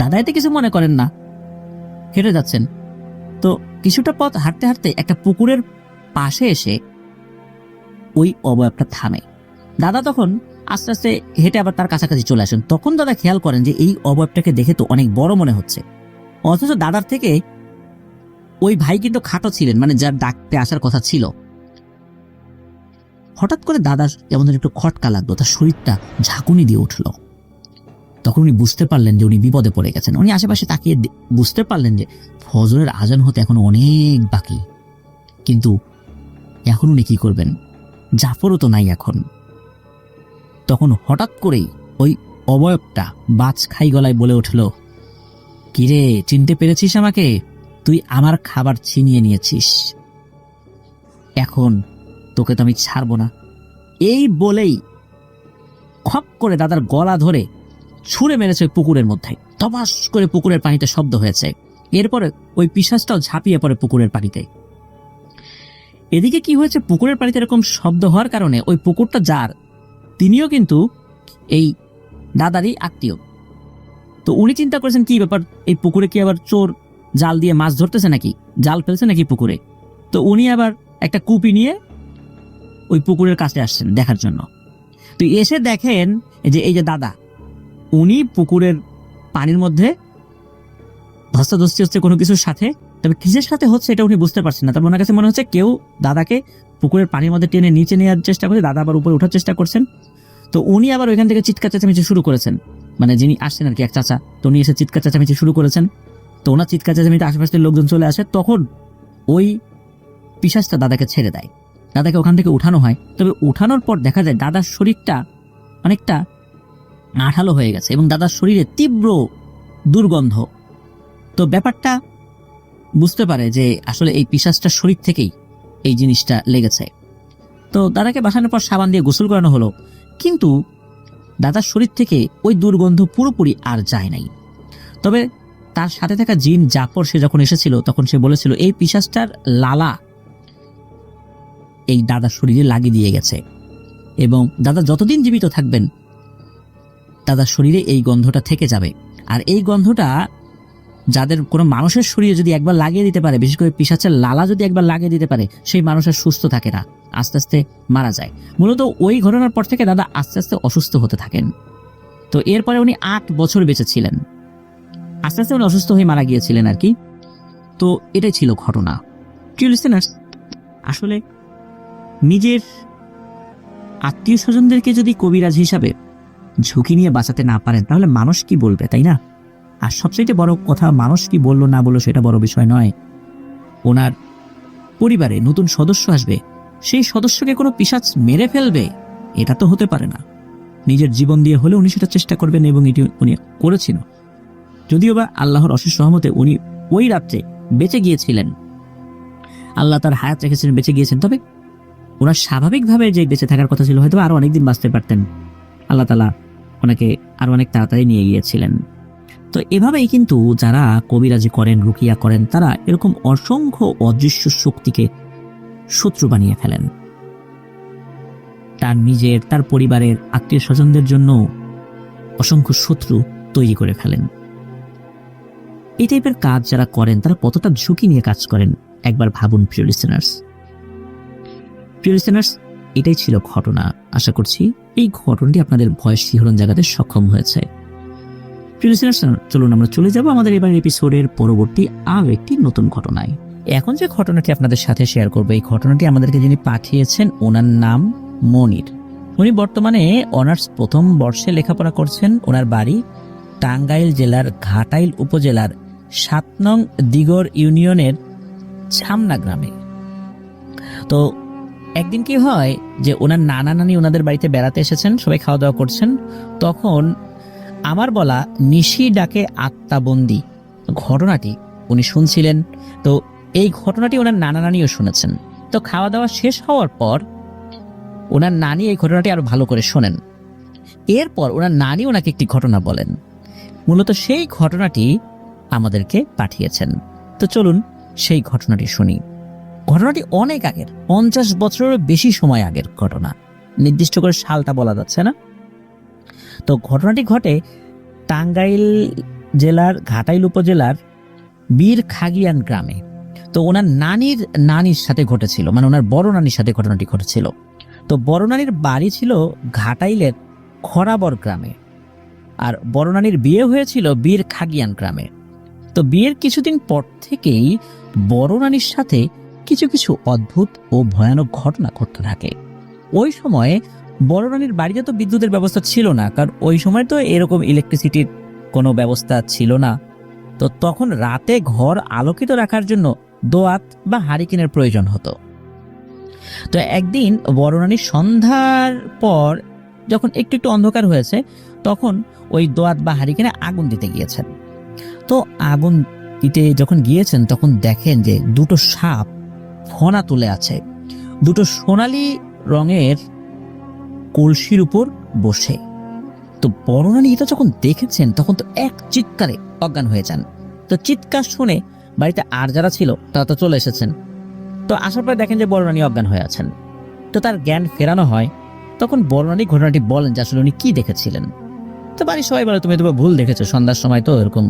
দাদা এতে কিছু মনে করেন না, হেঁটে যাচ্ছেন। তো কিছুটা পথ হাঁটতে হাঁটতে একটা পুকুরের পাশে এসে ওই অবয়বটা থামে। দাদা তখন আস্তে আস্তে হেঁটে আবার তার কাছাকাছি চলে আসেন। তখন দাদা খেয়াল করেন যে এই অবয়বটাকে দেখে তো অনেক বড় মনে হচ্ছে, অথচ দাদার থেকে ওই ভাই কিন্তু খাটো ছিলেন, মানে যার ডাকতে আসার কথা ছিল। হঠাৎ করে দাদার যেমন একটু খটকা লাগলো, তার শরীরটা ঝাঁকুনি দিয়ে উঠল। তখন উনি বুঝতে পারলেন যে উনি বিপদে পড়ে গেছেন। উনি আশেপাশে তাকিয়ে বুঝতে পারলেন যে ফজরের আজান হতে এখন অনেক বাকি, কিন্তু এখন উনি কি করবেন, জাফরও তো নাই এখন। তখন হঠাৎ করেই ওই অবয়বটা বাজ খাই গলায় বলে উঠল, কিরে চিনতে পেরেছিস আমাকে? তুই আমার খাবার ছিনিয়ে নিয়েছিস, এখন তোকে তো আমি ছাড়বো না। এই বলেই খপ করে দাদার গলা ধরে ছুঁড়ে মেরেছে পুকুরের মধ্যে। তবাস করে পুকুরের পানিতে শব্দ হয়েছে। এরপরে ওই পিশাচটাও ঝাঁপিয়ে পড়ে পুকুরের পানিতে। এদিকে কি হয়েছে, পুকুরের পানিতে এরকম শব্দ হওয়ার কারণে ওই পুকুরটা যার, তিনিও কিন্তু এই দাদারই আত্মীয়। তো উনি চিন্তা করেছেন কি ব্যাপার, এই পুকুরে কি আবার চোর জাল দিয়ে মাছ ধরতেছে নাকি, জাল ফেলছে নাকি পুকুরে। তো উনি আবার একটা কুপি নিয়ে ওই পুকুরের কাছে আসছেন দেখার জন্য। তো এসে দেখেন যে এই যে দাদা, উনি পুকুরের পানির মধ্যে ধস্তাধস্তি হচ্ছে কোনো কিছুর সাথে, তবে কিসের সাথে হচ্ছে এটা উনি বুঝতে পারছেন না। তবে ওনার কাছে মনে হচ্ছে কেউ দাদাকে পুকুরের পানির মধ্যে টেনে নিচে নেওয়ার চেষ্টা করছে, দাদা আবার উপরে ওঠার চেষ্টা করছেন। তো উনি আবার ওইখান থেকে চিৎকার চেঁচামেচি শুরু করেছেন, মানে যিনি আসছেন আর কি এক চাচা, তো উনি এসে চিৎকার চেঁচামেচি শুরু করেছেন। তো ওনার চিৎকার চেঁচামেচিতে আশেপাশের লোকজন চলে আসে। তখন ওই পিশাচটা দাদাকে ছেড়ে দেয়, দাদাকে ওখান থেকে উঠানো হয়। তবে উঠানোর পর দেখা যায় দাদার শরীরটা অনেকটা আঠালো হয়ে গেছে এবং দাদার শরীরে তীব্র দুর্গন্ধ। তো ব্যাপারটা বুঝতে পারে যে আসলে এই পিশাচটার শরীর থেকেই এই জিনিসটা লেগেছে। তো দাদাকে বাসানোর পর সাবান দিয়ে গোসল করানো হলো, কিন্তু দাদার শরীর থেকে ওই দুর্গন্ধ পুরোপুরি আর যায় নাই। তবে তার সাথে থাকা জিন জাফর সে যখন এসেছিল তখন সে বলেছিল এই পিশাচটার লালা এই দাদার শরীরে লাগিয়ে দিয়ে গেছে এবং দাদা যতদিন জীবিত থাকবেন দাদার শরীরে এই গন্ধটা থেকে যাবে। আর এই গন্ধটা যাদের কোনো মানুষের শরীরে যদি একবার লাগিয়ে দিতে পারে, বিশেষ করে পিশাচের লালা যদি একবার লাগিয়ে দিতে পারে, সেই মানুষের সুস্থ থাকে না, আস্তে আস্তে মারা যায়। মূলত ওই ঘটনার পর থেকে দাদা আস্তে আস্তে অসুস্থ হতে থাকেন। তো এরপরে উনি 8 বছর বেঁচে ছিলেন, আস্তে আস্তে উনি অসুস্থ হয়ে মারা গিয়েছিলেন আর কি। তো এটাই ছিল ঘটনা। প্রিয় লিসেনার্স, আসলে নিজের আত্মীয় স্বজনদেরকে যদি কবিরাজ হিসাবে ঝুঁকি নিয়ে বাঁচাতে না পারেন তাহলে মানুষ কি বলবে, তাই না? আর সবচেয়ে বড় কথা, মানুষ কি বললো না বললো সেটা বড় বিষয় নয়। ওনার পরিবারে নতুন সদস্য আসবে, সেই সদস্যকে কোনো পিশাচ মেরে ফেলবে, এটা তো হতে পারে না। নিজের জীবন দিয়ে হলে উনি সেটা চেষ্টা করবেন এবং এটি উনি করেছিল। যদিও বা আল্লাহর অশেষ রহমতে উনি ওই রাত্রে বেঁচে গিয়েছিলেন, আল্লাহ তার হায়াত রেখেছিলেন, বেঁচে গিয়েছেন। তবে ওনার স্বাভাবিকভাবে যে বেঁচে থাকার কথা ছিল, হয়তো আরো অনেকদিন বাঁচতে পারতেন, আল্লাহ তাআলা ওনাকে আরো অনেক তাড়াতাড়ি নিয়ে গিয়েছিলেন। তো এভাবেই কিন্তু যারা কবিরাজি করেন, রুকিয়া করেন, তারা এরকম অসংখ্য অদৃশ্য শক্তিকে শত্রু বানিয়ে ফেলেন। তার নিজের, তার পরিবারের, আত্মীয় স্বজনদের জন্য অসংখ্য শত্রু তৈরি করে ফেলেন। এই টাইপের কাজ যারা করেন তারা কতটা ঝুঁকি নিয়ে কাজ করেন একবার ভাবুন প্রিয় লিসেনার্স। এটাই ছিল ঘটনা। আশা করছি এই ঘটনাটি আপনাদের ভয় শিহরণ জাগাতে সক্ষম হয়েছে। প্রিয় লিসেনার্স, চলুন আমরা চলে যাব আমাদের এবার এপিসোডের পরবর্তী আরও একটি নতুন ঘটনায়। এখন যে ঘটনাটি আপনাদের সাথে শেয়ার করবো, এই ঘটনাটি আমাদেরকে যিনি পাঠিয়েছেন ওনার নাম মনির। উনি বর্তমানে অনার্স প্রথম বর্ষে লেখাপড়া করছেন। ওনার বাড়ি টাঙ্গাইল জেলার ঘাটাইল উপজেলার ৭ নং দিগর ইউনিয়নের ছামনা গ্রামে। তো একদিন কি হয় যে ওনার নানা নানি ওনাদের বাড়িতে বেড়াতে এসেছেন, সবাই খাওয়া দাওয়া করছেন। তখন আমার বলা নিশি ডাকে আত্মাবন্দি ঘটনাটি উনি শুনছিলেন। তো এই ঘটনাটি ওনার নানা নানিও শুনেছেন। তো খাওয়া দাওয়া শেষ হওয়ার পর ওনার নানি এই ঘটনাটি আরো ভালো করে শোনেন। এরপর ওনার নানি ওনাকে একটি ঘটনা বলেন। মূলত সেই ঘটনাটি আমাদেরকে পাঠিয়েছেন। তো চলুন সেই ঘটনাটি শুনি। ঘটনাটি অনেক আগের, 50 বছরেরও বেশি সময় আগের ঘটনা, নির্দিষ্ট করে সালটা বলা যাচ্ছে না। তো ঘটনাটি ঘটে টাঙ্গাইল জেলার ঘাটাইল উপজেলার বীর খাগিয়ান গ্রামে। তো ওনার নানির সাথে ঘটেছিল, মানে ওনার বড় নানির সাথে ঘটনাটি ঘটেছিল। তো বড় নানির বাড়ি ছিল ঘাটাইলের খরাবর গ্রামে, আর বড় নানির বিয়ে হয়েছিল বীর খাগিয়ান গ্রামে। তো বিয়ের কিছুদিন পর থেকেই বড় নানির সাথে কিছু কিছু অদ্ভুত ও ভয়ানক ঘটনা ঘটতে থাকে। ওই সময়ে বড় রানীর বাড়িতে তো বিদ্যুতের ব্যবস্থা ছিল না, কারণ ওই সময় তো এরকম ইলেকট্রিসিটির কোনো ব্যবস্থা ছিল না। তো তখন রাতে ঘর আলোকিত রাখার জন্য দোয়াত বা হারিকেনের প্রয়োজন হতো। তো একদিন বড় রানীর সন্ধ্যার পর যখন একটু একটু অন্ধকার হয়েছে, তখন ওই দোয়াত বা হারিকেনে আগুন দিতে গিয়েছেন। তো আগুন দিতে যখন গিয়েছেন তখন দেখেন যে দুটো সাপ ফনা তুলে আছে, দুটো সোনালী রঙের কলসির উপর বসে। তো বড় রানী এটা যখন দেখেছেন তখন তো এক চিৎকারে অজ্ঞান হয়ে যান। তো চিৎকার শুনে বাড়িতে আর যারা ছিল তারা তো চলে এসেছেন। তো আসার পর দেখেন যে বড় রানী অজ্ঞান হয়ে আছেন। তো তার জ্ঞান ফেরানো হয়। তখন বড় রানী ঘটনাটি বলেন যে আসলে উনি কি দেখেছিলেন। তো বাড়ির সবাই বলে তুমি ভুল দেখেছো, সন্ধ্যার সময় তো এরকম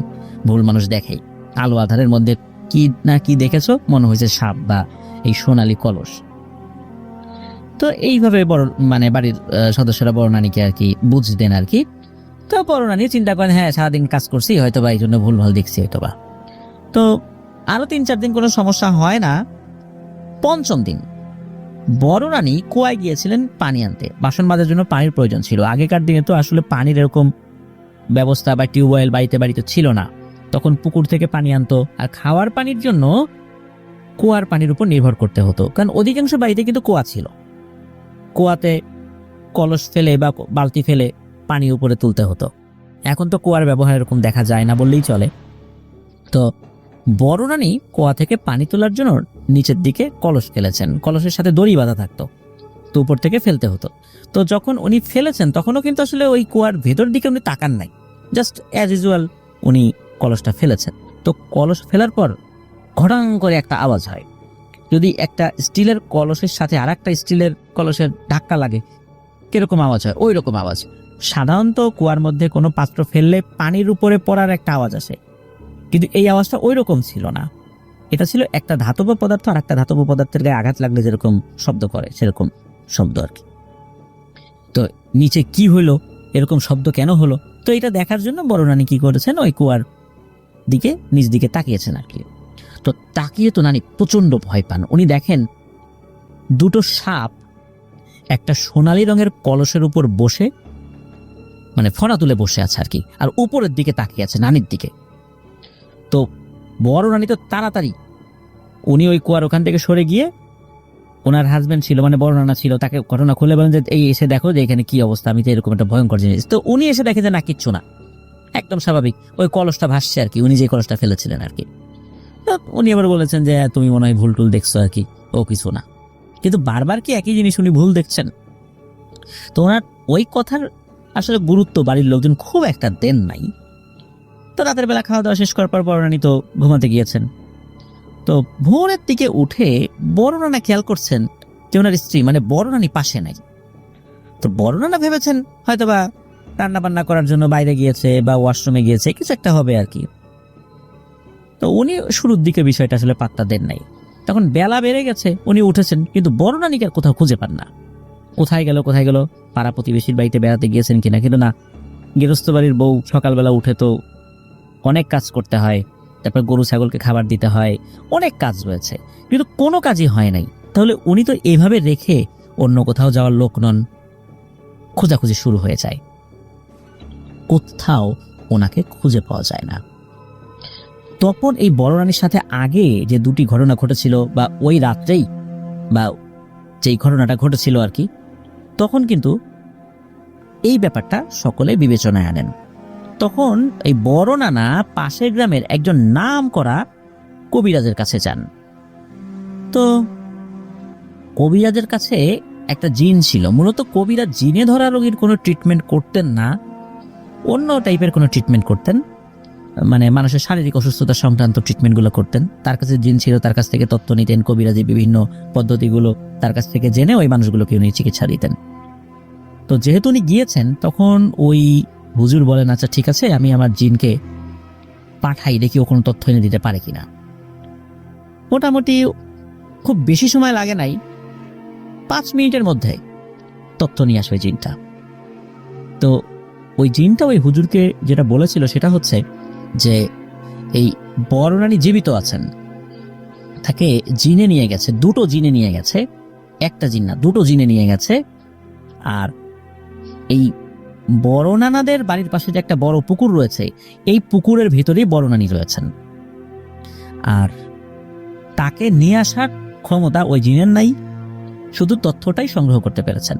ভুল মানুষ দেখেই, আলো আধারের মধ্যে কি না কি দেখেছো, মনে হয়েছে সাপ বা এই সোনালী কলস। তো এইভাবে বাড়ির সদস্যরা বড় নানীকে আর কি বুঝ দেন আর কি। তো বড় নানী চিন্তা করেন, হ্যাঁ সারাদিন কাজ করছি, হয়তো বা এই জন্য ভুল ভাল দেখছি হয়তো বা। তো আরো 3-4 দিন কোনো সমস্যা হয় না। 5ম দিন বড় রানী কুয়ায় গিয়েছিলেন পানি আনতে, বাসন মাজার জন্য পানির প্রয়োজন ছিল। আগেকার দিনে তো আসলে পানির এরকম ব্যবস্থা বা টিউবওয়েল বাড়িতে ছিল না, তখন পুকুর থেকে পানি আনতো। আর খাওয়ার পানির জন্য কুয়ার পানির উপর নির্ভর করতে হতো, কারণ অধিকাংশ বাড়িতে কিন্তু কুয়া ছিল। কুয়াতে কলস ফেলে বা বালতি ফেলে পানি উপরে তুলতে হতো। এখন তো কুয়ার ব্যবহার এরকম দেখা যায় না বললেই চলে। তো বড় রানী কুয়া থেকে পানি তোলার জন্য নিচের দিকে কলস ফেলেছেন, কলসের সাথে দড়ি বাঁধা থাকতো, তো উপর থেকে ফেলতে হতো। তো যখন উনি ফেলেছেন তখনও কিন্তু আসলে ওই কুয়ার ভেতর দিকে উনি তাকান নাই, জাস্ট অ্যাজ ইউজুয়াল উনি কলসটা ফেলেছেন। তো কলস ফেলার পর ঘটাং করে একটা আওয়াজ হয়। যদি একটা স্টিলের কলসের সাথে আর একটা স্টিলের কলসের ধাক্কা লাগে কিরকম আওয়াজ হয়, ওই রকম আওয়াজ। সাধারণত কুয়ার মধ্যে কোনো পাত্র ফেললে পানির উপরে পড়ার একটা আওয়াজ আসে, কিন্তু এই আওয়াজটা ওই রকম ছিল না। এটা ছিল একটা ধাতব পদার্থ আর একটা ধাতব পদার্থের গায়ে আঘাত লাগলে যেরকম শব্দ করে সেরকম শব্দ আর কি। তো নিচে কি হলো, এরকম শব্দ কেন হলো, তো এটা দেখার জন্য বড় রানী কি করেছেন, ওই কুয়ার দিকে নিচ দিকে তাকিয়েছেন আর কি। তো তাকিয়ে তো নানি প্রচন্ড ভয় পান। উনি দেখেন দুটো সাপ একটা সোনালী রঙের কলসের উপর বসে, মানে ফনা তুলে বসে আছে আর কি, আর উপরের দিকে তাকিয়ে আছে নানির দিকে। তো বড় রানী তো তাড়াতাড়ি, উনি ওই কুয়ার ওখান থেকে সরে গিয়ে, ওনার হাজবেন্ড ছিল মানে বড় নানা ছিল, তাকে ঘটনা খুলে বলেন যে এই এসে দেখো যে এখানে কি অবস্থা, আমি তো এরকম একটা ভয়ঙ্কর জিনিস। তো উনি এসে দেখে যে না, কিচ্ছু না, একদম স্বাভাবিক, ওই কলসটা ভাসছে আর কি, উনি যে কলসটা ফেলেছিলেন আর কি। তো উনি আবার বলেছেন যে তুমি মনে হয় ভুল টুল দেখছো আর কি, ও কিছু না। কিন্তু বারবার কি একই জিনিস উনি ভুল দেখছেন? তো ওনার ওই কথার আসলে গুরুত্ব বাড়ির লোকজন খুব একটা দেন নাই। তো রাতের বেলা খাওয়া দাওয়া শেষ করার পর বড় রানী তো ঘুমাতে গিয়েছেন। তো ভোরের দিকে উঠে বড় নানা খেয়াল করছেন যে ওনার স্ত্রী মানে বড় রানী পাশে নাই। তো বড় নানা ভেবেছেন হয়তোবা রান্না বান্না করার জন্য বাইরে গিয়েছে বা ওয়াশরুমে গিয়েছে, কিছু একটা হবে আর কি। তো উনি শুরুর দিকে বিষয়টা আসলে পাত্তা দেন নাই। তখন বেলা বেড়ে গেছে, উনি উঠেছেন, কিন্তু বড় নানিকে আর কোথাও খুঁজে পান না। কোথায় গেল, পাড়া প্রতিবেশীর বাড়িতে বেড়াতে গিয়েছেন কিনা, কিন্তু না, গৃহস্থ বাড়ির বউ সকালবেলা উঠে তো অনেক কাজ করতে হয়, তারপর গরু ছাগলকে খাবার দিতে হয়, অনেক কাজ রয়েছে, কিন্তু কোনো কাজই হয় নাই। তাহলে উনি তো এইভাবে রেখে অন্য কোথাও যাওয়ার লোক নন। খোঁজাখুঁজি শুরু হয়ে যায়, কোথাও ওনাকে খুঁজে পাওয়া যায় না। তখন এই বড় রানীর সাথে আগে যে দুটি ঘটনা ঘটেছিল, বা ওই রাত্রেই বা যেই ঘটনাটা ঘটেছিল আর কি, তখন কিন্তু এই ব্যাপারটা সকলে বিবেচনায় আনেন। তখন এই বড় নানা পাশের গ্রামের একজন নাম করা কবিরাজের কাছে যান। তো কবিরাজের কাছে একটা জিন ছিল। মূলত কবিরাজ জিনে ধরা রোগীর কোনো ট্রিটমেন্ট করতেন না, অন্য টাইপের কোনো ট্রিটমেন্ট করতেন, মানে মানুষের শারীরিক অসুস্থতা সংক্রান্ত ট্রিটমেন্টগুলো করতেন। তার কাছে জিন ছিল, তার কাছ থেকে তথ্য নিতেন, কবিরাজি বিভিন্ন পদ্ধতিগুলো তার কাছ থেকে জেনে ওই মানুষগুলোকে উনি চিকিৎসা দিতেন। তো যেহেতু উনি গিয়েছেন, তখন ওই হুজুর বলেন আচ্ছা ঠিক আছে, আমি আমার জিনকে পাঠাই, দেখি ও কোনো তথ্য এনে দিতে পারে কিনা। মোটামুটি খুব বেশি সময় লাগে নাই, 5 মিনিটের মধ্যে তথ্য নিয়ে আসবে জিনটা। তো ওই জিনটা ওই হুজুরকে যেটা বলেছিল সেটা হচ্ছে যে এই বড় রানী জীবিত আছেন, তাকে জিনে নিয়ে গেছে, 2টো জিনে নিয়ে গেছে, একটা জিন না 2টো জিনে নিয়ে গেছে। আর এই বড় নানাদের বাড়ির পাশে যে একটা বড় পুকুর রয়েছে, এই পুকুরের ভিতরেই বড় নানী রয়েছেন। আর তাকে নিয়ে আসার ক্ষমতা ওই জিনের নাই, শুধু তথ্যটাই সংগ্রহ করতে পেরেছেন।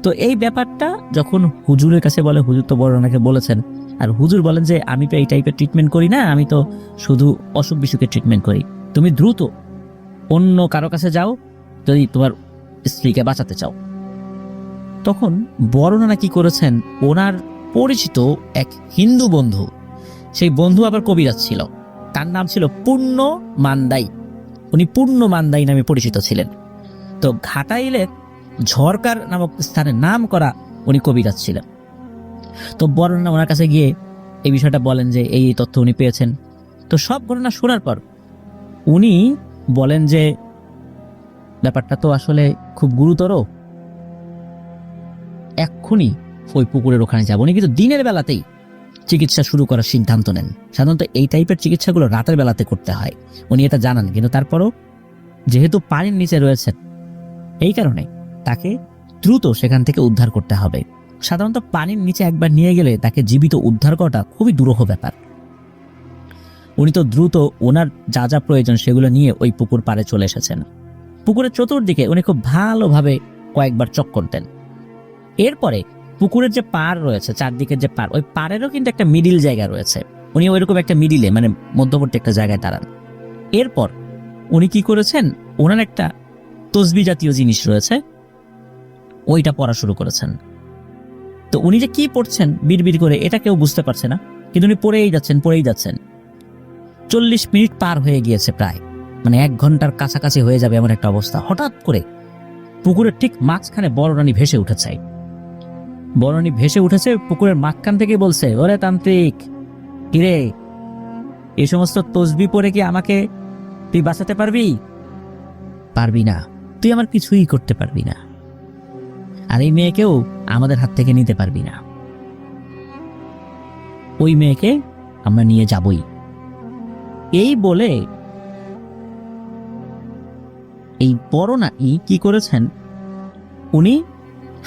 তো এই ব্যাপারটা যখন হুজুরের কাছে বলে, হুজুর তো বড় নানাকে বলেছেন, আর হুজুর বলেন যে আমি তো এই টাইপের ট্রিটমেন্ট করি না, আমি তো শুধু অসুখ বিসুখের ট্রিটমেন্ট করি, তুমি দ্রুত অন্য কারো কাছে যাও যদি তোমার স্ত্রীকে বাঁচাতে চাও। তখন বড় নানা কি করেছেন, ওনার পরিচিত এক হিন্দু বন্ধু, সেই বন্ধু আবার কবিরাজ ছিল, তার নাম ছিল পূর্ণ মান্দাই, উনি পূর্ণ মান্দাই নামে পরিচিত ছিলেন। তো ঘাটাইলের ঝরকার নামক স্থানে নাম করা উনি কবিরাজ ছিলেন। তো বড় নানা ওনার কাছে গিয়ে এই বিষয়টা বলেন যে এই তথ্য উনি পেয়েছেন। তো সব ঘটনা শোনার পর উনি বলেন যে ব্যাপারটা তো আসলে খুব গুরুতর, এক্ষুনি ওই পুকুরের ওখানে যাব। উনি কিন্তু দিনের বেলাতেই চিকিৎসা শুরু করার সিদ্ধান্ত নেন। সাধারণত এই টাইপের চিকিৎসাগুলো রাতের বেলাতে করতে হয়, উনি এটা জানান, কিন্তু তারপরও যেহেতু পানির নিচে রয়েছেন, এই কারণে তাকে দ্রুত সেখান থেকে উদ্ধার করতে হবে। সাধারণত পানির নিচে একবার নিয়ে গেলে তাকে জীবিত উদ্ধার করাটা খুবই দুরূহ ব্যাপার। উনি তো দ্রুত ওনার যা যা প্রয়োজন সেগুলো নিয়ে ওই পুকুর পাড়ে চলে এসেছেন। পুকুরের চতুর্দিকে উনি খুব ভালোভাবে কয়েকবার চক্কর দেন। এরপরে পুকুরের যে পাড় রয়েছে, চারদিকের যে পাড়, ওই পাড়েরও কিন্তু একটা মিডিল জায়গা রয়েছে, উনি ওইরকম একটা মিডিলে মানে মধ্যবর্তী একটা জায়গায় দাঁড়ান। এরপর উনি কি করেছেন, ওনার একটা তসবি জাতীয় জিনিস রয়েছে, ওইটা পড়া শুরু করেছেন। তো উনি যে কি পড়ছেন বিড়বিড় করে, এটা কেউ বুঝতে পারছে না, কিন্তু উনি পড়েই যাচ্ছেন। 40 মিনিট পার হয়ে গিয়েছে, প্রায় মানে 1 ঘন্টার কাছাকাছি হয়ে যাবে এমন একটা অবস্থা। হঠাৎ করে পুকুরের ঠিক মাঝখানে বড় রানী ভেসে উঠেছে। বড় রানী ভেসে উঠেছে পুকুরের মাঝখান থেকে, বলছে ওরে তান্ত্রিক, কিরে এই সমস্ত তসবি পড়ে কি আমাকে তুই বাঁচাতে পারবি? পারবি না, তুই আমার কিছুই করতে পারবি না, আর এই মেয়েকেও আমাদের হাত থেকে নিতে পারবি না। ওই মেয়েকে আমরা নিয়ে যাবই। এই বলে এই বড় নানী কি করেছেন, উনি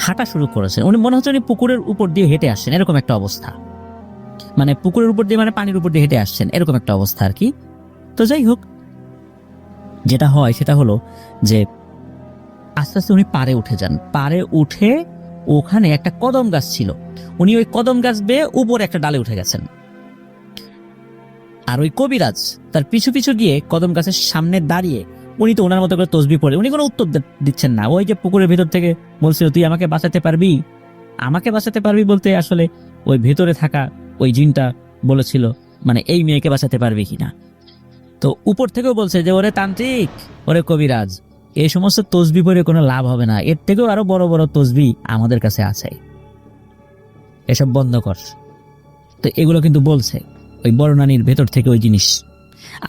হাঁটা শুরু করেছেন। উনি মনে হচ্ছে উনি পুকুরের উপর দিয়ে হেঁটে আসছেন, এরকম একটা অবস্থা। মানে পুকুরের উপর দিয়ে মানে পানির উপর দিয়ে হেঁটে আসছেন, এরকম একটা অবস্থা আর কি। তো যাই হোক, যেটা হয় সেটা হলো যে আস্তে আস্তে উনি পাড়ে উঠে যান। পাড়ে উঠে ওখানে একটা কদম গাছ ছিল, উনি ওই কদম গাছ বেয়ে উপরে একটা ডালে উঠে গেছেন। আর ওই কবিরাজ তার পিছু পিছু গিয়ে কদম গাছের সামনে দাঁড়িয়ে উনি তো ওনার মতো করে তসবি পড়ে, উনি কোনো উত্তর দিচ্ছেন না। ওই যে পুকুরের ভিতর থেকে বলছিল তুই আমাকে বাঁচাতে পারবি, আমাকে বাঁচাতে পারবি বলতে আসলে ওই ভেতরে থাকা ওই জিনটা বলেছিল মানে এই মেয়েকে বাঁচাতে পারবি কিনা। তো উপর থেকেও বলছে যে ওরে তান্ত্রিক, ওরে কবিরাজ, এই সমস্ত তসবি পড়ে কোনো লাভ হবে না, এর থেকেও আরো বড় বড় তসবি আমাদের কাছে আছে, এসব বন্ধ কর। তো এগুলো কিন্তু বলছে ওই বড় নানির ভেতর থেকে ওই জিনিস।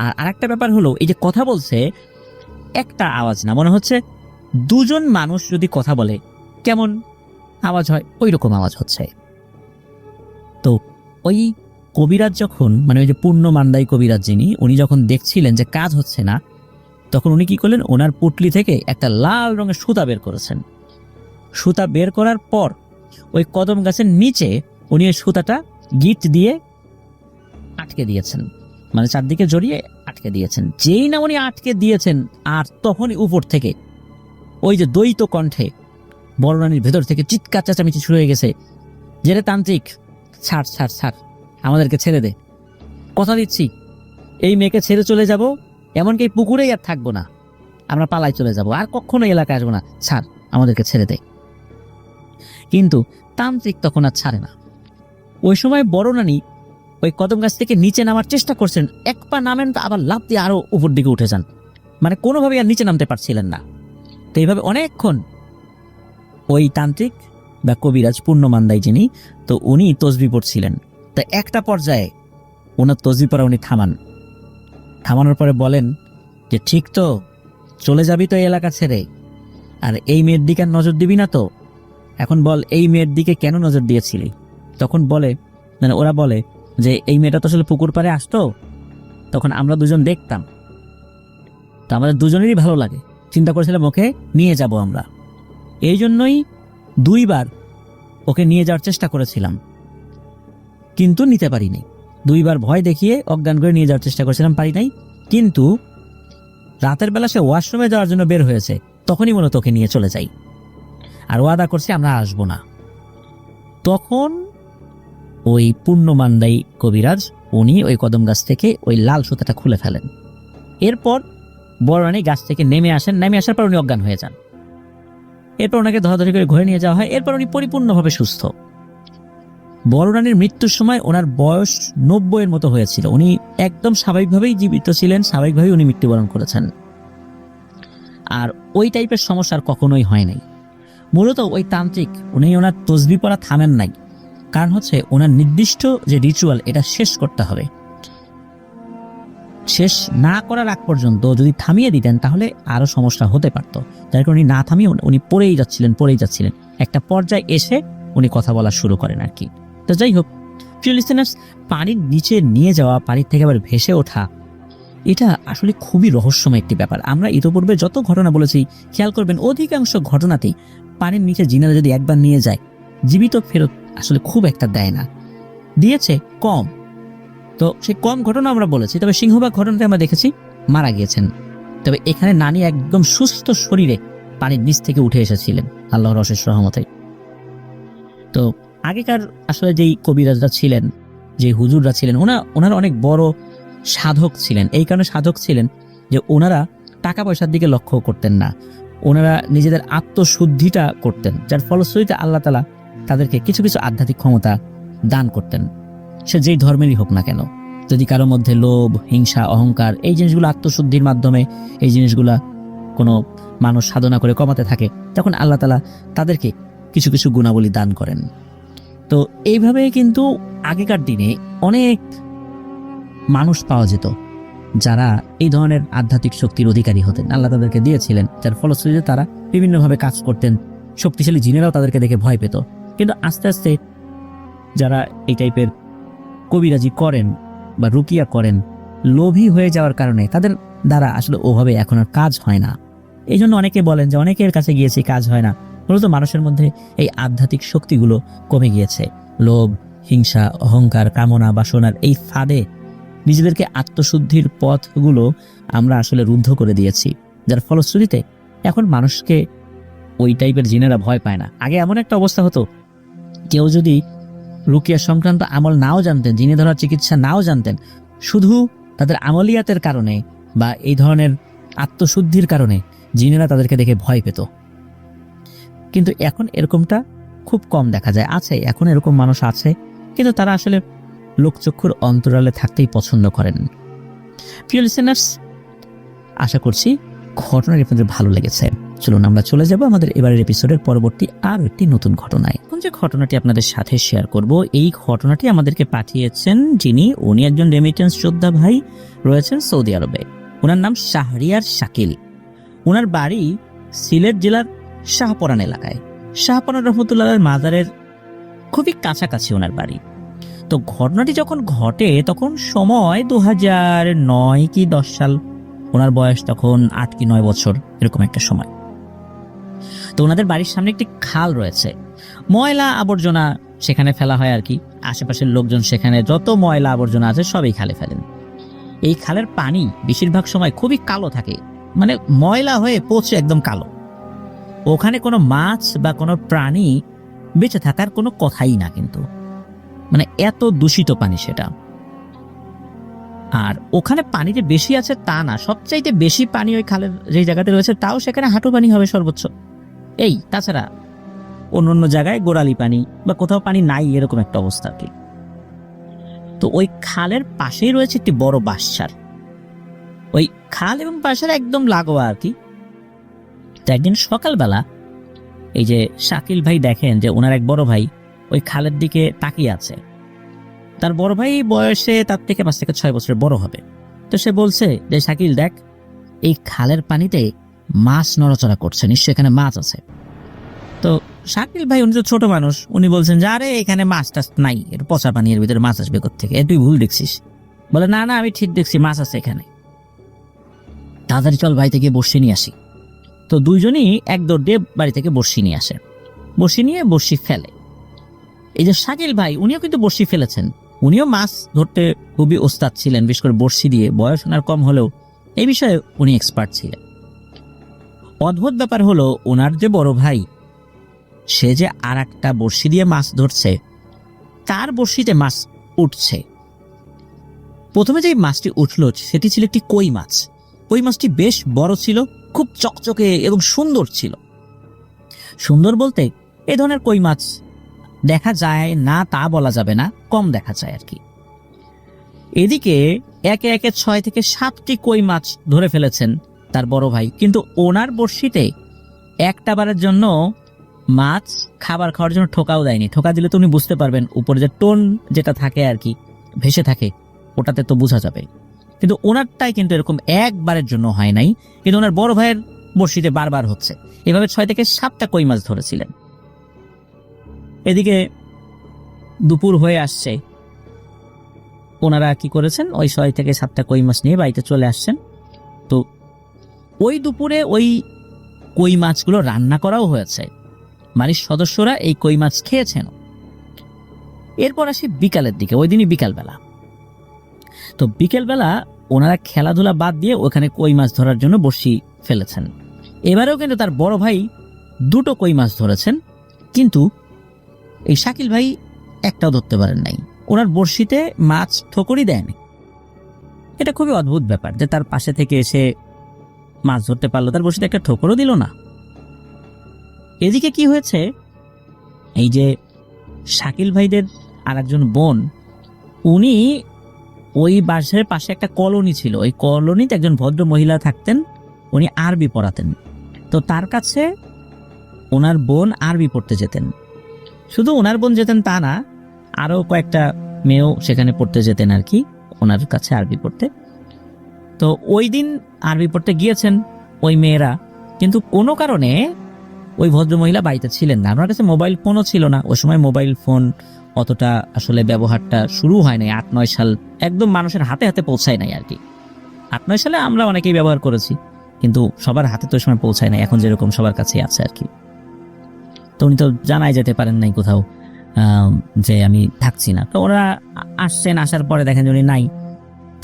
আর আরেকটা ব্যাপার হলো, এই যে কথা বলছে একটা আওয়াজ না, মনে হচ্ছে দুজন মানুষ যদি কথা বলে কেমন আওয়াজ হয় ওই রকম আওয়াজ হচ্ছে। তো ওই কবিরাজ যখন মানে ওই যে পূর্ণ মান্দাই কবিরাজ যিনি, উনি যখন দেখছিলেন যে কাজ হচ্ছে না, তখন উনি কি করলেন, ওনার পুটলি থেকে একটা লাল রঙের সুতা বের করেছেন। সুতা বের করার পর ওই কদম গাছের নিচে উনি ওই সুতাটা গিট দিয়ে আটকে দিয়েছেন, মানে চারদিকে জড়িয়ে আটকে দিয়েছেন। যেই না উনি আটকে দিয়েছেন, আর তখনই উপর থেকে ওই যে দ্বৈত কণ্ঠে বড় রানীর ভেতর থেকে চিৎকার চেঁচামেচি শুরু হয়ে গেছে, যে রে তান্ত্রিক, ছাড় ছাড় ছাড়, আমাদেরকে ছেড়ে দে, কথা দিচ্ছি এই মেয়েকে ছেড়ে চলে যাব, এমনকি এই পুকুরেই আর থাকবো না, আমরা পালাই চলে যাব, আর কখনো এলাকায় আসবো না, ছাড়, আমাদেরকে ছেড়ে দে। কিন্তু তান্ত্রিক তখন আর ছাড়ে না। ওই সময় বড় নানী ওই কদম গাছ থেকে নিচে নামার চেষ্টা করছেন, এক পা নামেন তো আবার লাফ দিয়ে আরো উপর দিকে উঠে যান, মানে কোনোভাবেই আর নিচে নামতে পারছিলেন না। তো এইভাবে অনেকক্ষণ ওই তান্ত্রিক বা কবিরাজ পূর্ণমান্দাই যিনি, তো উনি তসবি পড়ছিলেন। তা একটা পর্যায়ে ওনার তসবি পড়া উনি থামানোর পরে বলেন যে ঠিক তো, চলে যাবি তো এই এলাকা ছেড়ে, আর এই মেয়ের দিকে আর নজর দিবি না তো, এখন বল এই মেয়ের দিকে কেন নজর দিয়েছিলি? তখন বলে মানে ওরা বলে যে এই মেয়েটা তো আসলে পুকুর পাড়ে আসতো, তখন আমরা দুজন দেখতাম, তো আমাদের দুজনেরই ভালো লাগে, চিন্তা করেছিলাম ওকে নিয়ে যাব আমরা, এই জন্যই 2 বার ওকে নিয়ে যাওয়ার চেষ্টা করেছিলাম, কিন্তু নিতে পারিনি। 2 বার ভয় দেখিয়ে অজ্ঞান করে নিয়ে যাওয়ার চেষ্টা করেছিলাম, পারি নাই। কিন্তু রাতের বেলা সে ওয়াশরুমে যাওয়ার জন্য বের হয়েছে, তখনই মূলত ওকে নিয়ে চলে যাই, আর ওয়াদা করছি আমরা আসবো না। তখন ওই পূর্ণমান্দাই কবিরাজ উনি ওই কদম গাছ থেকে ওই লাল সুতাটা খুলে ফেলেন। এরপর বড় রানী গাছ থেকে নেমে আসেন, নেমে আসার পর উনি অজ্ঞান হয়ে যান। এরপর ওনাকে ধরাধরি করে ঘরে নিয়ে যাওয়া হয়। এরপর উনি পরিপূর্ণভাবে সুস্থ। বড় রানীর মৃত্যুর সময় ওনার বয়স 90-এর মতো হয়েছিল, উনি একদম স্বাভাবিকভাবেই জীবিত ছিলেন, স্বাভাবিকভাবেই উনি মৃত্যুবরণ করেছেন। আর ওই টাইপের সমস্যা আর কখনোই হয় নাই। মূলত ওই তান্ত্রিক উনি ওনার তসবি পড়া থামেন নাই, কারণ হচ্ছে ওনার নির্দিষ্ট যে রিচুয়াল এটা শেষ করতে হবে। শেষ না করার আগ পর্যন্ত যদি থামিয়ে দিতেন তাহলে আরো সমস্যা হতে পারতো, যার কারণে উনি না থামিয়ে উনি পড়েই যাচ্ছিলেন। একটা পর্যায়ে এসে উনি কথা বলা শুরু করেন আর কি। তো যাই হোক প্রিয় লিসেনার্স, পানির নিচে নিয়ে যাওয়া, পানির থেকে আবার ভেসে ওঠা, এটা আসলে খুবই রহস্যময় একটি ব্যাপার। আমরা ইতোপূর্বে যত ঘটনা বলেছি খেয়াল করবেন অধিকাংশ ঘটনাতেই পানির নিচে জিনেরা যদি একবার নিয়ে যায়, জীবিত ফেরত আসলে খুব একটা দেয় না, দিয়েছে কম। তো সেই কম ঘটনা আমরা বলেছি, তবে সিংহভাগ ঘটনাতে আমরা দেখেছি মারা গিয়েছেন। তবে এখানে নানি একদম সুস্থ শরীরে পানির নিচ থেকে উঠে এসেছিলেন আল্লাহর অশেষ রহমতে। তো আগেকার আসলে যেই কবিরাজরা ছিলেন, যে হুজুররা ছিলেন, ওনারা অনেক বড় সাধক ছিলেন। এই কারণে সাধক ছিলেন যে ওনারা টাকা পয়সার দিকে লক্ষ্য করতেন না, ওনারা নিজেদের আত্মশুদ্ধিটা করতেন, যার ফলশ্রুতিতে আল্লাহ তাআলা তাদেরকে কিছু কিছু আধ্যাত্মিক ক্ষমতা দান করতেন, সে যেই ধর্মেরই হোক না কেন। যদি কারোর মধ্যে লোভ, হিংসা, অহংকার, এই জিনিসগুলো আত্মশুদ্ধির মাধ্যমে এই জিনিসগুলা কোনো মানুষ সাধনা করে কমাতে থাকে, তখন আল্লাহ তাআলা তাদেরকে কিছু কিছু গুণাবলী দান করেন। তো এইভাবে কিন্তু আগেকার দিনে অনেক মানুষ পাওয়া যেত যারা এই ধরনের আধ্যাত্মিক শক্তির অধিকারী হতেন, আল্লাহ তাদেরকে দিয়েছিলেন, যার ফলশ্রুতিতে তারা বিভিন্নভাবে কাজ করতেন। শক্তিশালী জিনেরাও তাদেরকে দেখে ভয় পেত। কিন্তু আস্তে আস্তে যারা এই টাইপের কবিরাজি করেন বা রুকিয়া করেন, লোভী হয়ে যাওয়ার কারণে তাদের দ্বারা আসলে ওভাবে এখন আর কাজ হয় না। এই জন্য অনেকে বলেন যে অনেকের কাছে গিয়েছি কাজ হয় না, মূলত মানুষের মধ্যে এই আধ্যাত্মিক শক্তিগুলো কমে গিয়েছে। লোভ, হিংসা, অহংকার, কামনা, বাসনার এই ফাঁদে নিজেদেরকে আত্মশুদ্ধির পথগুলো আমরা আসলে রুদ্ধ করে দিয়েছি, যার ফলশ্রুতিতে এখন মানুষকে ওই টাইপের জিনেরা ভয় পায় না। আগে এমন একটা অবস্থা হতো, কেউ যদি রুকিয়া সংক্রান্ত আমল নাও জানতেন, জিনে ধরার চিকিৎসা নাও জানতেন, শুধু তাদের আমলিয়াতের কারণে বা এই ধরনের আত্মশুদ্ধির কারণে জিনেরা তাদেরকে দেখে ভয় পেত। কিন্তু এখন এরকমটা খুব কম দেখা যায়। আছে, এখন এরকম মানুষ আছে, কিন্তু তারা আসলে লোকচক্ষুর অন্তরালে থাকতেই পছন্দ করেন। প্রিয় লিসেনার্স, আশা করছি ঘটনাটি আপনাদের ভালো লেগেছে। চলুন আমরা চলে যাব আমাদের এবারের এপিসোডের পরবর্তী আরো একটি নতুন ঘটনায়। এখন যে ঘটনাটি আপনাদের সাথে শেয়ার করব, এই ঘটনাটি আমাদেরকে পাঠিয়েছেন উনি একজন রেমিটেন্স যোদ্ধা ভাই, রয়েছেন সৌদি আরবে। ওনার নাম শাহরিয়ার শাকিল। ওনার বাড়ি সিলেট জেলার শাহপরান এলাকায়। শাহপরান রহমতুল্লাহর মাজারের খুবই কাছাকাছি ওনার বাড়ি। তো ঘটনাটি যখন ঘটে তখন সময় 2009 কি 10 সাল, ওনার বয়স তখন 8 কি 9 বছর, এরকম একটা সময়। তো ওনাদের বাড়ির সামনে একটি খাল রয়েছে, ময়লা আবর্জনা সেখানে ফেলা হয় আর কি। আশেপাশের লোকজন সেখানে যত ময়লা আবর্জনা আছে সবই খালে ফেলেন। এই খালের পানি বেশিরভাগ সময় খুবই কালো থাকে, মানে ময়লা হয়ে পচে একদম কালো। ওখানে কোনো মাছ বা কোনো প্রাণী বেঁচে থাকার কোনো কথাই না, কিন্তু মানে এত দূষিত পানি সেটা। আর ওখানে পানি যে বেশি আছে তা না, সবচাইতে বেশি পানি ওই খালের যে জায়গাতে রয়েছে তাও সেখানে হাঁটু পানি হবে সর্বোচ্চ। এই তাছাড়া অন্য জায়গায় গোড়ালি পানি বা কোথাও পানি নাই, এরকম একটা অবস্থা আর কি। তো ওই খালের পাশেই রয়েছে একটি বড় বাঁশঝাড়। ওই খাল এবং বাঁশঝাড় একদম লাগোয়া আর কি। তো একদিন সকালবেলা এই যে শাকিল ভাই দেখেন যে ওনার এক বড় ভাই ওই খালের দিকে তাকিয়ে আছে। তার বড় ভাই বয়সে তার থেকে 5 থেকে 6 বছরের বড় হবে। তো সে বলছে যে শাকিল দেখ, এই খালের পানিতে মাছ নড়াচড়া করছে, নিশ্চয় এখানে মাছ আছে। তো শাকিল ভাই, উনি তো ছোট মানুষ, উনি বলছেন যে আরে এখানে মাছ টাছ নাই, এর পচা পানি, এর ভিতরে মাছ আসবে কোত্থেকে, তুই ভুল দেখছিস। বলে না না, আমি ঠিক দেখছি, মাছ আছে এখানে, তাড়াতাড়ি চল বাড়ি থেকে বড়শি নিয়ে আসি। তো দুইজনই এক দৌড় দিয়ে বাড়ি থেকে বড়শি নিয়ে আসে। বড়শি নিয়ে বড়শি ফেলে। এই যে শাকিল ভাই, উনিও কিন্তু বড়শি ফেলেছেন, উনিও মাছ ধরতে খুবই ওস্তাদ ছিলেন, বিশেষ করে বড়শি দিয়ে। বয়স ওনার কম হলেও এই বিষয়ে উনি এক্সপার্ট ছিলেন। অদ্ভুত ব্যাপার হলো, ওনার যে বড় ভাই, সে যে আর একটা বড়শি দিয়ে মাছ ধরছে, তার বড়শিতে মাছ উঠছে। প্রথমে যে মাছটি উঠলো সেটি ছিল একটি কই মাছ। কই মাছটি বেশ বড় ছিল, খুব চকচকে এবং সুন্দর ছিল। সুন্দর বলতে এই ধরনের কই মাছ দেখা যায় না তা বলা যাবে না, কম দেখা যায় আর কি। এদিকে একে একে 6 থেকে 7টি কই মাছ ধরে ফেলেছেন তার বড় ভাই, কিন্তু ওনার বড়শিতে একটা বারের জন্য মাছ খাবার খাওয়ার জন্য ঠোকাও দেয়নি। ঠোকা দিলে তো উনি বুঝতে পারবেন, উপরে যে টোন যেটা থাকে আর কি, ভেসে থাকে, ওটাতে তো বোঝা যাবে। কিন্তু ওনারটাই কিন্তু এরকম একবারের জন্য হয় নাই, কিন্তু ওনার বড় ভাইয়ের বড়শিতে বারবার হচ্ছে। এভাবে 6 থেকে 7টা কই মাছ ধরেছিলেন। এদিকে দুপুর হয়ে আসছে, ওনারা কি করেছেন, ওই 6 থেকে 7টা কই মাছ নিয়ে বাড়িতে চলে আসছেন। তো ওই দুপুরে ওই কই মাছগুলো রান্না করাও হয়েছে, বাড়ির সদস্যরা এই কই মাছ খেয়েছেন। এরপর আসি বিকালের দিকে, ওই দিনই বিকালবেলা। তো বিকেলবেলা ওনারা খেলাধুলা বাদ দিয়ে ওখানে কই মাছ ধরার জন্য বড়শি ফেলেছেন। এবারেও কিন্তু তার বড় ভাই 2টো কই মাছ ধরেছেন, কিন্তু এই শাকিল ভাই একটাও ধরতে পারেন নাই। ওনার বড়শিতে মাছ ঠোকরই দেয়নি। এটা খুবই অদ্ভুত ব্যাপার যে তার পাশে থেকে এসে মাছ ধরতে পারলো, তার বড়শিতে একটা ঠোকরও দিল না। এদিকে কি হয়েছে, এই যে শাকিল ভাইদের আর একজন বোন, উনি ওই বাসার পাশে একটা কলোনি ছিল, ওই কলোনিতে একজন ভদ্র মহিলা থাকতেন, উনি আরবি পড়াতেন। তো তার কাছে ওনার বোন আরবি পড়তে যেতেন। শুধু ওনার বোন যেতেন তা না, আরও কয়েকটা মেয়েও সেখানে পড়তে যেতেন আর কি, ওনার কাছে আরবি পড়তে। তো ওই দিন আরবি পড়তে গিয়েছেন ওই মেয়েরা, কিন্তু কোনো কারণে ওই ভদ্রমহিলা বাড়িতে ছিলেন না। ওনার কাছে মোবাইল ফোনও ছিল না, ওই সময় মোবাইল ফোন অতটা আসলে ব্যবহারটা শুরু হয় নাই। 8-9 সাল একদম মানুষের হাতে হাতে পৌঁছায় নাই আর কি। 8-9 সালে আমরা অনেকেই ব্যবহার করেছি, কিন্তু সবার হাতে তো ওই সময় পৌঁছায় নাই, এখন যেরকম সবার কাছেই আছে আর কি। তো উনি তো জানাই যেতে পারেন নাই কোথাও যে আমি থাকছি না। তো ওরা আসছেন, আসার পরে দেখেন যে উনি নাই।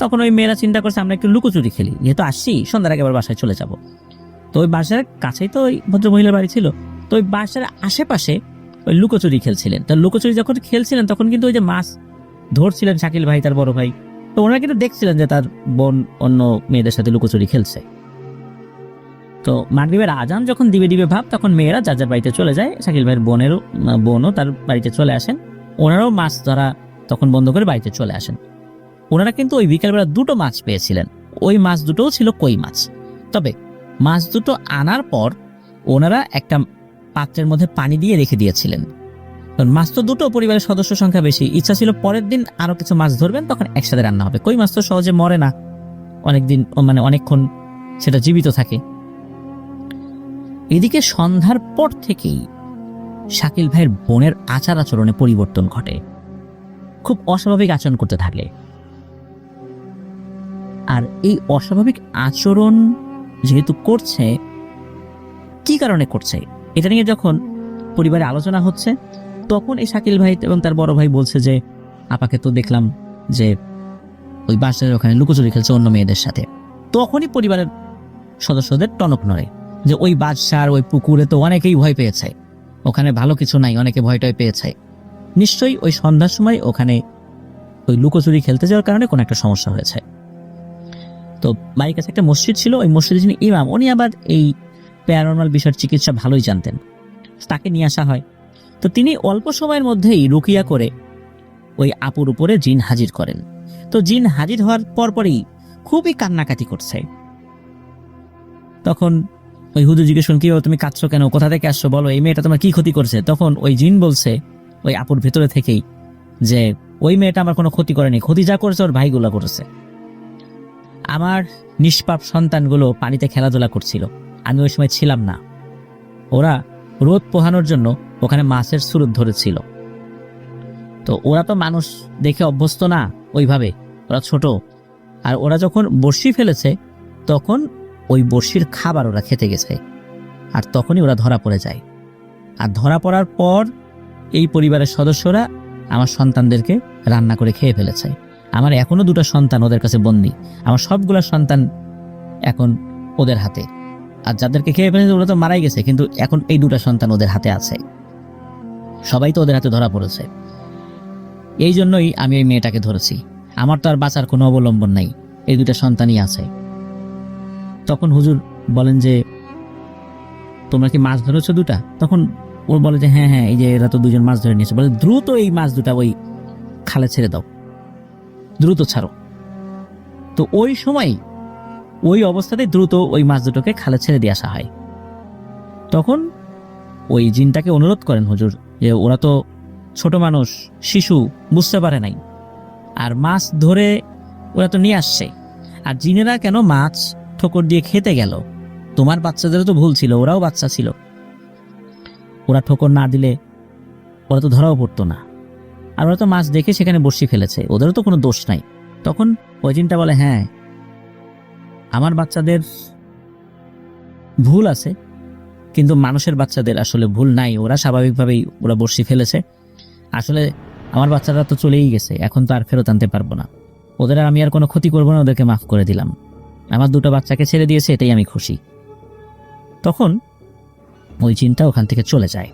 তখন ওই মেয়েরা চিন্তা করছে আমরা একটু লুকোচুরি খেলি, যেহেতু আসছি সন্ধ্যার আগে আবার বাসায় চলে যাব। তো ওই বাসার কাছেই তো ওই ভদ্রমহিলার বাড়ি ছিল, তো ওই বাসার আশেপাশে ওই লুকোচুরি খেলছিলেন। তো লুকোচুরি যখন খেলছিলেন তখন কিন্তু ওই যে মাছ ধরছিলেন শাকিল ভাই, তার বড় ভাই, তো ওনারা কিন্তু দেখছিলেন যে তার বোন অন্য মেয়েদের সাথে লুকোচুরি খেলছে। তো মাগরিবের আজান যখন দিবে দিবে ভাব, তখন মেয়েরা যার যার বাড়িতে চলে যায়। শাকিল ভাইয়ের বোনও তার বাড়িতে চলে আসেন। ওনারাও মাছ ধরা তখন বন্ধ করে বাড়িতে চলে আসেন। ওনারা কিন্তু ওই বিকেলবেলা দুটো মাছ পেয়েছিলেন, ওই মাছ দুটোও ছিল কই মাছ। তবে মাছ দুটো আনার পর ওনারা একটা পাত্রের মধ্যে পানি দিয়ে রেখে দিয়েছিলেন। কারণ মাছ তো দুটো, পরিবারের সদস্য সংখ্যা বেশি, ইচ্ছা ছিল পরের দিন আরো কিছু মাছ ধরবেন, তখন একসাথে রান্না হবে। কই মাছ তো সহজে মরে না, অনেকদিন মানে অনেকক্ষণ সেটা জীবিত থাকে। এদিকে সন্ধ্যার পর থেকেই শাকিল ভাইয়ের বোনের আচার আচরণে পরিবর্তন ঘটে, খুব অস্বাভাবিক আচরণ করতে থাকে। আর এই অস্বাভাবিক আচরণ যেহেতু করছে, কি কারণে করছে এটা নিয়ে যখন পরিবারে আলোচনা হচ্ছে, তখন এই শাকিল ভাই এবং তার বড় ভাই বলছে যে আপাকে তো দেখলাম যে ওই বাসার ওখানে লুকোচুরি খেলছে অন্য মেয়েদের সাথে। তখনই পরিবারের সদস্যদের টনক নড়ে যে ওই বাদশার ওই পুকুরে তো অনেকেই ভয় পেয়েছে, ওখানে ভালো কিছু নাই, অনেকে ভয়টাই পেয়েছে, নিশ্চয়ই ওই সন্ধ্যার সময় ওখানে ওই লুকোচুরি খেলতে যাওয়ার কারণে কোনো একটা সমস্যা হয়েছে। তো বাড়ির কাছে একটা মসজিদ ছিল, ওই মসজিদের যিনি ইমাম, উনি আবার এই প্যারানর্মাল বিষয়ের চিকিৎসা ভালোই জানতেন, তাকে নিয়ে আসা হয়। তো তিনি অল্প সময়ের মধ্যেই রুকিয়া করে ওই আপুর উপরে জিন হাজির করেন। তো জিন হাজির হওয়ার পরপরই খুবই কান্নাকাটি করছে। তখন ওই হুজুর জিজ্ঞেস করেন, কি তুমি কাঁদছো কেন, কোথা থেকে আসছো, বলো এই মেয়েটা তোমার কি ক্ষতি করছে? তখন ওই জিন বলছে ওই আপুর ভেতরে থেকেই যে ওই মেয়েটা আমার কোনো ক্ষতি করেনি, ক্ষতি যা করেছে ওর ভাইগুলো করেছে। আমার নিষ্পাপ সন্তানগুলো পানিতে খেলাধুলা করছিল, আমি ওই সময় ছিলাম না। ওরা রোদ পোহানোর জন্য ওখানে মাছের সুরত ধরেছিল। তো ওরা তো মানুষ দেখে অভ্যস্ত না ওইভাবে, ওরা ছোট। আর ওরা যখন বড়শি ফেলেছে তখন ওই বড়শির খাবার ওরা খেতে গেছে, আর তখনই ওরা ধরা পড়ে যায়। আর ধরা পড়ার পর এই পরিবারের সদস্যরা আমার সন্তানদেরকে রান্না করে খেয়ে ফেলেছে। আমার এখনো দুটো সন্তান ওদের কাছে বন্দী, আমার সবগুলা সন্তান এখন ওদের হাতে। আর যাদেরকে খেয়ে ফেলেছে ওরা তো মারাই গেছে, কিন্তু এখন এই দুটো সন্তান ওদের হাতে আছে, সবাই তো ওদের হাতে ধরা পড়েছে। এই জন্যই আমি ওই মেয়েটাকে ধরেছি, আমার তো আর বাঁচার কোনো অবলম্বন নাই, এই দুটো সন্তানই আছে। তখন হুজুর বলেন যে তোমরা কি মাছ ধরেছো দুটা? তখন ও বলে যে হ্যাঁ হ্যাঁ, এই যে এরা তো দুজন মাছ ধরে নিয়েছে। বলে দ্রুত এই মাছ দুটা ওই খালে ছেড়ে দাও, দ্রুত ছাড়ো। তো ওই সময় ওই অবস্থাতে দ্রুত ওই মাছ দুটোকে খালে ছেড়ে দিয়ে আসা হয়। তখন ওই জিনটাকে অনুরোধ করেন হুজুর যে ওরা তো ছোট মানুষ, শিশু, বুঝতে পারে নাই, আর মাছ ধরে ওরা তো নিয়ে আসছে, আর জিনেরা কেন মাছ ঠোকর দিয়ে খেতে গেল? তোমার বাচ্চাদেরও তো ভুল ছিল, ওরাও বাচ্চা ছিল, ওরা ঠোকর না দিলে ওরা তো ধরাও পড়তো না, আর ওরা তো মাছ দেখে সেখানে বসি ফেলেছে, ওদেরও তো কোনো দোষ নাই। তখন ওই জিনটা বলে হ্যাঁ আমার বাচ্চাদের ভুল আছে, কিন্তু মানুষের বাচ্চাদের আসলে ভুল নাই, ওরা স্বাভাবিকভাবেই ওরা বর্ষি ফেলেছে। আসলে আমার বাচ্চারা তো চলেই গেছে, এখন তো আর ফেরত আনতে পারবো না, ওদের আর আমি আর কোনো ক্ষতি করবো না, ওদেরকে মাফ করে দিলাম, আমার দুটো বাচ্চাকে ছেড়ে দিয়েছে, এটাই আমি খুশি। তখন ওই জিনটা ওখান থেকে চলে যায়।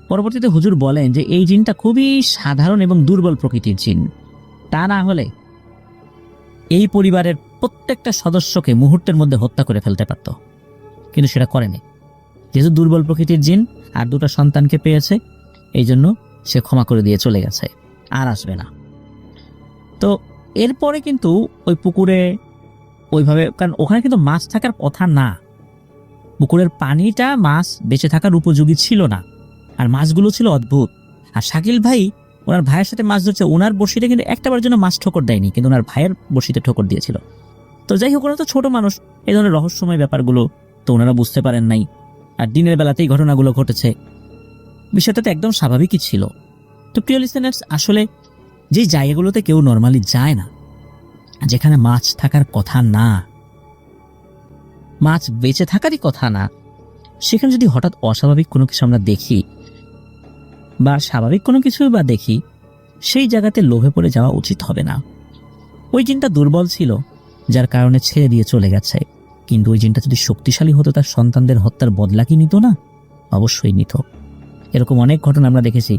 পরবর্তীতে হুজুর বলেন যে এই জিনটা খুবই সাধারণ এবং দুর্বল প্রকৃতির জিন, তা না হলে এই পরিবারের প্রত্যেকটা সদস্যকে মুহূর্তের মধ্যে হত্যা করে ফেলতে পারত, কিন্তু সেটা করেনি। যেহেতু দুর্বল প্রকৃতির জিন আর দুটো সন্তানকে পেয়েছে, এই জন্য সে ক্ষমা করে দিয়ে চলে গেছে, আর আসবে না। তো এরপরে কিন্তু ওই পুকুরে ওইভাবে, কারণ ওখানে কিন্তু মাছ থাকার কথা না, পুকুরের পানিটা মাছ বেঁচে থাকার উপযোগী ছিল না, আর মাছগুলো ছিল অদ্ভুত। আর শাকিল ভাই ওনার ভাইয়ের সাথে মাছ ধরছে, ওনার বড়শিতে কিন্তু একটাবার জন্য মাছ ঠোকর দেয়নি, কিন্তু ওনার ভাইয়ের বড়শিতে ঠোকর দিয়েছিল। তো যাই হোক, ওরা তো ছোট মানুষ, এই ধরনের রহস্যময় ব্যাপারগুলো তো ওনারা বুঝতে পারেন নাই, আর দিনের বেলাতেই ঘটনাগুলো ঘটেছে, বিষয়টা তো একদম স্বাভাবিকই ছিল। তো প্রিয় লিসেনার্স, আসলে যে জায়গাগুলোতে কেউ নর্মালি যায় না, যেখানে মাছ থাকার কথা না, মাছ বেঁচে থাকারই কথা না, সেখানে যদি হঠাৎ অস্বাভাবিক কোনো কিছু আমরা দেখি বা স্বাভাবিক কোনো কিছু বা দেখি, সেই জায়গাতে লোভে পড়ে যাওয়া উচিত হবে না। ওই জিনটা দুর্বল ছিল, যার কারণে ছেড়ে দিয়ে চলে গেছে, কিন্তু ওই জিনটা যদি শক্তিশালী হতো তার সন্তানদের হত্যার বদলা কি নিত না? অবশ্যই নিত। এরকম অনেক ঘটনা আমরা দেখেছি।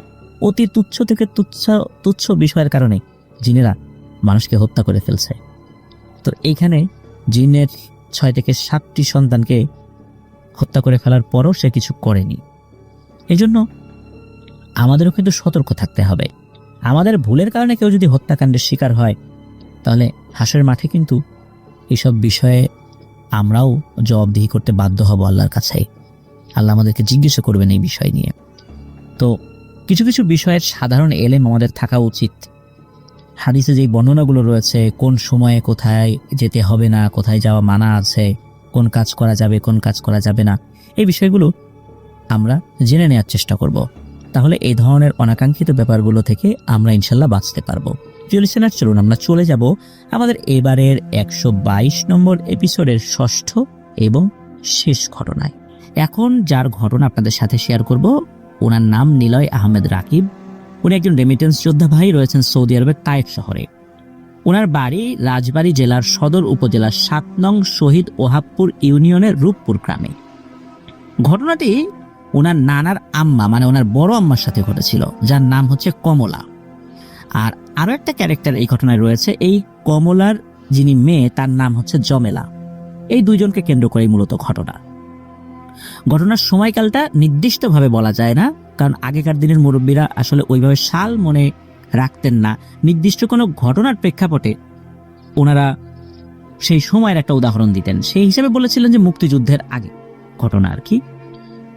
অতি তুচ্ছ থেকে তুচ্ছ বিষয়ের কারণে জিনেরা মানুষকে হত্যা করে ফেলছে। তো এইখানে জিনের 6 থেকে 7টি সন্তানকে হত্যা করে ফেলার পরও সে কিছু করেনি। এজন্য আমাদেরও কিন্তু সতর্ক থাকতে হবে। আমাদের ভুলের কারণে কেউ যদি হত্যাকাণ্ডের শিকার হয়, তাহলে হাসরের মাঠে কিন্তু এইসব বিষয়ে আমরাও জবাবদিহি করতে বাধ্য হব আল্লাহর কাছে। আল্লাহ আমাদেরকে জিজ্ঞাসা করবেন এই বিষয় নিয়ে। তো কিছু কিছু বিষয়ের সাধারণ এলেম আমাদের থাকা উচিত। হাদিসে যেই বর্ণনাগুলো রয়েছে, কোন সময়ে কোথায় যেতে হবে না, কোথায় যাওয়া মানা আছে, কোন কাজ করা যাবে, কোন কাজ করা যাবে না, এই বিষয়গুলো আমরা জেনে নেওয়ার চেষ্টা করব। তাহলে এই ধরনের অনাকাঙ্ক্ষিত ব্যাপারগুলো থেকে আমরা ইনশাল্লাহ বাঁচতে পারবো। প্রিয় লিসেনার, চলুন আমরা চলে যাব আমাদের এবারের 122 নম্বর এপিসোডের 6ষ্ঠ এবং শেষ ঘটনায়। এখন যার ঘটনা আপনাদের সাথে শেয়ার করব, ওনার নাম নিলয় আহমেদ রাকিব। উনি একজন রেমিটেন্স যোদ্ধা ভাই, রয়েছেন সৌদি আরবের তায়েফ শহরে। ওনার বাড়ি রাজবাড়ী জেলার সদর উপজেলার 7 নং শহীদ ওহাবপুর ইউনিয়নের রূপপুর গ্রামে। ঘটনাটি ওনার নানার আম্মা মানে ওনার বড় আম্মার সাথে ঘটেছিল, যার নাম হচ্ছে কমলা। আর আরো একটা ক্যারেক্টার এই ঘটনায় রয়েছে। এই কমলার যিনি মেয়ে, তার নাম হচ্ছে জমেলা। এই দুইজনকে কেন্দ্র করেই মূলত ঘটনার সময়কালটা নির্দিষ্টভাবে বলা যায় না, কারণ আগেকার দিনের মুরব্বীরা আসলে ওইভাবে সাল মনে রাখতেন না। নির্দিষ্ট কোনো ঘটনার প্রেক্ষাপটে ওনারা সেই সময়ের একটা উদাহরণ দিতেন, সেই হিসেবে বলেছিলেন যে মুক্তিযুদ্ধের আগে ঘটনা আর কি।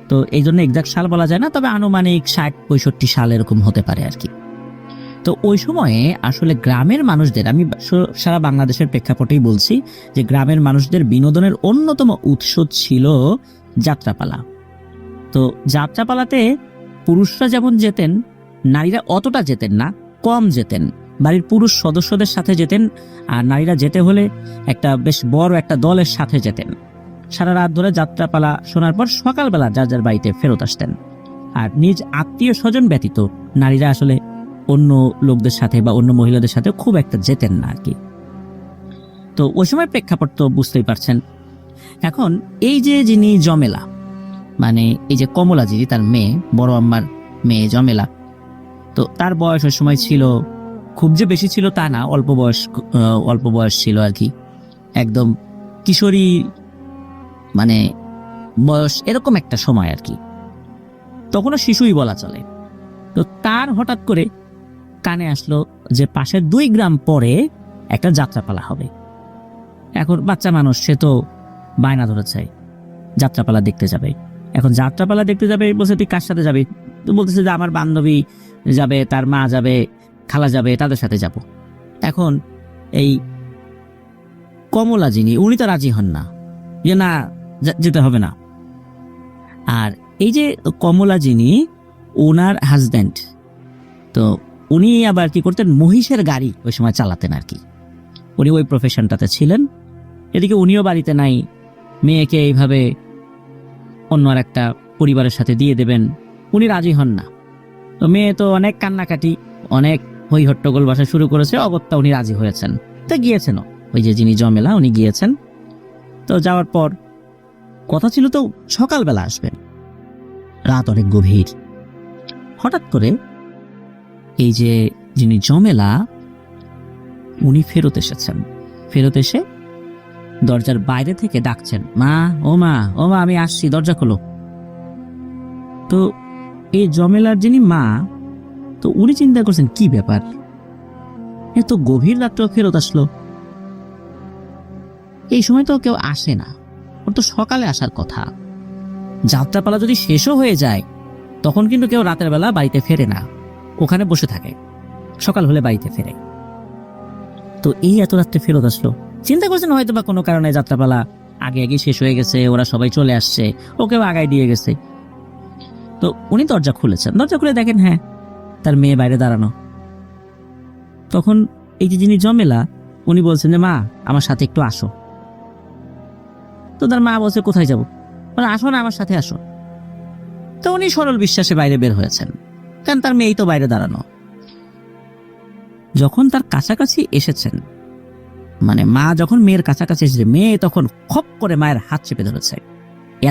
তো এই জন্য এক্সাক্ট সাল বলা যায় না, তবে আনুমানিক 60-65 সাল এরকম হতে পারে আর কি। তো ওই সময়ে আসলে গ্রামের মানুষদের, আমি সারা বাংলাদেশের প্রেক্ষাপটেই বলছি, যে গ্রামের মানুষদের বিনোদনের অন্যতম উৎস ছিল যাত্রাপালা। তো যাত্রাপালাতে পুরুষরা যেমন যেতেন, নারীরা অতটা যেতেন না, কম যেতেন। বাড়ির পুরুষ সদস্যদের সাথে যেতেন, আর নারীরা যেতে হলে একটা বেশ বড় একটা দলের সাথে যেতেন। সারা রাত ধরে যাত্রাপালা শোনার পর সকালবেলা যার যার বাড়িতে ফেরত আসতেন। আর নিজ আত্মীয় স্বজন ব্যতীত নারীরা আসলে অন্য লোকদের সাথে বা অন্য মহিলাদের সাথে খুব একটা যেতেন না আর কি। তো ওই সময় প্রেক্ষাপট তো বুঝতেই পারছেন। এখন এই যে যিনি জমেলা, মানে এই যে কমলা যিনি, তার মেয়ে, বড় আম্মার মেয়ে জমেলা, তো তার বয়স ওই সময় ছিল, খুব যে বেশি ছিল তা না, অল্প বয়স ছিল আর কি। একদম কিশোরী মানে বয়স, এরকম একটা সময় আর কি। তখনও শিশুই বলা চলে। তো তার হঠাৎ করে কানে আসলো যে পাশের 2 গ্রাম পরে একটা যাত্রাপালা হবে। এখন বাচ্চা মানুষ, সে তো বায়না ধরেছে যাত্রাপালা দেখতে যাবে। এখন যাত্রাপালা দেখতে যাবে বলছে, তুই কার সাথে যাবি? তো বলতেছে যে আমার বান্ধবী যাবে, তার মা যাবে, খালা যাবে, তাদের সাথে যাব। এখন এই কমলা যিনি, উনি তো রাজি হন না, যে না যেতে হবে না। আর এই যে কমলা যিনি, ওনার হাজব্যান্ড, তো উনি আবার কি করতেন, মহিষের গাড়ি ওই সময় চালাতেন আর কি। উনি ওই প্রফেশনটাতে ছিলেন। এদিকে উনিও বাড়িতে নাই, মেয়েকে এইভাবে অন্য আর একটা পরিবারের সাথে দিয়ে দেবেন, উনি রাজি হন না। তো মেয়ে তো অনেক কান্নাকাটি, অনেক হই হট্টগোল বাসা শুরু করেছে, অগত্যা উনি রাজি হয়েছেন। তো গিয়েছেন, ওই যে যিনি জমেলা, উনি গিয়েছেন। তো যাওয়ার পর কথা ছিল তো সকালবেলা আসবেন, রাত অনেক গভীর। হঠাৎ করে এই যে যিনি জমেলা, উনি ফেরত এসেছেন। ফেরত এসে দরজার বাইরে থেকে ডাকছেন, মা, ও মা, ও মা, আমি আসছি, দরজা খোলো। তো এই জমেলার যিনি মা, তো উনি চিন্তা করছেন কি ব্যাপার, এত গভীর রাত্রেও ফেরত আসলো। এই সময় তো কেউ আসে না, ওর তো সকালে আসার কথা। যাত্রাপালা যদি শেষও হয়ে যায়, তখন কিন্তু কেউ রাতের বেলা বাড়িতে ফেরে না, ওখানে বসে থাকে, সকাল হলে বাড়িতে ফেরে। তো এই এত রাত্রে ফেরত আসলো, চিন্তা করছেন হয়তো বা কোনো কারণে যাত্রাপালা আগে আগে শেষ হয়ে গেছে, ওরা সবাই চলে আসছে, ওকেও আগায় দিয়ে গেছে। তো উনি দরজা খুলেছেন, দরজা খুলে দেখেন হ্যাঁ, তার মেয়ে বাইরে দাঁড়ানো। তখন এই যে যিনি জমেলা, উনি বলছেন যে মা, আমার সাথে একটু আসো। তো তার মা বলছে, কোথায় যাব? বলে আসো না, আমার সাথে আসো। তো উনি সরল বিশ্বাসে বাইরে বের হয়েছেন, কারণ তার মেয়েই তো বাইরে দাঁড়ানো। যখন তার কাছাকাছি এসেছেন, মানে মা যখন মেয়ের কাছাকাছি এসেছে, মেয়ে তখন খপ করে মায়ের হাত চেপে ধরেছে,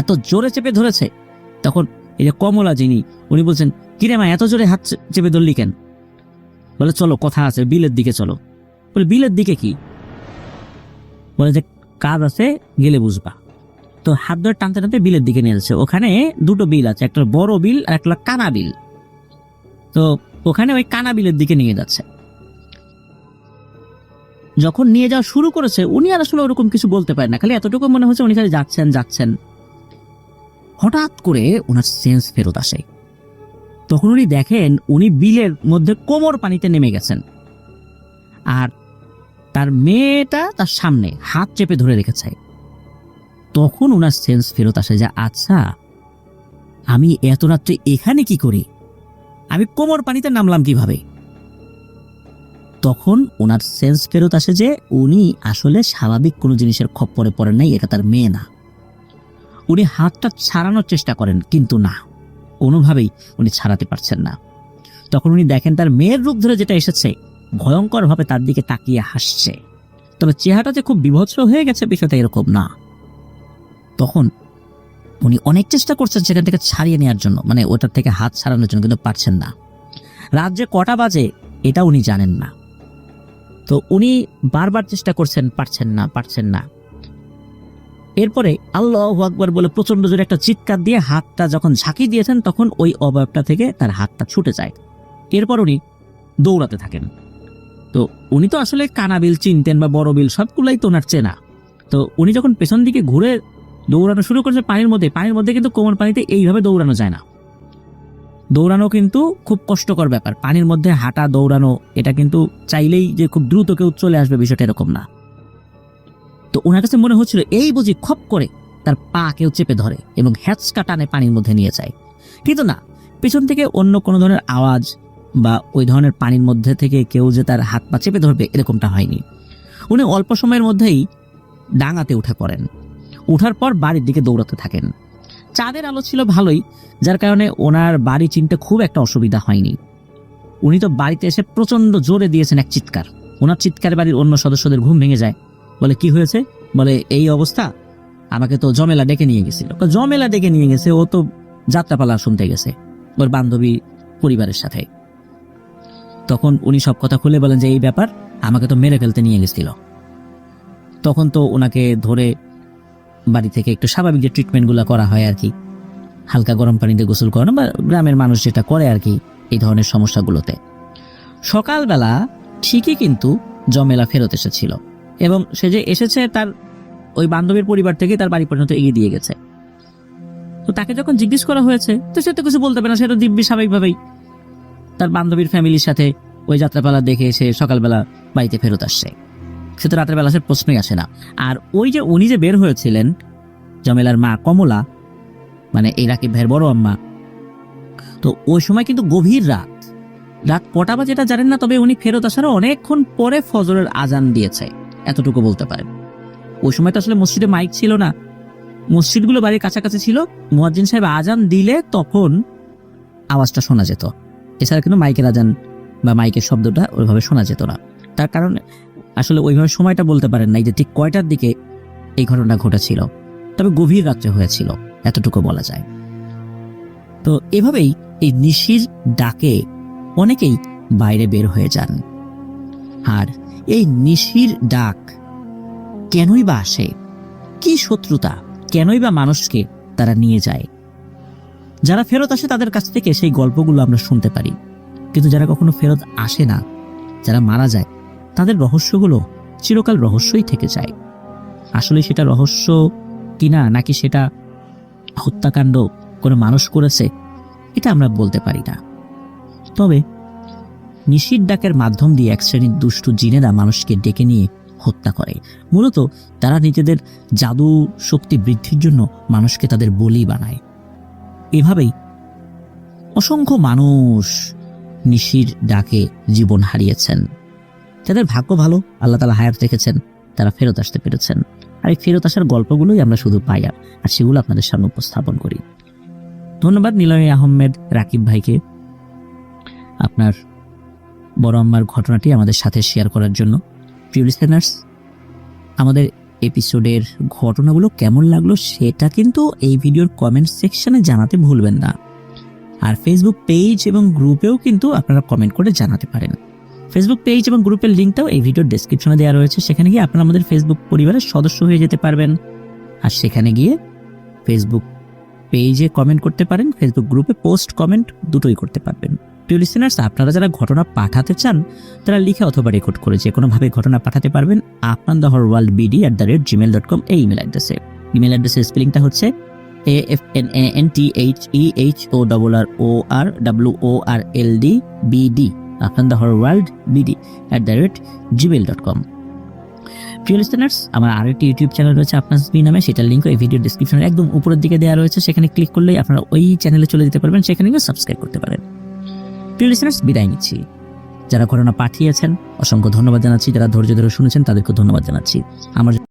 এত জোরে চেপে ধরেছে। তখন এই যে কমলা যিনি, উনি বলছেন, কিরে মা এত জোরে হাত চেপে ধরলি কেন? বলে চলো কথা আছে, বিলের দিকে চলো। বলে বিলের দিকে কি? বলে যে কাজ আছে, গেলে বুঝবা। তো হাত ধরে টানতে টানতে বিলের দিকে নিয়ে যাচ্ছে। ওখানে দুটো বিল আছে, একটা বড় বিল আর একটা কানা বিল। তো ওখানে ওই কানা বিলের দিকে নিয়ে যাচ্ছে। যখন নিয়ে যাওয়া শুরু করেছে, উনি আর আসলে ওরকম কিছু বলতে পারেন না, খালি এতটুকু মনে হচ্ছে উনি খালি যাচ্ছেন যাচ্ছেন। হঠাৎ করে ওনার সেন্স ফেরত আসে। তখন উনি দেখেন উনি বিলের মধ্যে কোমর পানিতে নেমে গেছেন, আর তার মেয়েটা তার সামনে হাত চেপে ধরে রেখেছে। তখন ওনার সেন্স ফেরত আসে যে আচ্ছা, আমি এত রাত্রে এখানে কি করি, আমি কোমর পানিতে নামলাম কিভাবে? তখন ওনার সেন্স ফেরত আসে যে উনি আসলে স্বাভাবিক কোনো জিনিসের খপ্পরে পড়েন নাই, এটা তার মেয়ে না। উনি হাতটা ছাড়ানোর চেষ্টা করেন, কিন্তু না, কোনোভাবেই উনি ছাড়াতে পারছেন না। তখন উনি দেখেন তার মেয়ের রূপ ধরে যেটা এসেছে, ভয়ঙ্করভাবে তার দিকে তাকিয়ে হাসছে। তবে চেহারাটা যে খুব বিভৎস হয়ে গেছে বিষয়টা এরকম না। তখন উনি অনেক চেষ্টা করছেন সেখান থেকে ছাড়িয়ে নেওয়ার জন্য, মানে ওটার থেকে হাত ছাড়ানোর জন্য, কিন্তু পারছেন না। রাত যে কটা বাজে এটা উনি জানেন না। তো উনি বারবার চেষ্টা করছেন, পারছেন না। এরপরে আল্লাহু আকবার বলে প্রচন্ড জোরে একটা চিৎকার দিয়ে হাতটা যখন ঝাঁকি দিয়েছেন, তখন ওই অবয়বটা থেকে তার হাতটা ছুটে যায়। এরপর উনি দৌড়াতে থাকেন। তো উনি তো আসলে কানাবিল চিনতেন বা বড় বিল, সবগুলাই তো ওনার চেনা। তো উনি যখন পেছন দিকে ঘুরে দৌড়ানো শুরু করেছে পানির মধ্যে কিন্তু কোমর পানিতে এইভাবে দৌড়ানো যায় না। দৌড়ানো কিন্তু খুব কষ্টকর ব্যাপার। পানির মধ্যে হাঁটা, দৌড়ানো, এটা কিন্তু চাইলেই যে খুব দ্রুত কেউ চলে আসবে বিষয়টা এরকম না। তো ওনার কাছে মনে হচ্ছিল এই বুঝি খপ করে তার পা কেউ চেপে ধরে এবং হ্যাচকা টানে পানির মধ্যে নিয়ে যায়। কিন্তু না, পেছন থেকে অন্য কোনো ধরনের আওয়াজ বা ওই ধরনের পানির মধ্যে থেকে কেউ যে তার হাত পা চেপে ধরবে এরকমটা হয়নি। উনি অল্প সময়ের মধ্যেই ডাঙাতে উঠে পড়েন। উঠার পর বাড়ির দিকে দৌড়াতে থাকেন। চাঁদের আলো ছিল ভালোই, যার কারণে ওনার বাড়ি চিনতে খুব একটা অসুবিধা হয়নি। উনি তো বাড়িতে এসে প্রচন্ড জোরে দিয়েছেন এক চিৎকার। ওনার চিৎকারে বাড়ির অন্য সদস্যদের ঘুম ভেঙে যায়। বলে কি হয়েছে? বলে এই অবস্থা, আমাকে তো জমেলা ডেকে নিয়ে গেছিল। জমেলা ডেকে নিয়ে গেছে? ও তো যাত্রাপালা শুনতে গেছে ওর বান্ধবী পরিবারের সাথে। তখন উনি সব কথা খুলে বলেন যে এই ব্যাপার, আমাকে তো মেরে ফেলতে নিয়ে গেছিল। তখন তো ওনাকে ধরে বাড়ি থেকে একটু স্বাভাবিক যে ট্রিটমেন্টগুলো করা হয় আর কি, হালকা গরম পানিতে গোসল করানো বা গ্রামের মানুষ যেটা করে আর কি এই ধরনের সমস্যাগুলোতে। সকালবেলা ঠিকই কিন্তু জমেলা ফেরত এসেছিল, এবং সে যে এসেছে তার ওই বান্ধবীর পরিবার থেকে তার বাড়ি পর্যন্ত এগিয়ে দিয়ে গেছে। তো তাকে যখন জিজ্ঞেস করা হয়েছে, তো সে তো কিছু বলতে পারে না, সে তো দিব্যি স্বাভাবিকভাবেই তার বান্ধবীর ফ্যামিলির সাথে ওই যাত্রাপালা দেখে এসে সকালবেলা বাড়িতে ফেরত আসছে। সে তো রাতের বেলা সে প্রশ্নই আসে না। আর ওই যে উনি যে বের হয়েছিলেন, জমেলার মা কমলা, মানে এই রাকিব ভাইয়ের বড় আম্মা, তো ওই সময় কিন্তু গভীর রাত কটা বা যেটা জানেন না, তবে উনি ফেরত আসার অনেকক্ষণ পরে ফজরের আজান দিয়েছে, এতটুকু বলতে পারেন। ওই সময় তো আসলে মসজিদে মাইক ছিল না, মসজিদগুলো বাড়ির কাছাকাছি ছিল। মুয়াজ্জিন সাহেব আজান দিলে তখন আওয়াজটা শোনা যেত, এছাড়া কিন্তু মাইকের আজান বা মাইকের শব্দটা ওইভাবে শোনা যেত না। তার কারণে আসলে ওইভাবে সময়টা বলতে পারেন নাই যে ঠিক কয়টার দিকে এই ঘটনা ঘটেছিল, তবে গভীর রাত্রে হয়েছিল, এতটুকু বলা যায়। তো এভাবেই এই নিশির ডাকে অনেকেই বাইরে বের হয়ে যান। আর এই নিশির ডাক কেনই বা আসে, কি শত্রুতা, কেনই বা মানুষকে তারা নিয়ে যায়? যারা ফেরত আসে তাদের কাছ থেকে সেই গল্পগুলো আমরা শুনতে পারি, কিন্তু যারা কখনো ফেরত আসে না, যারা মারা যায়, তাদের রহস্যগুলো চিরকাল রহস্যই থেকে যায়। আসলে সেটা রহস্য কিনা, নাকি সেটা হত্যাকাণ্ড কোনো মানুষ করেছে, এটা আমরা বলতে পারি না। তবে নিশির ডাকের মাধ্যম দিয়ে এক শ্রেণীর দুষ্টু জিনেরা মানুষকে ডেকে নিয়ে হত্যা করে। মূলত তারা নিজেদের জাদু শক্তি বৃদ্ধির জন্য মানুষকে তাদের বলি বানায়। এভাবেই অসংখ্য মানুষ নিশির ডাকে জীবন হারিয়েছেন। যাদের ভাগ্য ভালো, আল্লাহ তাআলা হায়াত রেখেছেন, তারা ফেরত আসতে পেরেছেন। আর এই ফেরত আসার গল্পগুলোই আমরা শুধু পাই আর সেগুলো আপনাদের সামনে উপস্থাপন করি। ধন্যবাদ নিলয় আহমেদ রাকিব ভাইকে আপনার বড় আম্মার ঘটনাটি আমাদের সাথে শেয়ার করার জন্য। প্রিয় লিসেনার্স, আমাদের এপিসোডের ঘটনাগুলো কেমন লাগলো সেটা কিন্তু এই ভিডিওর কমেন্ট সেকশনে জানাতে ভুলবেন না। আর ফেসবুক পেজ এবং গ্রুপেও কিন্তু আপনারা কমেন্ট করে জানাতে পারেন। ফেসবুক পেজ এবং গ্রুপের লিঙ্কটাও এই ভিডিওর ডেসক্রিপশনে দেওয়া রয়েছে, সেখানে গিয়ে আপনারা আমাদের ফেসবুক পরিবারের সদস্য হয়ে যেতে পারবেন। আর সেখানে গিয়ে ফেসবুক পেজে কমেন্ট করতে পারেন, ফেসবুক গ্রুপে পোস্ট কমেন্ট দুটোই করতে পারবেন। প্রিয় লিসেনার্স, আপনারা যারা ঘটনা পাঠাতে চান তারা লিখে অথবা রেকর্ড করে যে কোনোভাবে ঘটনা পাঠাতে পারবেন afnanthehorworldbd@gmail.com এই ইমেল অ্যাড্রেসে। ইমেল অ্যাড্রেসের স্পেলিংটা হচ্ছে AFNANTHEHORWORLDBD afnanthehorworldbd@gmail.com। প্রিয় লিসেনার্স, আমার আরেকটি ইউটিউব চ্যানেল রয়েছে আপনাস বি নামে, সেটার লিঙ্ক এই ভিডিও ডেসক্রিপশনের একদম উপরের দিকে দেওয়া রয়েছে, সেখানে ক্লিক করলেই আপনারা ওই চ্যানেলে চলে যেতে পারবেন, সেখানে গিয়ে সাবস্ক্রাইব করতে পারেন। প্রিয় লিসেনার্স, বিদায় নিচ্ছি। যারা ঘটনা পাঠিয়েছেন অসংখ্য ধন্যবাদ জানাচ্ছি, যারা ধৈর্য ধরে শুনেছেন তাদেরকে ধন্যবাদ জানাচ্ছি। আমার